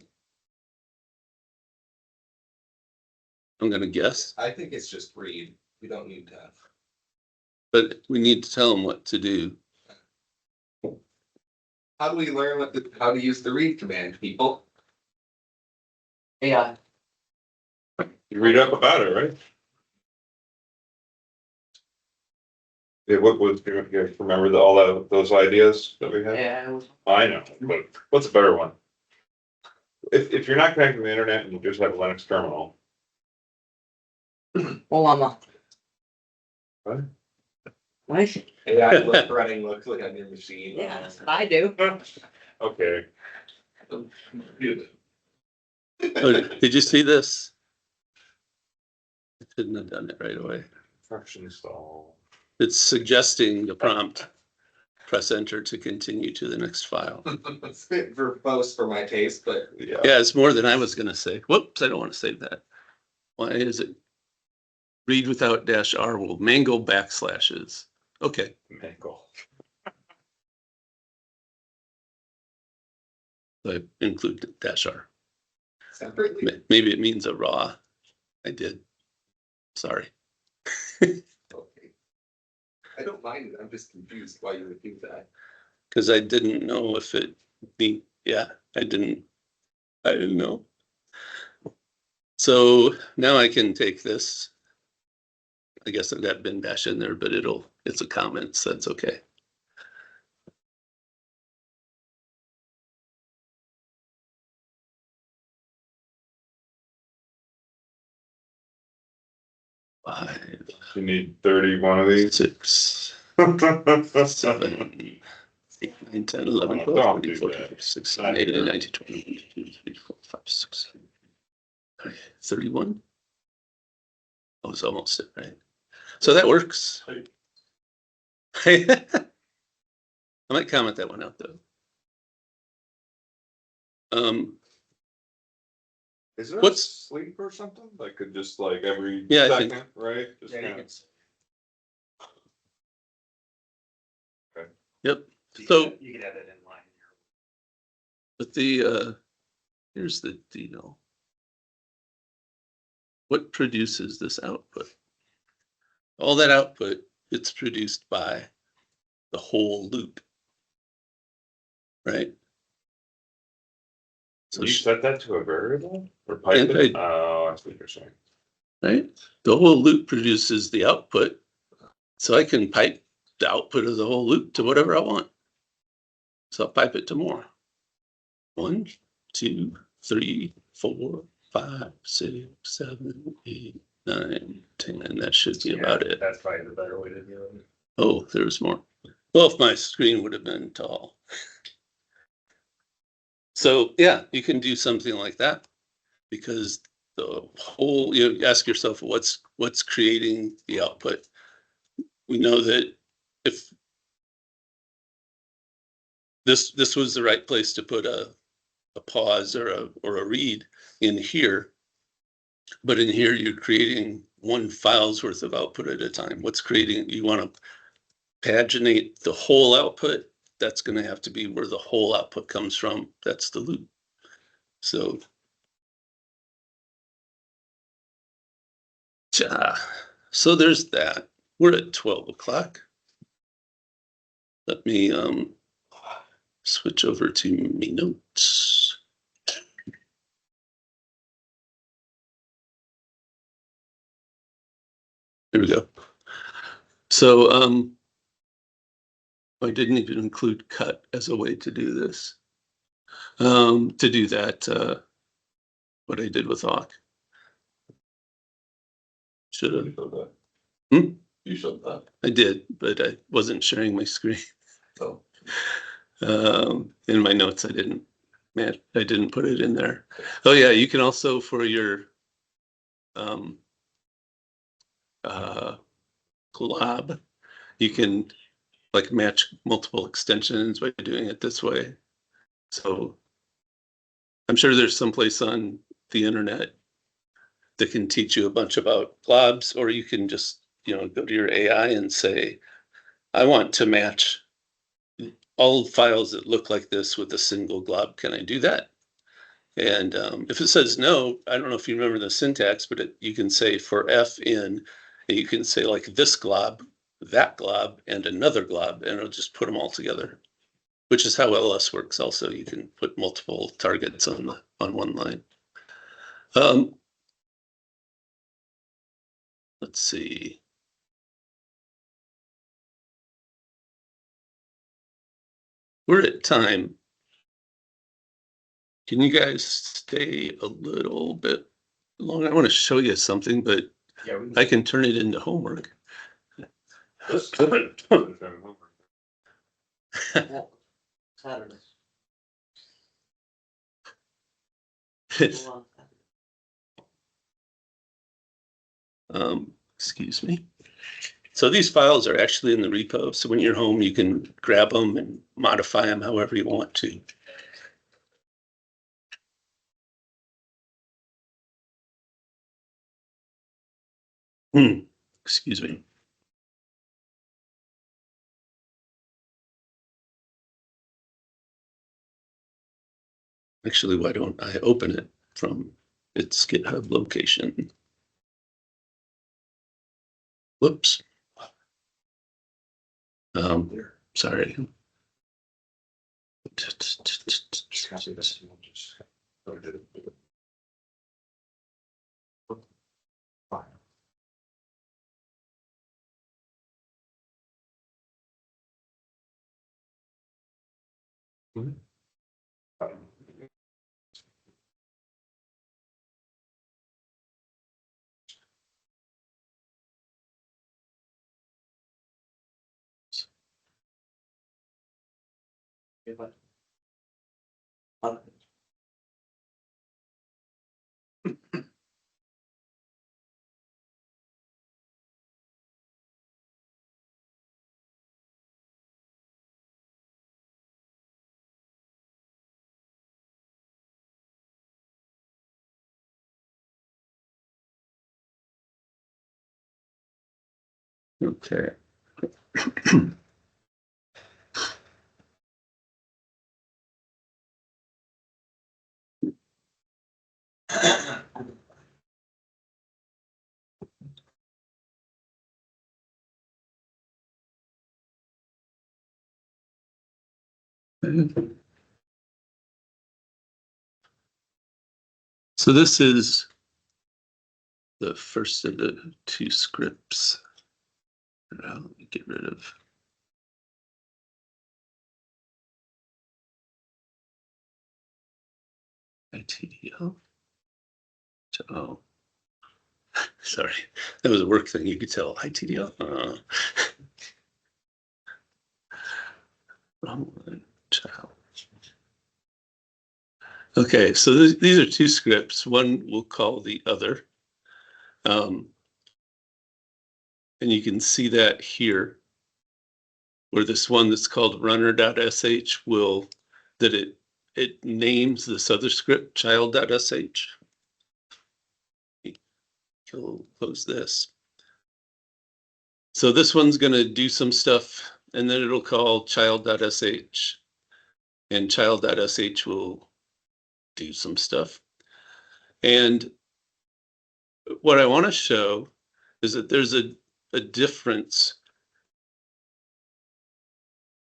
[SPEAKER 1] I'm gonna guess,
[SPEAKER 6] I think it's just read. We don't need to.
[SPEAKER 1] but we need to tell them what to do.
[SPEAKER 6] How do we learn how to use the read command, people?
[SPEAKER 4] Yeah.
[SPEAKER 2] You read up about it, right? Yeah, what was, you remember all those ideas that we had?
[SPEAKER 4] Yeah.
[SPEAKER 2] I know, but what's a better one? If you're not connecting to the internet and you just have a Linux terminal,
[SPEAKER 4] Well, I'm a.
[SPEAKER 2] What?
[SPEAKER 4] What?
[SPEAKER 6] AI look running looks like on your machine.
[SPEAKER 4] Yeah, that's what I do.
[SPEAKER 2] Okay.
[SPEAKER 1] Oh, did you see this? I couldn't have done it right away.
[SPEAKER 2] Fresh install.
[SPEAKER 1] It's suggesting the prompt, press enter to continue to the next file.
[SPEAKER 6] It's a bit verbose for my taste, but
[SPEAKER 2] Yeah.
[SPEAKER 1] Yeah, it's more than I was gonna say. Whoops, I don't want to save that. Why is it? Read without -R will mangle backslashes. Okay,
[SPEAKER 2] Mangle.
[SPEAKER 1] so I include -R.
[SPEAKER 6] separately.
[SPEAKER 1] Maybe it means a raw. I did. Sorry.
[SPEAKER 6] Okay. I don't mind it. I'm just confused why you would do that.
[SPEAKER 1] Because I didn't know if it be, yeah, I didn't know. So now I can take this. I guess I've got bin bash in there, but it's a comment, so that's okay. Five,
[SPEAKER 2] You need 31 of these.
[SPEAKER 1] 6, 7, 8, 9, 10, 11, 12,
[SPEAKER 2] Don't
[SPEAKER 1] 13,
[SPEAKER 2] do
[SPEAKER 1] 14,
[SPEAKER 2] that.
[SPEAKER 1] 15, 16,
[SPEAKER 2] Not
[SPEAKER 1] 18,
[SPEAKER 2] here.
[SPEAKER 1] 19, 20, 22, 23, 24, 5, 6. Okay, 31. That was almost it, right? So that works. I might comment that one out though.
[SPEAKER 2] Is there
[SPEAKER 1] What's-
[SPEAKER 2] sleep or something? Like could just like every
[SPEAKER 1] Yeah, I think-
[SPEAKER 2] second, right? Just
[SPEAKER 8] Yeah, you
[SPEAKER 2] kinda-
[SPEAKER 8] can-
[SPEAKER 1] Yep.
[SPEAKER 8] you
[SPEAKER 1] So-
[SPEAKER 8] can- You can have it in line.
[SPEAKER 1] But the here's the deal. What produces this output? All that output, it's produced by the whole loop. Right? So
[SPEAKER 2] Can you set that to a variable or pipe
[SPEAKER 1] And
[SPEAKER 2] it? Oh, that's what you're saying.
[SPEAKER 1] right? The whole loop produces the output. So I can pipe the output of the whole loop to whatever I want. So I'll pipe it to more. 1, 2, 3, 4, 5, 6, 7, 8, 9, 10. That should be about it.
[SPEAKER 8] That's probably the better way to do it.
[SPEAKER 1] Oh, there's more. Well, if my screen would have been tall. So yeah, you can do something like that because the whole, you ask yourself what's creating the output. We know that if this was the right place to put a pause or a read in here, but in here you're creating one file's worth of output at a time. What's creating, you want to paginate the whole output, that's going to have to be where the whole output comes from. That's the loop. So so there's that. We're at 12 o'clock. Let me switch over to me notes. There we go. So I didn't even include cut as a way to do this. To do that, what I did with awk. Should
[SPEAKER 7] You
[SPEAKER 1] have.
[SPEAKER 7] showed that.
[SPEAKER 1] Hmm?
[SPEAKER 7] You showed that.
[SPEAKER 1] I did, but I wasn't sharing my screen.
[SPEAKER 7] Oh.
[SPEAKER 1] In my notes, I didn't put it in there. Oh yeah, you can also for your glob, you can like match multiple extensions by doing it this way. So I'm sure there's someplace on the internet that can teach you a bunch about globs, or you can just, go to your AI and say, I want to match all files that look like this with a single glob. Can I do that? And if it says no, I don't know if you remember the syntax, but you can say for F in, and you can say like this glob, that glob, and another glob, and it'll just put them all together, which is how LS works. Also, you can put multiple targets on one line. Let's see. We're at time. Can you guys stay a little bit longer? I want to show you something, but
[SPEAKER 3] Yeah, we
[SPEAKER 1] I can turn it into homework.
[SPEAKER 4] Saturday.
[SPEAKER 1] Excuse me. So these files are actually in the repo. So when you're home, you can grab them and modify them however you want to. Excuse me. Actually, why don't I open it from its GitHub location? Whoops. Sorry.
[SPEAKER 8] Just copy this. And we'll just go to the file.
[SPEAKER 1] Okay. So this is the first of the two scripts. Let me get rid of. ITDL. Oh, sorry, that was a work thing. You could tell ITDL. Wrong one, child. Okay, so these are two scripts. One we'll call the other. And you can see that here, where this one that's called runner.sh will, that it names this other script child.sh. We'll close this. So this one's going to do some stuff, and then it'll call child.sh, and child.sh will do some stuff. And what I want to show is that there's a difference.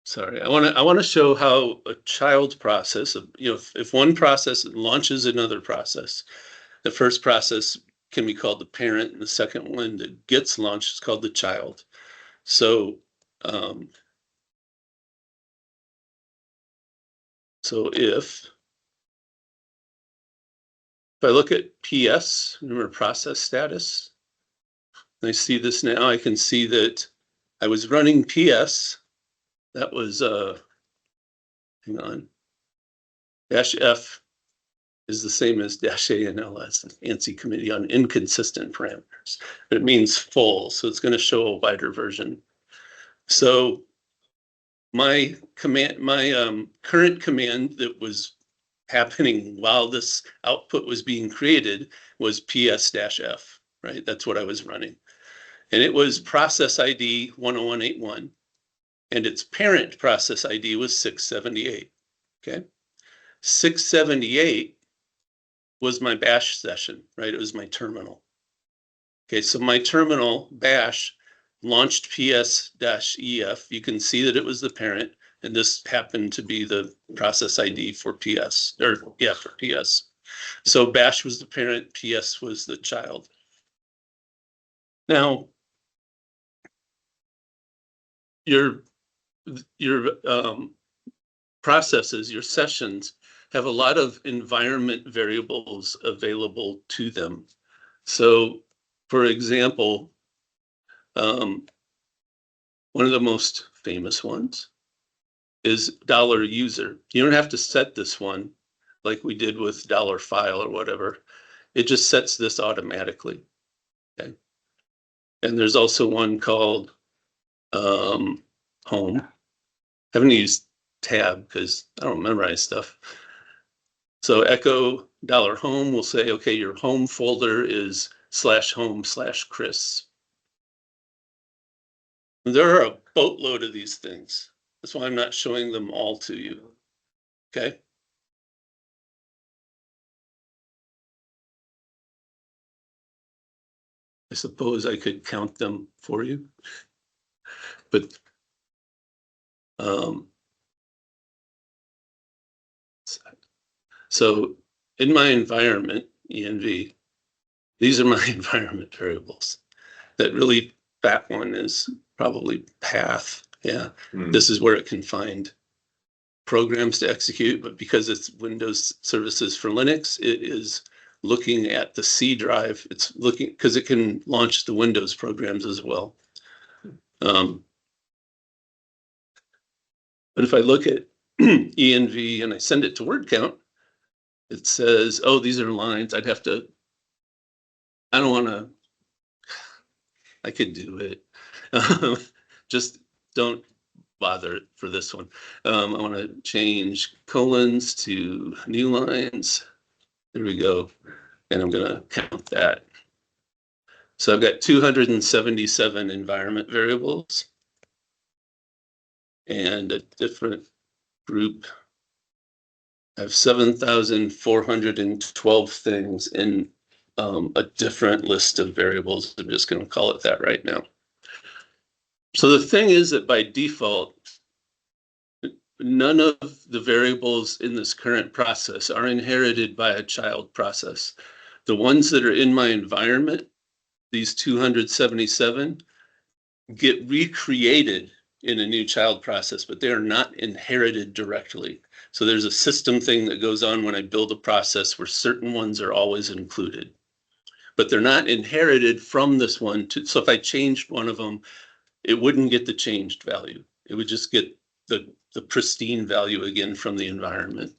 [SPEAKER 1] Sorry, I want to show how a child process, if one process launches another process, the first process can be called the parent, and the second one that gets launched is called the child. So if I look at PS, remember process status, and I see this now, I can see that I was running PS. That was, hang on, -F is the same as -A and LS, the ANSI Committee on Inconsistent Parameters. It means full, so it's going to show a wider version. So my command, my current command that was happening while this output was being created was PS-F, right? That's what I was running. And it was process ID 10181, and its parent process ID was 678, okay? 678 was my bash session, right? It was my terminal. Okay, so my terminal bash launched PS-EF. You can see that it was the parent, and this happened to be the process ID for PS, or yeah, for PS. So bash was the parent, PS was the child. Now, your processes, your sessions, have a lot of environment variables available to them. So for example, one of the most famous ones is dollar user. You don't have to set this one like we did with dollar file or whatever. It just sets this automatically. Okay. And there's also one called home. Haven't used tab because I don't memorize stuff. So echo dollar home will say, okay, your home folder is /home/Chris. There are a boatload of these things. That's why I'm not showing them all to you. Okay. I suppose I could count them for you, but so in my environment, ENV, these are my environment variables. That really fat one is probably path. Yeah, this is where it can find programs to execute, but because it's Windows services for Linux, it is looking at the C drive. It's looking because it can launch the Windows programs as well. But if I look at ENV and I send it to word count, it says, oh, these are lines. I don't want to, I could do it. Just don't bother for this one. I want to change colons to new lines. There we go. And I'm going to count that. So I've got 277 environment variables and a different group. I have 7,412 things in a different list of variables. I'm just going to call it that right now. So the thing is that by default, none of the variables in this current process are inherited by a child process. The ones that are in my environment, these 277, get recreated in a new child process, but they are not inherited directly. So there's a system thing that goes on when I build a process where certain ones are always included, but they're not inherited from this one. So if I changed one of them, it wouldn't get the changed value. It would just get the pristine value again from the environment.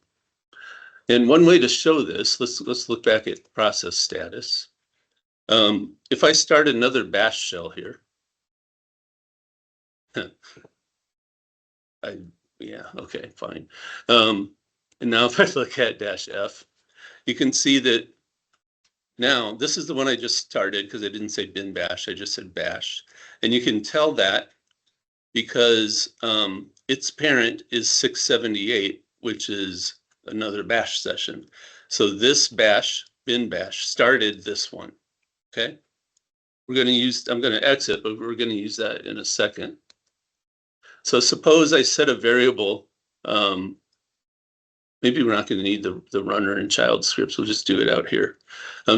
[SPEAKER 1] And one way to show this, let's look back at process status. If I start another bash shell here, yeah, okay, fine. And now if I look at -F, you can see that now this is the one I just started because I didn't say bin bash, I just said bash. And you can tell that because its parent is 678, which is another bash session. So this bash, bin bash, started this one, okay? I'm going to exit, but we're going to use that in a second. So suppose I set a variable, maybe we're not going to need the runner and child scripts, we'll just do it out here.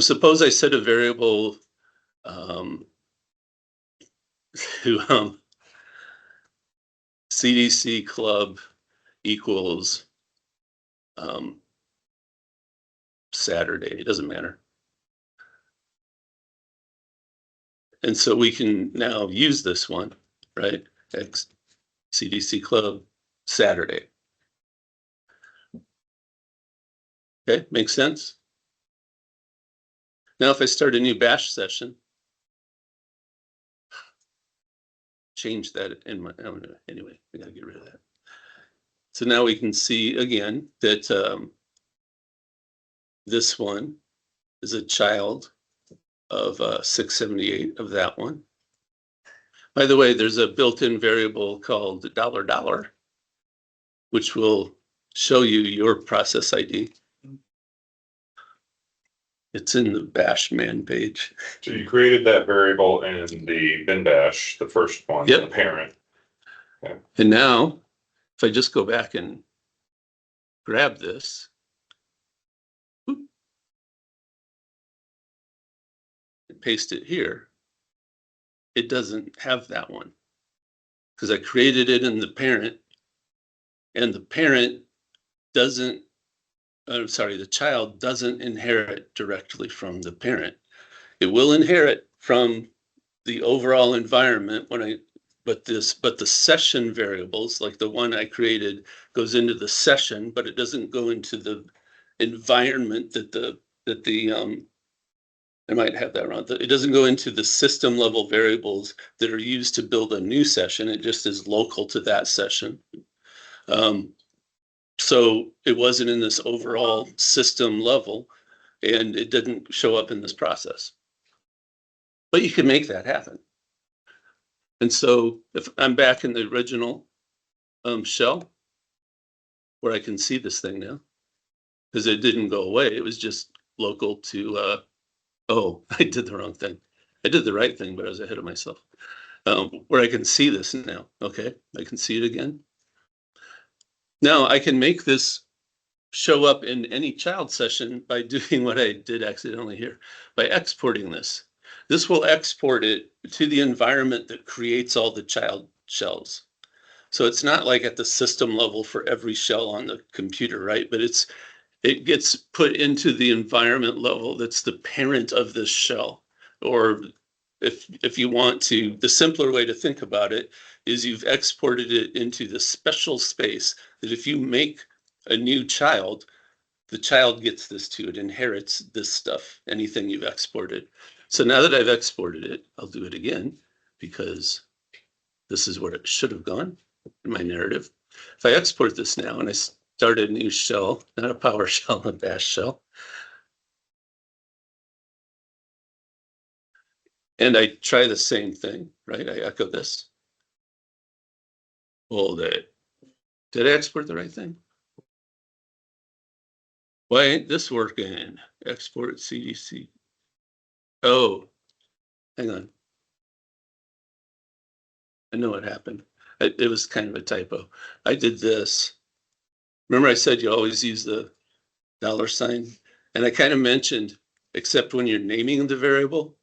[SPEAKER 1] Suppose I set a variable to CDC club equals Saturday, it doesn't matter. And so we can now use this one, right? CDC club Saturday. Okay, makes sense? Now if I start a new bash session, change that in my, oh, no, anyway, we gotta get rid of that. So now we can see again that this one is a child of 678 of that one. By the way, there's a built-in variable called $, which will show you your process ID. It's in the bash man page.
[SPEAKER 2] So you created that variable in the bin bash, the first one,
[SPEAKER 1] Yep.
[SPEAKER 2] the parent. Okay.
[SPEAKER 1] And now, if I just go back and grab this, whoop, and paste it here, it doesn't have that one because I created it in the parent, and the parent doesn't, the child doesn't inherit directly from the parent. It will inherit from the overall environment but the session variables, like the one I created, goes into the session, but it doesn't go into the environment that I might have that wrong. It doesn't go into the system level variables that are used to build a new session. It just is local to that session. So it wasn't in this overall system level, and it didn't show up in this process. But you can make that happen. And so if I'm back in the original shell, where I can see this thing now, because it didn't go away. It was just local to, oh, I did the wrong thing. I did the right thing, but I was ahead of myself. Where I can see this now. Okay, I can see it again. Now I can make this show up in any child session by doing what I did accidentally here, by exporting this. This will export it to the environment that creates all the child shells. So it's not like at the system level for every shell on the computer, right? But it gets put into the environment level that's the parent of this shell. Or if you want to, the simpler way to think about it is you've exported it into the special space that if you make a new child, the child gets this too. It inherits this stuff, anything you've exported. So now that I've exported it, I'll do it again because this is where it should have gone in my narrative. If I export this now and I start a new shell, not a PowerShell, a bash shell, and I try the same thing, right? I echo this. Hold it. Did I export the right thing? Why ain't this working? Export CDC. Oh, hang on. I know what happened. It was kind of a typo. I did this. Remember I said you always use the $? And I kind of mentioned, except when you're naming the variable.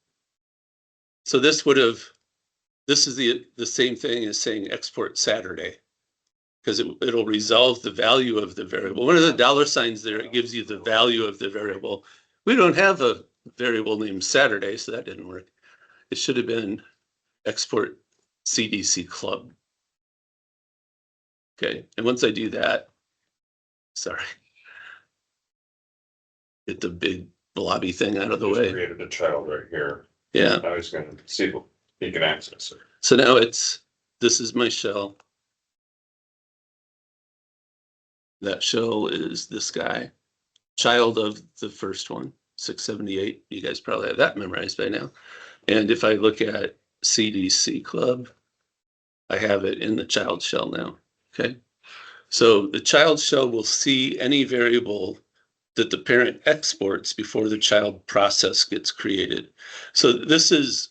[SPEAKER 1] So this is the same thing as saying export Saturday, because it'll resolve the value of the variable. One of the $signs there, it gives you the value of the variable. We don't have a variable named Saturday, so that didn't work. It should have been export CDC club. Okay, and once I do that, sorry, get the big blobby thing out of the way.
[SPEAKER 2] Created a child right here.
[SPEAKER 1] Yeah.
[SPEAKER 2] I was going to see if he can access it.
[SPEAKER 1] So now this is my shell. That shell is this guy, child of the first one, 678. You guys probably have that memorized by now. And if I look at CDC club, I have it in the child shell now. Okay. So the child shell will see any variable that the parent exports before the child process gets created. So this is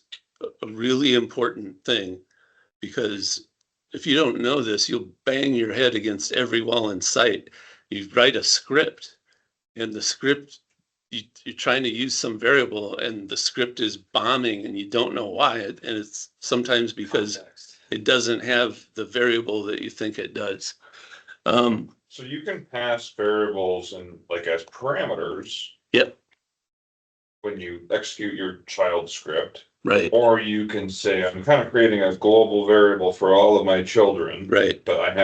[SPEAKER 1] a really important thing, because if you don't know this, you'll bang your head against every wall in sight. You write a script, and the script, you're trying to use some variable, and the script is bombing, and you don't know why. And it's sometimes because it doesn't have the variable that you think it does.
[SPEAKER 2] So you can pass variables and like as parameters.
[SPEAKER 1] Yep.
[SPEAKER 2] When you execute your child script.
[SPEAKER 1] Right.
[SPEAKER 2] Or you can say, I'm kind of creating a global variable for all of my children.
[SPEAKER 1] Right.
[SPEAKER 2] But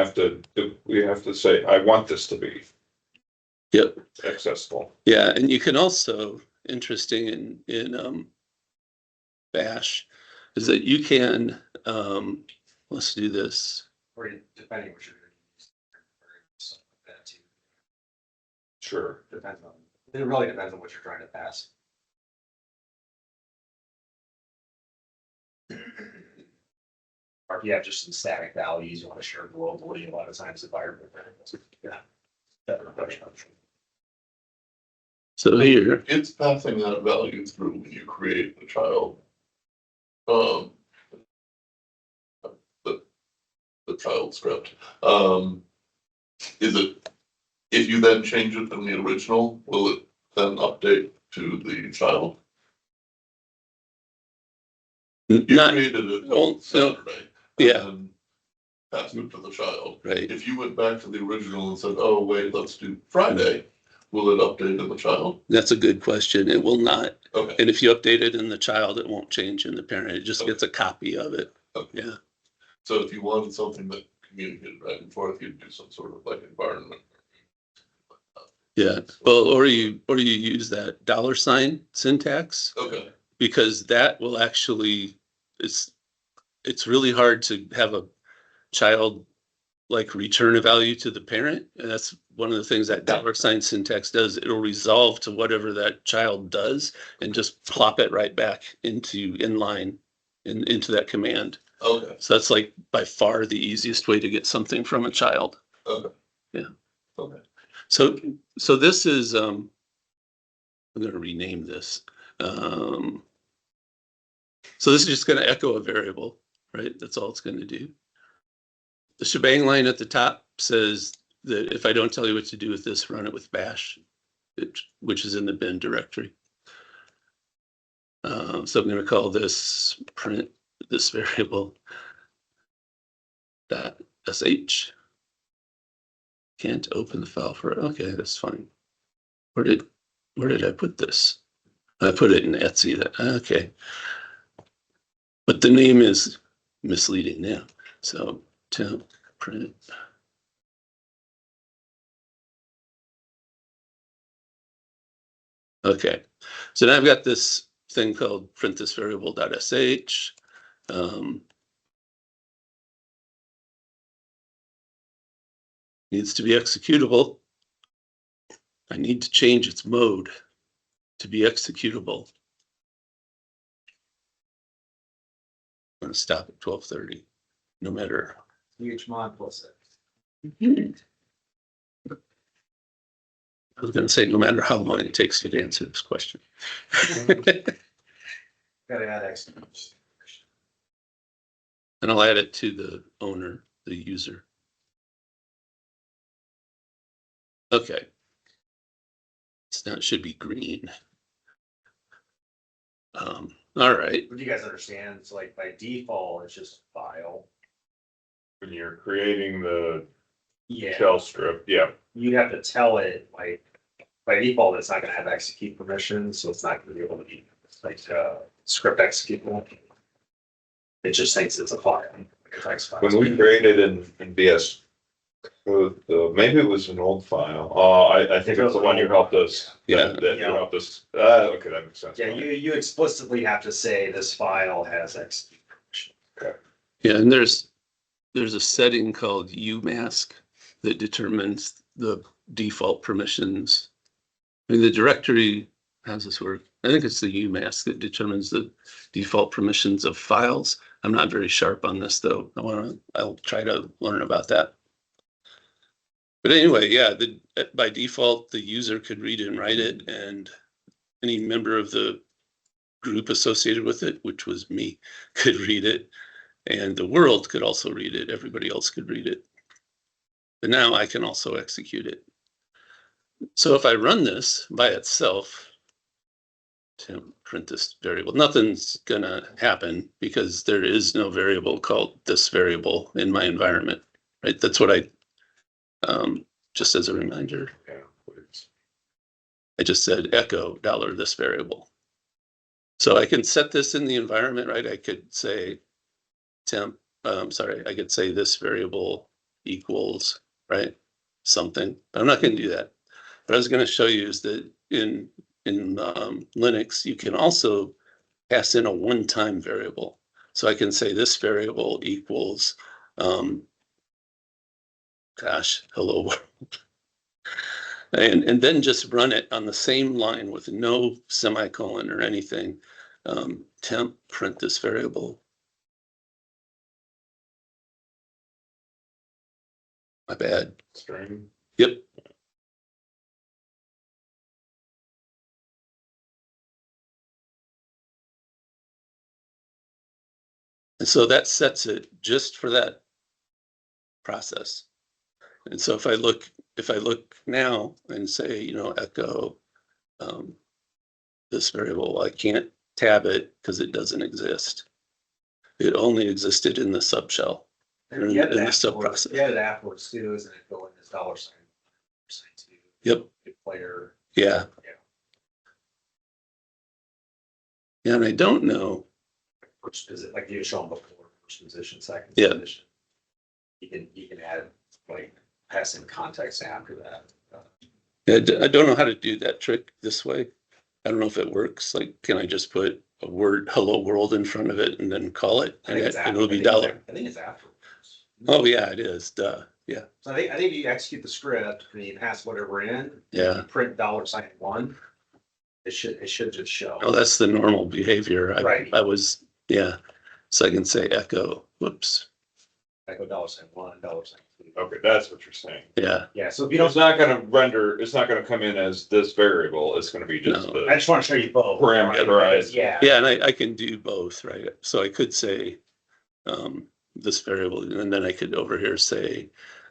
[SPEAKER 2] we have to say, I want this to be.
[SPEAKER 1] Yep.
[SPEAKER 2] Accessible.
[SPEAKER 1] Yeah, and you can also, interesting in Bash, is that you can, let's do this.
[SPEAKER 8] Or depending what you're going to use, something like that too.
[SPEAKER 2] Sure.
[SPEAKER 8] It really depends on what you're trying to pass. Or if you have just some static values you want to share globally, a lot of times the environment variables. Yeah. Better option.
[SPEAKER 1] So here,
[SPEAKER 7] It's passing that value through when you create the child. The child script. Is it, if you then change it from the original, will it then update to the child? You
[SPEAKER 1] not,
[SPEAKER 7] created it
[SPEAKER 1] well,
[SPEAKER 7] on Saturday.
[SPEAKER 1] yeah.
[SPEAKER 7] And passed it to the child.
[SPEAKER 1] Right.
[SPEAKER 7] If you went back to the original and said, oh, wait, let's do Friday, Will it update in the child?
[SPEAKER 1] That's a good question. It will not.
[SPEAKER 7] Okay,
[SPEAKER 1] And if you update it in the child, it won't change in the parent. It just
[SPEAKER 7] Okay.
[SPEAKER 1] gets a copy of it.
[SPEAKER 7] okay.
[SPEAKER 1] Yeah.
[SPEAKER 7] So if you wanted something that communicated back and forth, you'd do some sort of like environment.
[SPEAKER 1] Yeah. Well, or you use that $ syntax,
[SPEAKER 7] Okay,
[SPEAKER 1] because that will actually, it's really hard to have a child like return a value to the parent. And that's one of the things that $ syntax does. It'll resolve to whatever that child does and just plop it right back into inline into that command.
[SPEAKER 7] okay,
[SPEAKER 1] So that's like by far the easiest way to get something from a child.
[SPEAKER 7] okay.
[SPEAKER 1] Yeah.
[SPEAKER 7] Okay.
[SPEAKER 1] So this is, I'm going to rename this. So this is just going to echo a variable, right? That's all it's going to do. The shebang line at the top says that if I don't tell you what to do with this, run it with bash, which is in the bin directory. So I'm going to call this print this variable .sh. Can't open the file for it. Okay, that's fine. Where did I put this? I put it in Etsy. Okay. But the name is misleading now. So temp print. Okay. So now I've got this thing called print this variable.sh. Needs to be executable. I need to change its mode to be executable. I'm going to stop at 12:30, no matter.
[SPEAKER 8] Huge mod plus it.
[SPEAKER 1] I was going to say, no matter how long it takes you to answer this question.
[SPEAKER 8] Gotta add exclamation.
[SPEAKER 1] And I'll add it to the owner, the user. Okay. So now it should be green. All right.
[SPEAKER 8] What do you guys understand? It's like by default, it's just file.
[SPEAKER 2] When you're creating the
[SPEAKER 8] Yeah.
[SPEAKER 2] shell script, yeah.
[SPEAKER 8] You'd have to tell it, like, by default, it's not gonna have execute permissions, so it's not gonna be able to be like script executable. It just thinks it's a file, like a text file.
[SPEAKER 2] When we created in VS Code, maybe it was an old file. I think it's the one you helped us.
[SPEAKER 1] Yeah.
[SPEAKER 2] That you helped us. Okay, that makes sense.
[SPEAKER 8] Yeah, you explicitly have to say this file has execute permission.
[SPEAKER 1] Yeah, and there's a setting called umask that determines the default permissions. I mean, the directory, how does this work? I think it's the umask that determines the default permissions of files. I'm not very sharp on this though. I'll try to learn about that. But anyway, yeah, by default, the user could read and write it, and any member of the group associated with it, which was me, could read it. And the world could also read it. Everybody else could read it. But now I can also execute it. So if I run this by itself, to print this variable, nothing's gonna happen because there is no variable called this variable in my environment, right? That's what I, just as a reminder,
[SPEAKER 2] Yeah, please.
[SPEAKER 1] I just said echo $this variable. So I can set this in the environment, right? I could say I could say this variable equals, right, something. But I'm not going to do that. What I was going to show you is that in Linux, you can also pass in a one-time variable. So I can say this variable equals, hello world. And then just run it on the same line with no semicolon or anything. Temp print this variable. My bad.
[SPEAKER 2] String.
[SPEAKER 1] Yep. And so that sets it just for that process. And so if I look now and say, echo this variable, I can't tab it because it doesn't exist. It only existed in the subshell.
[SPEAKER 8] And you had it afterwards too, isn't it? Go in this $sign too.
[SPEAKER 1] Yep.
[SPEAKER 8] good player.
[SPEAKER 1] Yeah.
[SPEAKER 8] Yeah.
[SPEAKER 1] Yeah, and I don't know.
[SPEAKER 8] First visit, like you shown before, first position, second
[SPEAKER 1] Yeah.
[SPEAKER 8] position. You can add like passing context after that.
[SPEAKER 1] I don't know how to do that trick this way. I don't know if it works. Like, can I just put a word "hello world" in front of it and then call it,
[SPEAKER 8] I
[SPEAKER 1] and
[SPEAKER 8] think it's after,
[SPEAKER 1] it'll be dollar.
[SPEAKER 8] I think it's afterwards.
[SPEAKER 1] Oh yeah, it is. Duh. Yeah.
[SPEAKER 8] So I think you execute the script and you pass whatever in.
[SPEAKER 1] Yeah.
[SPEAKER 8] You print $1. It should just show.
[SPEAKER 1] Oh, that's the normal behavior.
[SPEAKER 8] Right.
[SPEAKER 1] I was, yeah. So I can say echo. Whoops.
[SPEAKER 8] Echo $1, $2.
[SPEAKER 2] Okay, that's what you're saying.
[SPEAKER 1] Yeah.
[SPEAKER 8] Yeah, so if you don't,
[SPEAKER 2] It's not gonna render, it's not gonna come in as this variable, it's gonna be just
[SPEAKER 1] No.
[SPEAKER 8] I
[SPEAKER 2] the
[SPEAKER 8] just want to show you both.
[SPEAKER 2] parameterized.
[SPEAKER 8] Yeah.
[SPEAKER 1] Yeah, and I can do both, right? So I could say this variable, and then I could over here say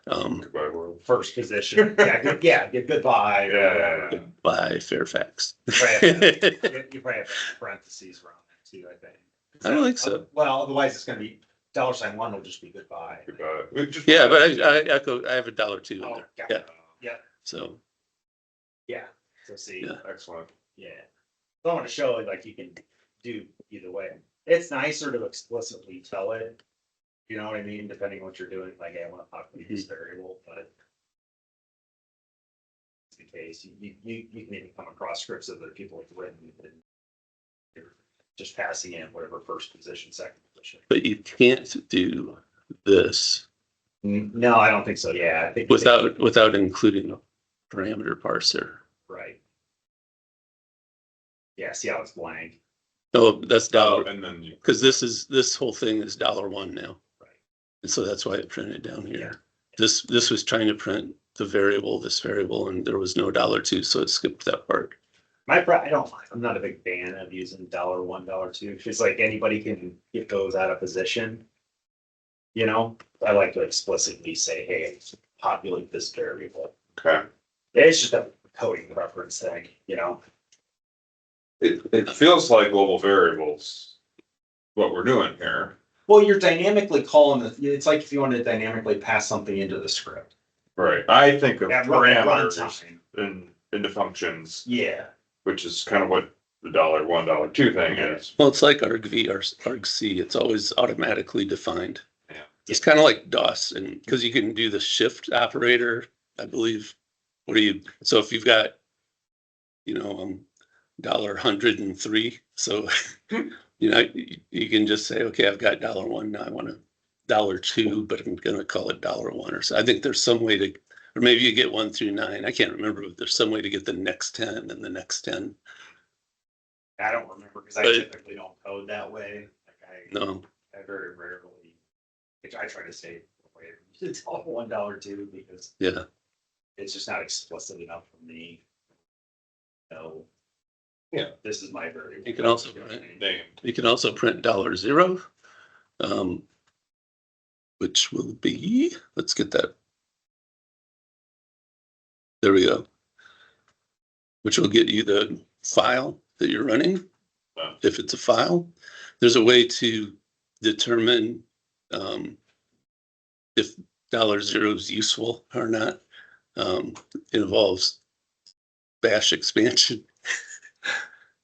[SPEAKER 2] Goodbye world.
[SPEAKER 8] First position. Yeah, goodbye.
[SPEAKER 2] Yeah.
[SPEAKER 1] by Fairfax.
[SPEAKER 8] You probably have parentheses around that too, I think.
[SPEAKER 1] I don't think so.
[SPEAKER 8] Well, otherwise it's gonna be $1 will just be goodbye.
[SPEAKER 2] Goodbye.
[SPEAKER 1] Yeah, but I echo. I have $2 in
[SPEAKER 8] Oh,
[SPEAKER 1] there.
[SPEAKER 8] got
[SPEAKER 1] Yeah.
[SPEAKER 8] it. Yeah,
[SPEAKER 1] So
[SPEAKER 8] yeah. So see,
[SPEAKER 1] Yeah.
[SPEAKER 2] Excellent.
[SPEAKER 8] yeah. So I want to show like you can do either way. It's nicer to explicitly tell it. You know what I mean? Depending on what you're doing, like, hey, I want to talk about this variable, but it's the case. You can even come across scripts that other people have written and you're just passing in whatever first position, second position.
[SPEAKER 1] but you can't do this
[SPEAKER 8] No, I don't think so. Yeah, I think
[SPEAKER 1] without including a parameter parser.
[SPEAKER 8] right. Yeah, see how it's blank.
[SPEAKER 1] No, that's
[SPEAKER 2] Oh,
[SPEAKER 1] dollar,
[SPEAKER 2] and then you,
[SPEAKER 1] because this whole thing is $1 now.
[SPEAKER 8] Right.
[SPEAKER 1] And so that's why it printed down here.
[SPEAKER 8] Yeah.
[SPEAKER 1] This was trying to print the variable, this variable, and there was no $2, so it skipped that part.
[SPEAKER 8] I'm not a big fan of using $1, $2. It's like anybody can get those out of position. You know, I like to explicitly say, hey, populate this variable.
[SPEAKER 2] okay.
[SPEAKER 8] It's just a coding preference thing, you know?
[SPEAKER 2] It feels like global variables, what we're doing here.
[SPEAKER 8] Well, you're dynamically calling it's like if you wanted to dynamically pass something into the script.
[SPEAKER 2] Right. I think of
[SPEAKER 8] At
[SPEAKER 2] parameters
[SPEAKER 8] runtime.
[SPEAKER 2] into functions,
[SPEAKER 8] Yeah,
[SPEAKER 2] which is kind of what the $1, $2 thing is.
[SPEAKER 1] Well, it's like argv or argc. It's always automatically defined.
[SPEAKER 2] Yeah.
[SPEAKER 1] It's kind of like DOS, and because you can do the shift operator, I believe. So if you've got, $103, so you can just say, okay, I've got $1 now, I want $2, but I'm gonna call it $1 or so. I think there's some way to, or maybe you get 1 through 9. I can't remember, but there's some way to get the next 10 and the next 10.
[SPEAKER 8] I don't remember because I
[SPEAKER 1] But-
[SPEAKER 8] typically don't code that way. Like
[SPEAKER 1] No,
[SPEAKER 8] I very rarely, which I try to say, it's all $1, $2 because
[SPEAKER 1] yeah,
[SPEAKER 8] it's just not explicit enough for me. No.
[SPEAKER 2] Yeah.
[SPEAKER 8] This is my variable.
[SPEAKER 1] You can also-
[SPEAKER 2] Name.
[SPEAKER 1] you can also print $0, which will be, let's get that. There we go. Which will get you the file that you're running. If it's a file, there's a way to determine if $0 is useful or not. It involves bash expansion.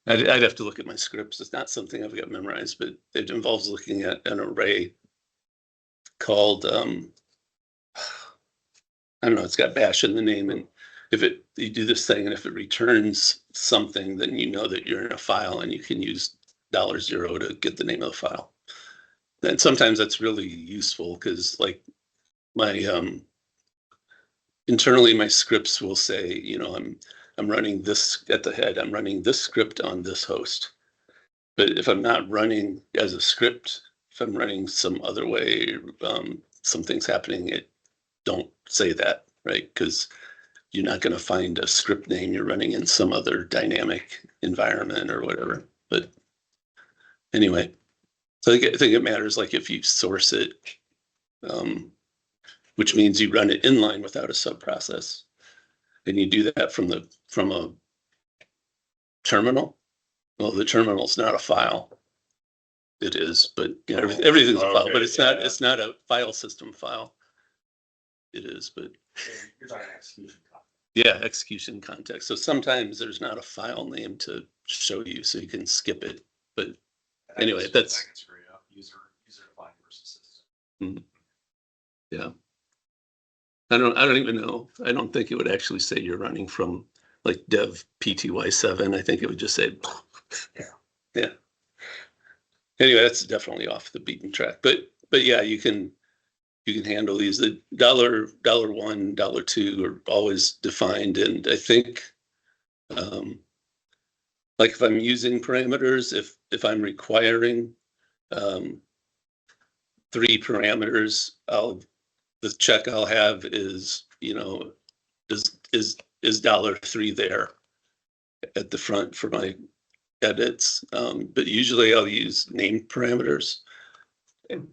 [SPEAKER 1] I'd have to look at my scripts. It's not something I've got memorized, but it involves looking at an array called, I don't know, it's got bash in the name, and if you do this thing and if it returns something, then you know that you're in a file and you can use $0 to get the name of the file. And sometimes that's really useful because like internally my scripts will say, I'm running this at the head, I'm running this script on this host. But if I'm not running as a script, if I'm running some other way, something's happening, it don't say that, right? Because you're not going to find a script name you're running in some other dynamic environment or whatever. But anyway, so I think it matters like if you source it, which means you run it inline without a subprocess. And you do that from a terminal. Well, the terminal's not a file. It is, but everything's a file, but it's not a file system file. It is, but
[SPEAKER 8] You're talking execution
[SPEAKER 1] Yeah, execution context. So sometimes there's not a file name to show you, so you can skip it. But anyway, that's.
[SPEAKER 8] That can screw you up. User defined versus system.
[SPEAKER 1] Yeah. I don't even know. I don't think it would actually say you're running from like dev PTY7. I think it would just say, yeah. Anyway, that's definitely off the beaten track. But yeah, you can handle these. The $1, $1, $2 are always defined. And I think, like if I'm using parameters, if I'm requiring 3 parameters, the check I'll have is, is $3 there at the front for my edits. But usually I'll use name parameters, and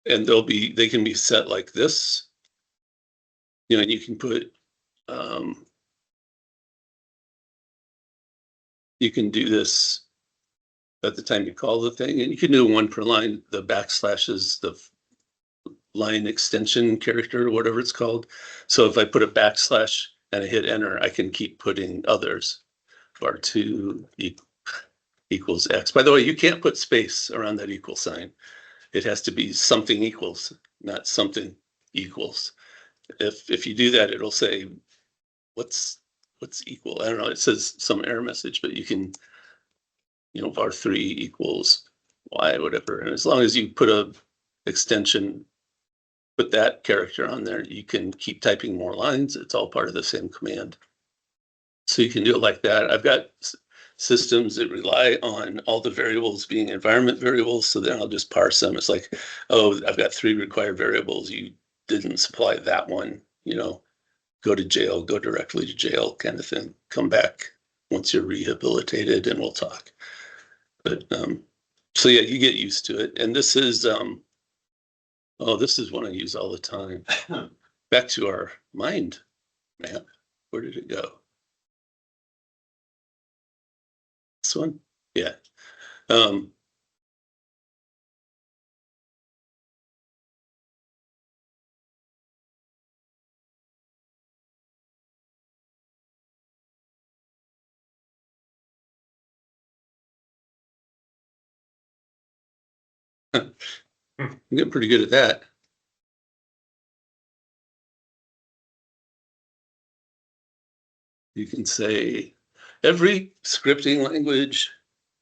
[SPEAKER 1] they can be set like this, and you can put, you can do this at the time you call the thing, and you can do 1 per line. The backslash is the line extension character or whatever it's called. So if I put a backslash and I hit enter, I can keep putting others. var2 equals X. By the way, you can't put space around that equal sign. It has to be something equals, not something equals. If you do that, it'll say, what's equal? I don't know, it says some error message, but you can, var3 equals Y, whatever. And as long as you put a extension, put that character on there, you can keep typing more lines. It's all part of the same command. So you can do it like that. I've got systems that rely on all the variables being environment variables. So then I'll just parse them. It's like, oh, I've got 3 required variables. You didn't supply that one, go to jail, go directly to jail kind of thing. Come back once you're rehabilitated and we'll talk. But so yeah, you get used to it. And this is, this is one I use all the time. Back to our mind map. Where did it go? This one? Yeah. I'm getting pretty good at that. You can say every scripting language,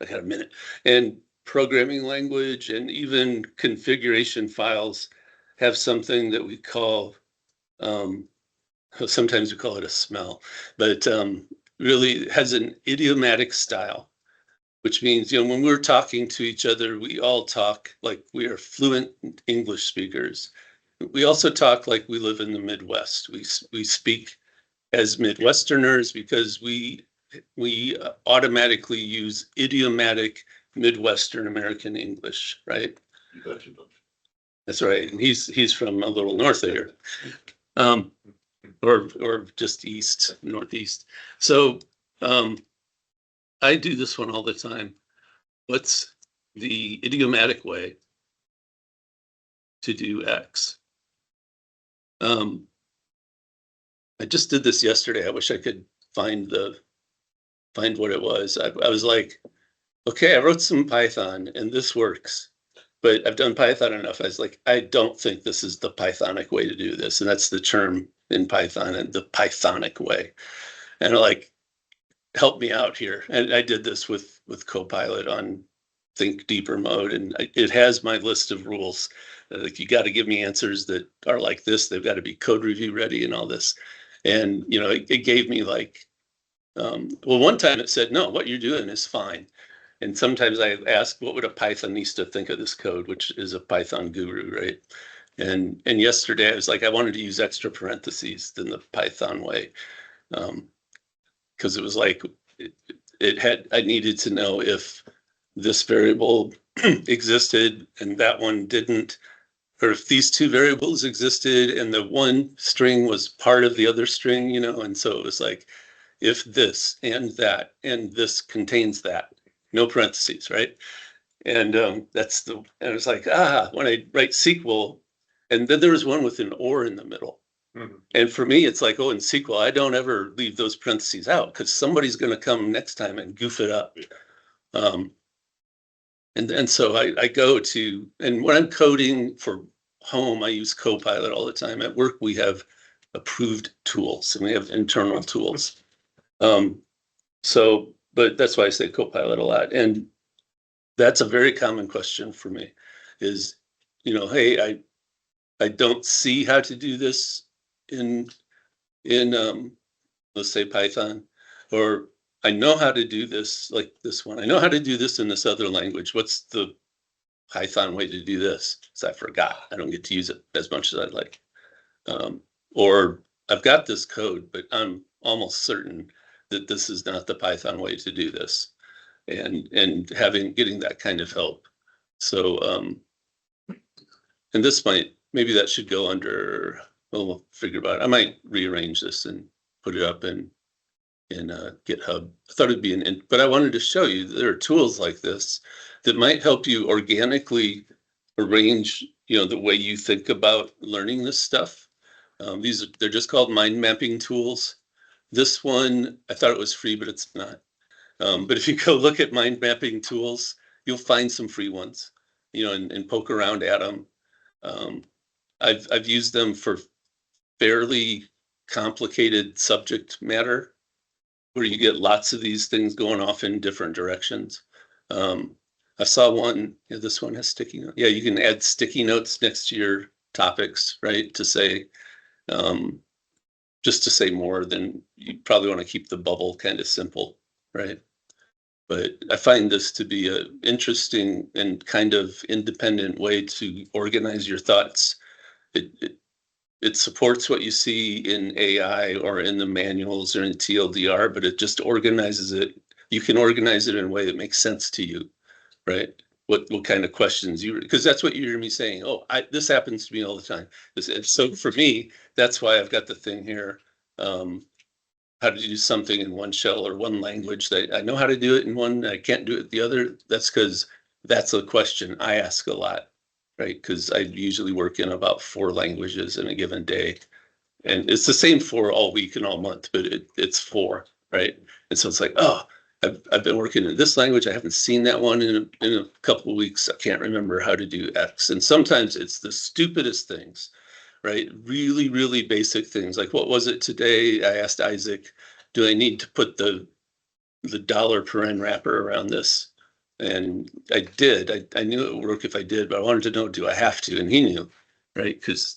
[SPEAKER 1] I got a minute, and programming language and even configuration files have something that we call, sometimes we call it a smell, but really has an idiomatic style, which means, when we're talking to each other, we all talk like we are fluent English speakers. We also talk like we live in the Midwest. We speak as Midwesterners because we automatically use idiomatic Midwestern American English, right?
[SPEAKER 7] You bet you don't.
[SPEAKER 1] That's right. And he's from a little north of here, or just northeast. So I do this one all the time. What's the idiomatic way to do X? I just did this yesterday. I wish I could find what it was. I was like, okay, I wrote some Python and this works, but I've done Python enough. I was like, I don't think this is the Pythonic way to do this. And that's the term in Python, and the Pythonic way. And like, help me out here. And I did this with Copilot on Think Deeper mode, and it has my list of rules. Like, you got to give me answers that are like this. They've got to be code review ready and all this. And, it gave me like, one time it said, no, what you're doing is fine. And sometimes I ask, what would a Pythonista think of this code, which is a Python guru, right? And yesterday I was like, I wanted to use extra parentheses than the Python way. Because it was like, I needed to know if this variable existed and that one didn't, or if these 2 variables existed and the one string was part of the other string, and so it was like, if this and that and this contains that, no parentheses, right? And and it was like, when I write SQL, and then there was one with an or in the middle, And for me, it's like, oh, in SQL, I don't ever leave those parentheses out because somebody's going to come next time and goof it up. And so I go to, and when I'm coding for home, I use Copilot all the time. At work, we have approved tools and we have internal tools. So, but that's why I say Copilot a lot. And that's a very common question for me is, hey, I don't see how to do this in let's say Python, or I know how to do this, like this one. I know how to do this in this other language. What's the Python way to do this? So I forgot. I don't get to use it as much as I'd like. Or I've got this code, but I'm almost certain that this is not the Python way to do this. And getting that kind of help. So, and this maybe that should go under, well, we'll figure about it. I might rearrange this and put it up in GitHub. I thought it'd be but I wanted to show you there are tools like this that might help you organically arrange, the way you think about learning this stuff. They're just called mind mapping tools. This one, I thought it was free, but it's not. But if you go look at mind mapping tools, you'll find some free ones, and poke around at them. I've used them for fairly complicated subject matter where you get lots of these things going off in different directions. I saw one, this one has sticky notes. Yeah, you can add sticky notes next to your topics, right? To say, just to say more than you probably want to keep the bubble kind of simple, right? But I find this to be an interesting and kind of independent way to organize your thoughts. It supports what you see in AI or in the manuals or in TLDR, but it just organizes it. You can organize it in a way that makes sense to you, right? What kind of questions because that's what you hear me saying. Oh, this happens to me all the time. So for me, that's why I've got the thing here. How to do something in one shell or one language that I know how to do it in one, I can't do it the other. That's because that's a question I ask a lot, right? Because I usually work in about 4 languages in a given day. And it's the same 4 all week and all month, but it's 4, right? And so it's like, oh, I've been working in this language. I haven't seen that one in a couple of weeks. I can't remember how to do X. And sometimes it's the stupidest things. Right? Really, really basic things. Like what was it today? I asked Isaac, do I need to put the dollar paren wrapper around this? And I did. I knew it would work if I did, but I wanted to know, do I have to? And he knew, right? Because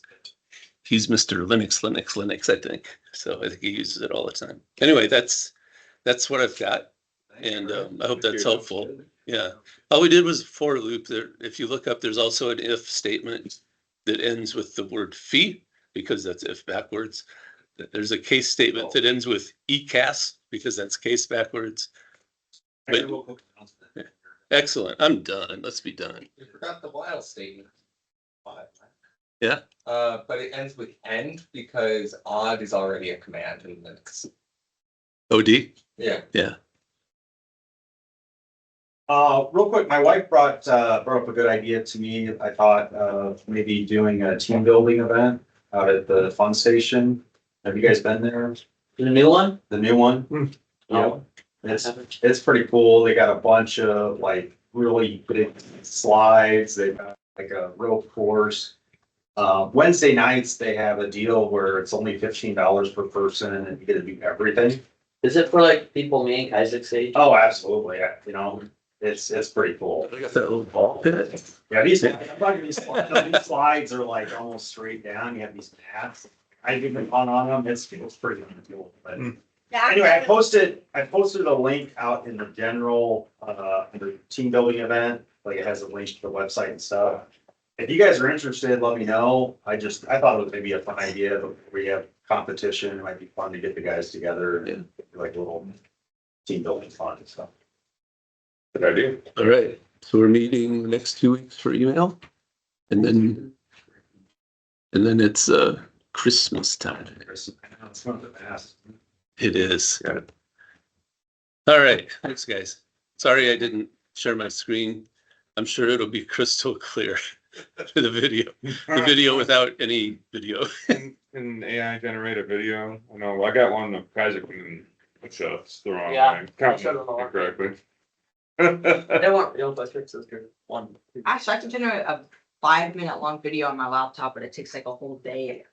[SPEAKER 1] he's Mr. Linux, I think. So I think he uses it all the time. Anyway, that's what I've got. And I hope that's helpful. Yeah. All we did was a for loop there. If you look up, there's also an if statement that ends with the word fee, because that's if backwards. There's a case statement that ends with ECAS, because that's case backwards. But, excellent. I'm done. Let's be done.
[SPEAKER 6] You forgot the while statement.
[SPEAKER 1] Yeah.
[SPEAKER 6] But it ends with end because odd is already a command in Linux.
[SPEAKER 1] OD?
[SPEAKER 6] Yeah.
[SPEAKER 1] Yeah.
[SPEAKER 8] Real quick, my wife brought up a good idea to me. I thought of maybe doing a team building event out at the fun station. Have you guys been there?
[SPEAKER 4] The new one?
[SPEAKER 8] The new one? Yeah, it's pretty cool. They got a bunch of like really big slides. They got like a real course. Wednesday nights they have a deal where it's only $15 per person and you get to do everything.
[SPEAKER 4] Is it for like people me and Isaac's age?
[SPEAKER 8] Oh, absolutely. It's pretty cool.
[SPEAKER 1] I got that little ball pit.
[SPEAKER 8] Yeah, these slides are like almost straight down. You have these paths. I've even gone on them. It's pretty cool. But anyway, I posted a link out in the general the team building event. Like it has a link to the website and stuff. If you guys are interested, let me know. I thought it was maybe a fun idea. We have competition. It might be fun to get the guys together and like a little team building fun and stuff.
[SPEAKER 2] Good idea.
[SPEAKER 1] All right. So we're meeting the next 2 weeks for email. And then it's Christmas time.
[SPEAKER 8] It's one of the best.
[SPEAKER 1] It is. Yeah. All right. Thanks, guys. Sorry I didn't share my screen. I'm sure it'll be crystal clear. The video without any video.
[SPEAKER 2] Can AI generate a video? I know, I got one of Kaiser, which it's the wrong
[SPEAKER 4] Yeah,
[SPEAKER 2] way. Count
[SPEAKER 4] showed them all.
[SPEAKER 2] incorrectly.
[SPEAKER 4] They want real quick fixes for one.
[SPEAKER 9] Actually, I can generate a 5-minute long video on my laptop, but it takes like a whole day.